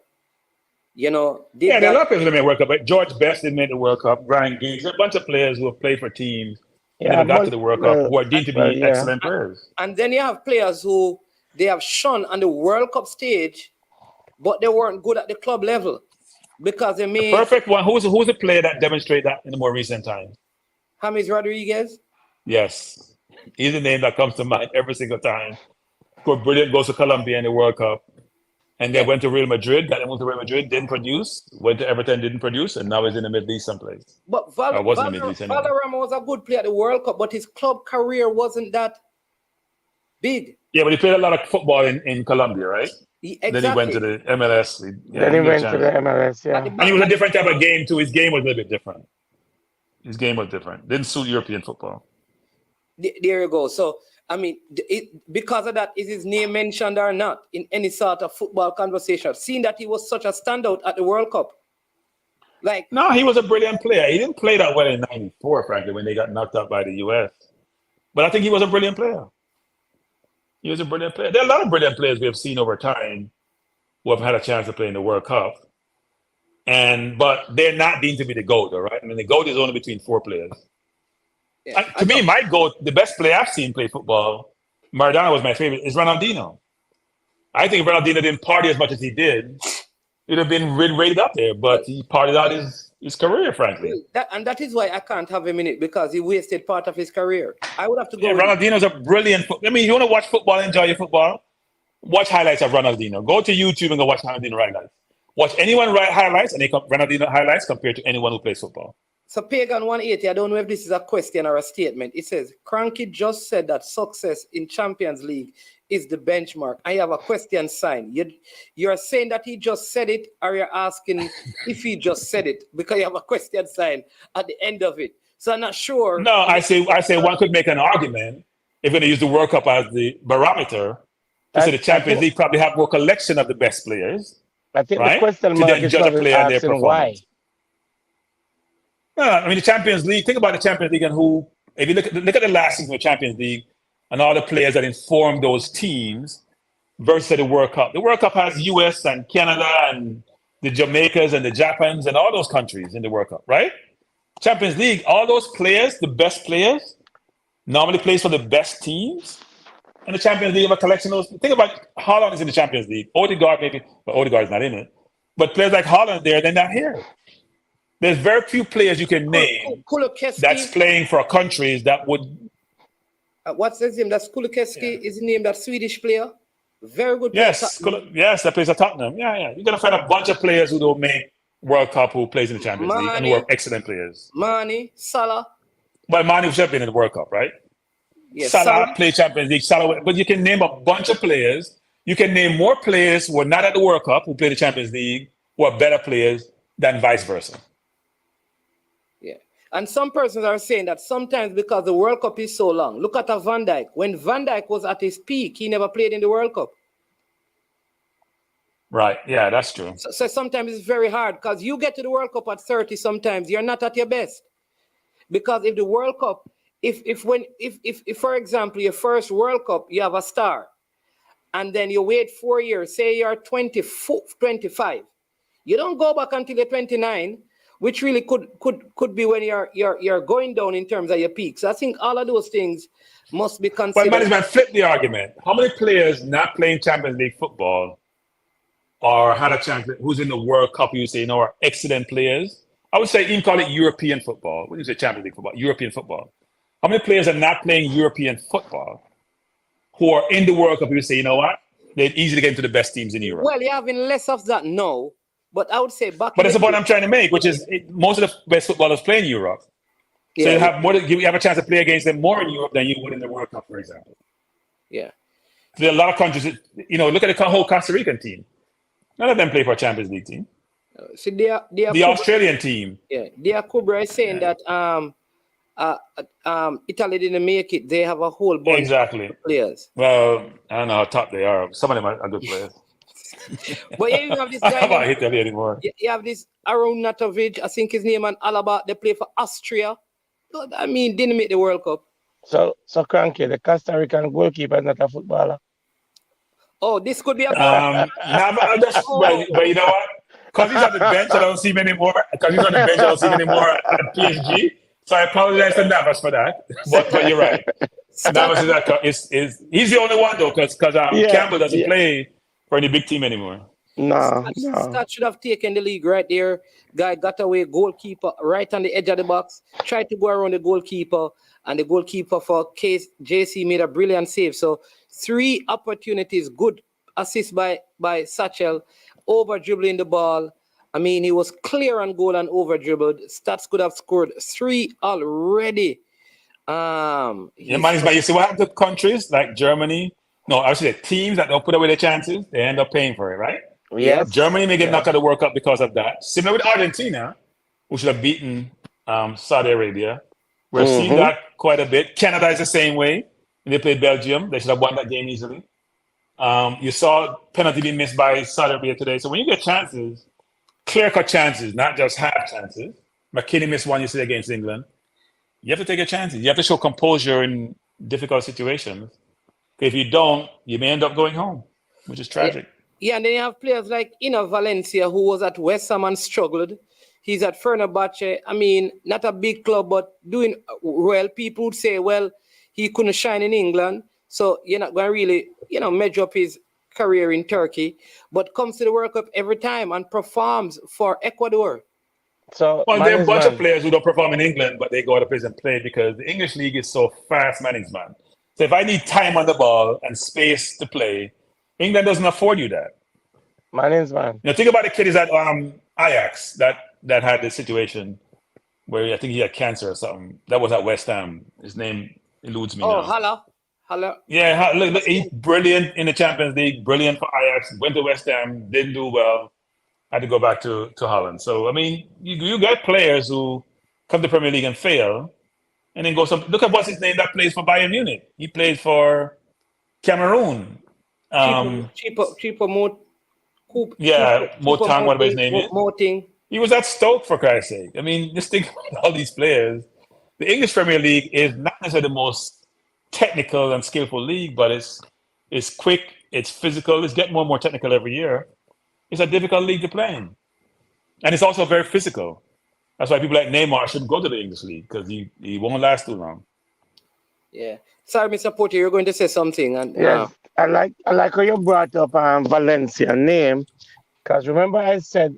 There are a lot of players that made the World Cup. But George Best didn't make the World Cup. Brian Giggs, a bunch of players who have played for teams and never got to the World Cup who are deemed to be excellent players. And then you have players who they have shone on the World Cup stage, but they weren't good at the club level because they made... The perfect one. Who's a player that demonstrated that in the more recent times? James Rodriguez? Yes. He's the name that comes to mind every single time. Scored brilliant goals for Colombia in the World Cup. And then went to Real Madrid, got him to Real Madrid, didn't produce, went to Everton, didn't produce, and now he's in the Middle East someplace. But wasn't in the Middle East anyway. Valderrama was a good player at the World Cup, but his club career wasn't that big. Yeah, but he played a lot of football in Colombia, right? Exactly. Then he went to the MLS. Then he went to the MLS, yeah. And he was a different type of game too. His game was a little bit different. His game was different. Didn't suit European football. There you go. So, I mean, because of that, is his name mentioned or not in any sort of football conversation? Seeing that he was such a standout at the World Cup. No, he was a brilliant player. He didn't play that well in '94, frankly, when they got knocked out by the US. But I think he was a brilliant player. He was a brilliant player. There are a lot of brilliant players we have seen over time who have had a chance to play in the World Cup. But they're not deemed to be the GOAT, all right? I mean, the GOAT is only between 4 players. Yeah, to me, my GOAT, the best player I've seen play football, Maradona was my favorite, is Ronaldinho. I think if Ronaldinho didn't party as much as he did, he'd have been rated up there, but he partied out his career, frankly. That is why I can't have him in it, because he wasted part of his career. I would have to go. Yeah, Ronaldinho's a brilliant. I mean, you want to watch football, enjoy your football, watch highlights of Ronaldinho. Go to YouTube and go watch Ronaldinho highlights. Watch anyone write highlights, and Ronaldinho highlights compared to anyone who plays football. So Pagan 180, I don't know if this is a question or a statement. It says, Cranky just said that success in Champions League is the benchmark. I have a question sign. You're saying that he just said it, or you're asking if he just said it, because you have a question sign at the end of it. So I'm not sure. No, I say one could make an argument, if we're going to use the World Cup as the barometer, to say the Champions League probably have more collection of the best players. I think the question mark is probably asking why. No, I mean, the Champions League, think about the Champions League and who, if you look at the last season of the Champions League and all the players that informed those teams versus the World Cup. The World Cup has US and Canada and the Jamaicas and the Japans and all those countries in the World Cup, right? Champions League, all those players, the best players, normally plays for the best teams. And the Champions League have a collection of those. Think about Holland is in the Champions League. Odegaard maybe, but Odegaard is not in it. But players like Holland there, they're not here. There's very few players you can name that's playing for countries that would. What's his name? That's Kulusevski. Is his name that Swedish player? Very good player. Yes, that plays at Tottenham. Yeah. You're gonna find a bunch of players who don't make World Cup who plays in the Champions League and who are excellent players. Mane, Salah. But Mane should have been in the World Cup, right? Yes, Salah played Champions League. But you can name a bunch of players. You can name more players who are not at the World Cup who play the Champions League who are better players than vice versa. Yeah. And some persons are saying that sometimes because the World Cup is so long. Look at Van Dijk. When Van Dijk was at his peak, he never played in the World Cup. Right. Yeah, that's true. So sometimes it's very hard because you get to the World Cup at 30, sometimes you're not at your best. Because if the World Cup, if for example, your first World Cup, you have a star, and then you wait 4 years, say you're 25, you don't go back until you're 29, which really could be when you're going down in terms of your peak. So I think all of those things must be considered. But management flip the argument. How many players not playing Champions League football or had a chance, who's in the World Cup, you say, are excellent players? I would say even call it European football. When you say Champions League football, European football. How many players are not playing European football who are in the World Cup? You say, you know what? They're easy to get into the best teams in Europe. Well, you're having less of that now, but I would say back. But that's the point I'm trying to make, which is most of the best footballers play in Europe. So you have a chance to play against them more in Europe than you would in the World Cup, for example. Yeah. There are a lot of countries, look at the whole Costa Rican team. None of them play for a Champions League team. So the Australian team. Yeah, Dia Kubra is saying that Italy didn't make it. They have a whole bunch of players. Well, I don't know how top they are. Some of them are good players. But you have this guy. I don't hit Italy anymore. You have this Arnautovic, I think his name, and Alaba. They play for Austria. I mean, didn't make the World Cup. So Cranky, the Costa Rican goalkeeper is not a footballer. Oh, this could be a. But you know what? Because he's on the bench, I don't see him anymore. At PSG. So I apologize to Navas for that. But you're right. Navas he's the only one though, because Campbell doesn't play for any big team anymore. No. Scott should have taken the league right there. Guy got away, goalkeeper right on the edge of the box, tried to go around the goalkeeper, and the goalkeeper for JC made a brilliant save. So 3 opportunities, good assist by Satchel, over dribbling the ball. I mean, he was clear on goal and over dribbled. Stats could have scored 3 already. Yeah, man, but you see what happened to countries like Germany? No, I should say teams that don't put away their chances, they end up paying for it, right? Yes. Germany may get knocked out of the World Cup because of that. Similar with Argentina, who should have beaten Saudi Arabia. We're seeing that quite a bit. Canada is the same way. When they played Belgium, they should have won that game easily. You saw penalty being missed by Saudi Arabia today. So when you get chances, clear-cut chances, not just half chances. McKinney missed one yesterday against England. You have to take your chances. You have to show composure in difficult situations. If you don't, you may end up going home, which is tragic. Yeah, and then you have players like Valencia, who was at West Ham and struggled. He's at Fernandez. I mean, not a big club, but doing well. People would say, well, he couldn't shine in England, so you're not going to really, measure up his career in Turkey. But comes to the World Cup every time and performs for Ecuador. So, well, there are a bunch of players who don't perform in England, but they go to place and play because the English league is so fast, man. So if I need time on the ball and space to play, England doesn't afford you that. Man. Think about the kid is at Ajax that had this situation where I think he had cancer or something. That was at West Ham. His name eludes me now. Oh, Haller. Yeah, look, he's brilliant in the Champions League, brilliant for Ajax, went to West Ham, didn't do well, had to go back to Holland. So, I mean, you got players who come to the Premier League and fail, and then go look at what's his name that plays for Bayern Munich. He played for Cameroon. Cheaper Motang, whatever his name is. Moting. He was at Stoke, for Christ's sake. I mean, just think about all these players. The English Premier League is not necessarily the most technical and skillful league, but it's quick, it's physical, it's getting more and more technical every year. It's a difficult league to play in. And it's also very physical. That's why people like Neymar shouldn't go to the English league, because he won't last too long. Yeah. Sorry, Mr. Porter, you're going to say something. And yes, I like how you brought up Valencia name, because remember I said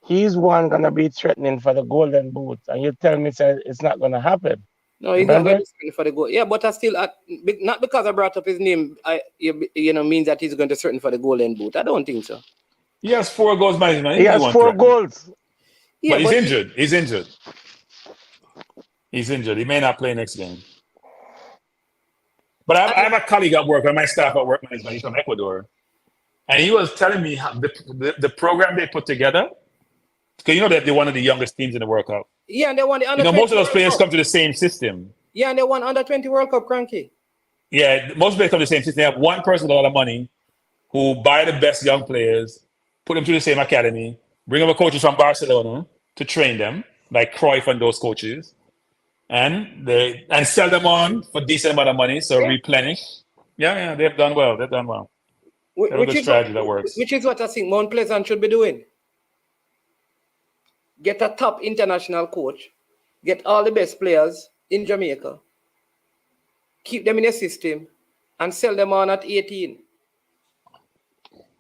he's one gonna be threatening for the golden boot, and you tell me it's not gonna happen. No, he's not going to threaten for the goal. Yeah, but I still not because I brought up his name, means that he's going to threaten for the golden boot. I don't think so. He has 4 goals, man. He has 4 goals. Yeah, but he's injured. He's injured. He may not play next game. But I have a colleague at work, my staff at work, he's from Ecuador. And he was telling me how the program they put together, because that they're one of the youngest teams in the World Cup. Yeah, and they won the under 20 most of those players come to the same system. Yeah, and they won under 20 World Cup, Cranky. Yeah, most players come to the same system. They have one person with a lot of money who buy the best young players, put them through the same academy, bring over coaches from Barcelona to train them, like Cruyff and those coaches. And sell them on for decent amount of money, so replenish. Yeah, they've done well. They have a good strategy that works. Which is what I think Mount Pleasant should be doing. Get a top international coach, get all the best players in Jamaica, keep them in a system, and sell them on at 18.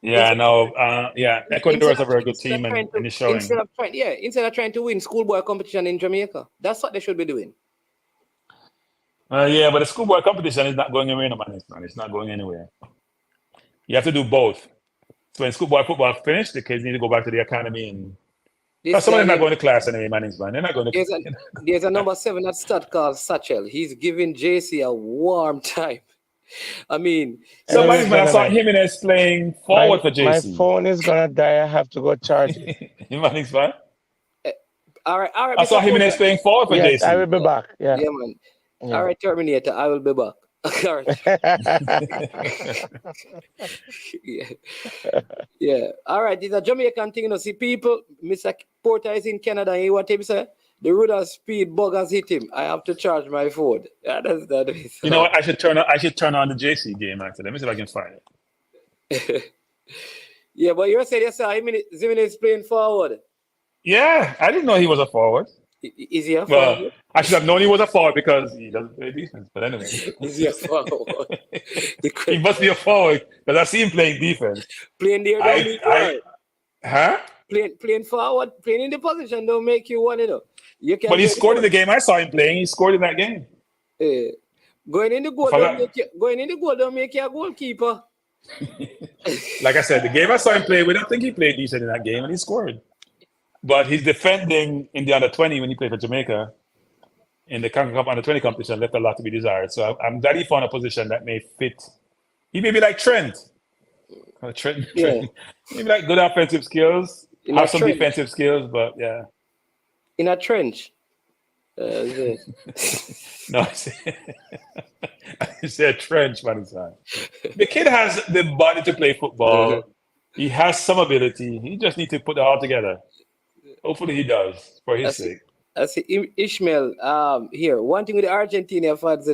Yeah, Ecuador is a very good team and it's showing. Instead of trying to win schoolboy competition in Jamaica. That's what they should be doing. But the schoolboy competition is not going anywhere, It's not going anywhere. You have to do both. So when schoolboy football finished, the kids need to go back to the academy and some of them are not going to class anyway, man. They're not going to. There's a number 7 at stud called Satchel. He's giving JC a warm time. I mean, somebody's I saw Jimenez playing forward for JC. My phone is gonna die. I have to go charge it. All right. I saw Jimenez playing forward for JC. I will be back. Yeah, man. Yeah. All right, Terminator. I will be back. All right. Yeah. All right. These are Jamaican thing. See, people. Mr. Porter is in Canada. And what he say? The Ruder speed bug has hit him. I have to charge my phone. That's that. You know what? I should turn on the JC game actually. Let me see if I can find it. Yeah, but you said Jimenez playing forward. Yeah, I didn't know he was a forward. Is he a forward? Well, I should have known he was a forward because he doesn't play defense. But anyway, is he a forward? He must be a forward because I see him playing defense. Playing there, huh? Playing forward, playing in the position don't make you one, But he scored in the game I saw him playing. He scored in that game. Going in the goal don't make you a goalkeeper. Like I said, the game I saw him play, we don't think he played decent in that game, and he scored. But his defending in the under-20 when he played for Jamaica in the Congo Cup under-20 competition left a lot to be desired. So I'm glad he found a position that may fit. He may be like Trent. Trent. Maybe like good offensive skills, have some defensive skills, but yeah. In a trench. No, I said trench, man. The kid has the body to play football. He has some ability. He just needs to put it all together. Hopefully he does, for his sake. I see Ishmael here. One thing with the Argentina fans,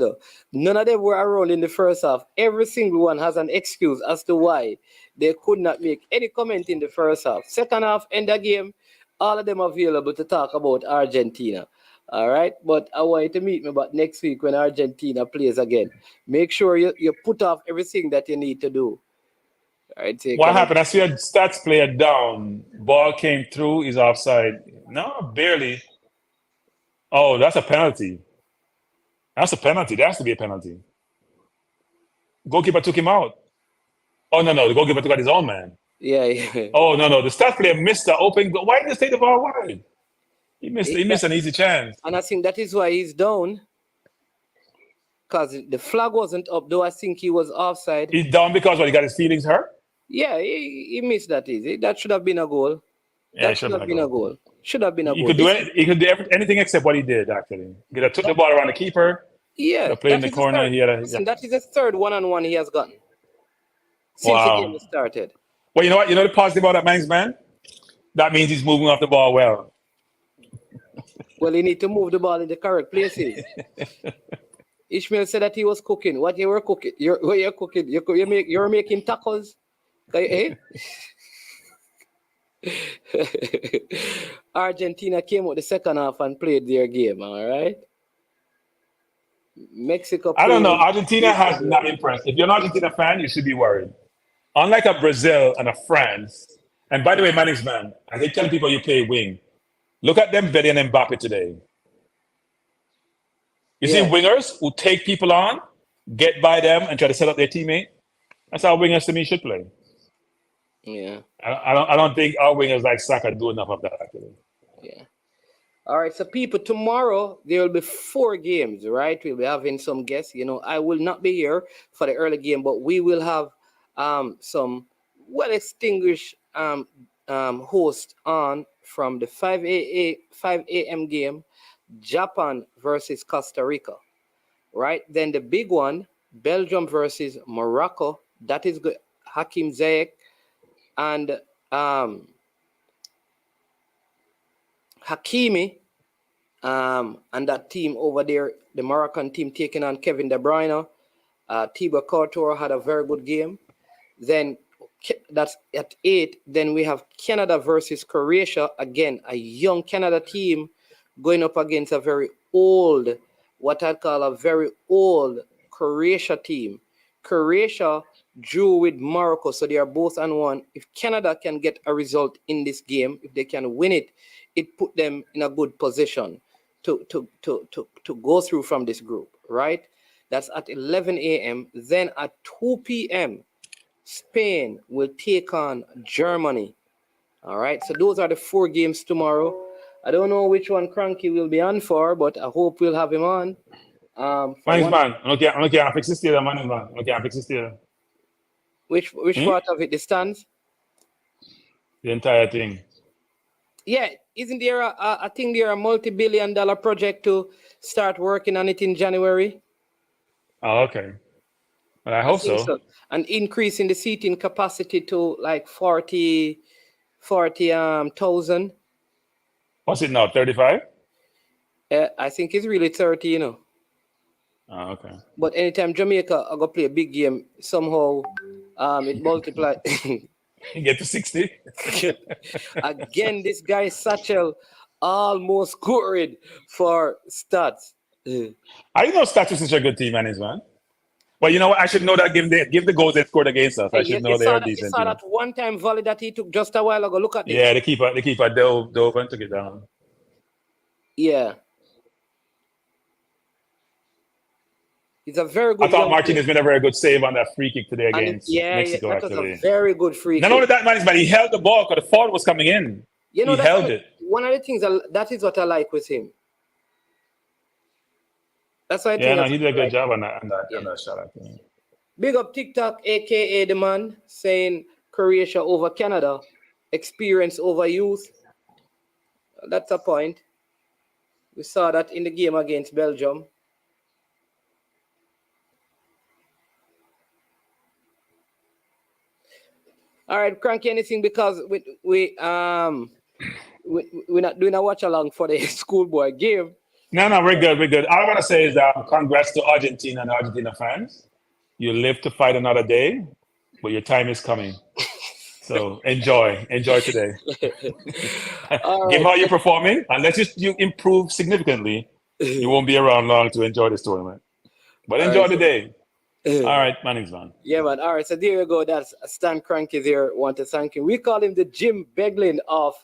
none of them were around in the first half. Every single one has an excuse as to why they could not make any comment in the first half. Second half, end the game, all of them available to talk about Argentina. All right, but I want you to meet me but next week when Argentina plays again. Make sure you put off everything that you need to do. All right, so what happened? I see a stats player down. Ball came through. He's offside. No, barely. Oh, that's a penalty. That's a penalty. There has to be a penalty. Goalkeeper took him out. Oh, no. The goalkeeper took out his own man. Yeah. Oh, no. The stats player missed the open goal. Why did he take the ball wide? He missed an easy chance. And I think that is why he's down. Because the flag wasn't up, though I think he was offside. He's down because he got his feelings hurt? Yeah, he missed that easy. That should have been a goal. Yeah, that should have been a goal. Should have been a goal. He could do anything except what he did, actually. He could have took the ball around the keeper. Yeah. Play in the corner. That is the third one-on-one he has gotten since the game started. Well, you know what? You know the positive about that man's man? That means he's moving off the ball well. Well, he need to move the ball in the correct places. Ishmael said that he was cooking. What you were cooking? You're cooking. You're making tacos. Okay, Argentina came out the second half and played their game. All right. Mexico. I don't know. Argentina has not impressed. If you're an Argentina fan, you should be worried. Unlike a Brazil and a France, and by the way, man, I keep telling people you play wing. Look at Dembele and Mbappe today. You see wingers who take people on, get by them, and try to set up their teammate. That's how wingers to me should play. Yeah. I don't think our wingers like Saka do enough of that actually. Yeah. All right, so people, tomorrow there will be 4 games, right? We'll be having some guests. I will not be here for the early game, but we will have some well-extinguished hosts on from the 5 a.m. game, Japan versus Costa Rica, right? Then the big one, Belgium versus Morocco. That is good. Hakim Ziyech and Hakimi and that team over there, the Moroccan team taking on Kevin De Bruyne. Thibaut Courtois had a very good game. Then that's at 8. Then we have Canada versus Croatia. Again, a young Canada team going up against a very old, what I'd call a very old Croatia team. Croatia drew with Morocco, so they are both on one. If Canada can get a result in this game, if they can win it, it put them in a good position to go through from this group, right? That's at 11 a.m. Then at 2 p.m., Spain will take on Germany. All right, so those are the 4 games tomorrow. I don't know which one Cranky will be on for, but I hope we'll have him on. Man. Okay, I fix this here, man. Okay, I fix this here. Which part of it? The stands? The entire thing. Yeah, isn't there I think there a multi-billion-dollar project to start working on it in January? Oh, okay. Well, I hope so. And increasing the seating capacity to like 40,000. What's it now, 35? I think it's really 30, Oh, okay. But anytime Jamaica I go play a big game, somehow it multiplies. You get to 60. Again, this guy Satchel almost scored for stats. I didn't know Stats was such a good team, man. Well, you know what? I should know that give the goals they scored against us. I should know they are decent. You saw that one-time volley that he took just a while ago. Look at this. Yeah, the keeper dove and took it down. Yeah. He's a very good. I thought Martinez made a very good save on that free kick today against Mexico. That was actually, a very good free not kick. only that, man, but he held the ball because the forward was coming in. You know, he held it. One of the things that is what I like with him. That's why I think. Yeah, no, he did a good job on that shot. I think. Big up TikTok, aka the man, saying Croatia over Canada, experience over youth. That's a point. We saw that in the game against Belgium. All right, Cranky, anything, because we're not doing a watch along for the schoolboy game. No, we're good. All I want to say is congrats to Argentina and Argentina fans. You live to fight another day, but your time is coming. So enjoy today. Give how you're performing. Unless you improve significantly, you won't be around long to enjoy this tournament. But enjoy the day. All right, my name's man. Yeah, man. All right, so there you go. That's Stan Cranky there. Want to thank him. We call him the Jim Beglin of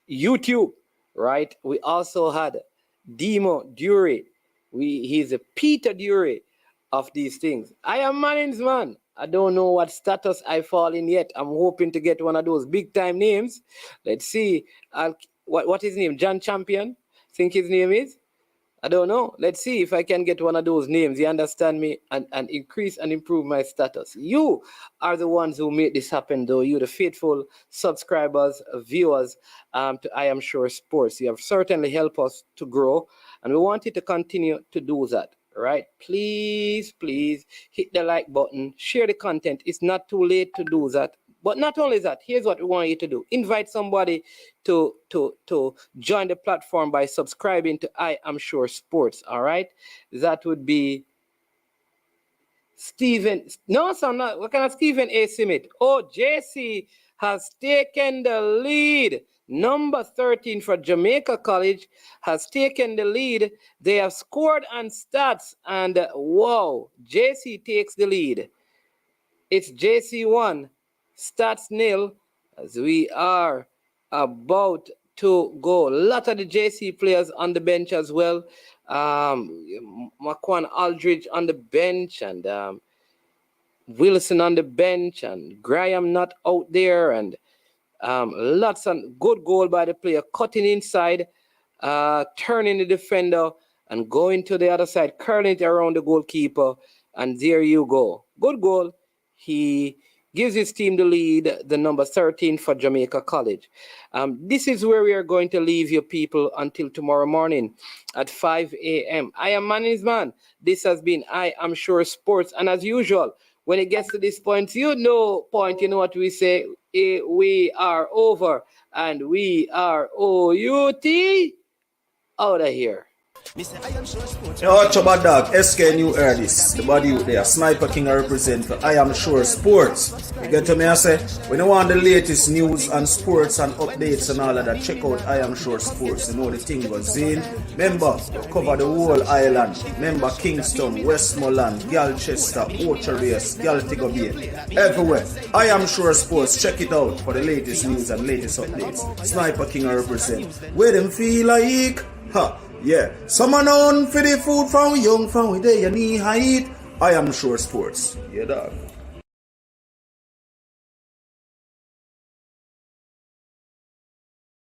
YouTube, right? We also had Demo Dury. He's a Peter Dury of these things. I am Manning's man. I don't know what status I fall in yet. I'm hoping to get one of those big time names. Let's see. What his name? John Champion? Think his name is? I don't know. Let's see if I can get one of those names. You understand me? And increase and improve my status. You are the ones who made this happen, though. You, the faithful subscribers, viewers to I Am Sure Sports. You have certainly helped us to grow, and we want you to continue to do that. Right? Please hit the like button. Share the content. It's not too late to do that. But not only that, here's what we want you to do. Invite somebody to join the platform by subscribing to I Am Sure Sports, all right? That would be Stephen. No, sir, not. What kind of Stephen A. Smith? Oh, JC has taken the lead. Number 13 for Jamaica College has taken the lead. They have scored on stats, and wow, JC takes the lead. It's JC 1. Stats nil, as we are about to go. A lot of the JC players on the bench as well. Maquan Aldridge on the bench, and Wilson on the bench, and Graham not out there, and lots of good goal by the player, cutting inside, turning the defender, and going to the other side, curling it around the goalkeeper, and there you go. Good goal. He gives his team the lead, the number 13 for Jamaica College. This is where we are going to leave you people until tomorrow morning at 5 a.m. I am Manning's man. This has been I Am Sure Sports. And as usual, when it gets to this point, you know what we say. We are over and we are OUT out of here. Yo, watch about dog, SK New Air this. The body out there, Sniper King I represent for I Am Sure Sports. You get to me, I say, when you want the latest news and sports and updates and all of that, check out I Am Sure Sports. You know the thing goes in. Remember, cover the whole island. Remember Kingston, Westmoreland, Galchester, Orchard-Race, Galtigo Bay. Everywhere. I Am Sure Sports. Check it out for the latest news and latest updates. Sniper King I represent. Where them feel like? Ha! Yeah, someone on for the food from young, from we there, you need to eat. I Am Sure Sports. Yeah, dog.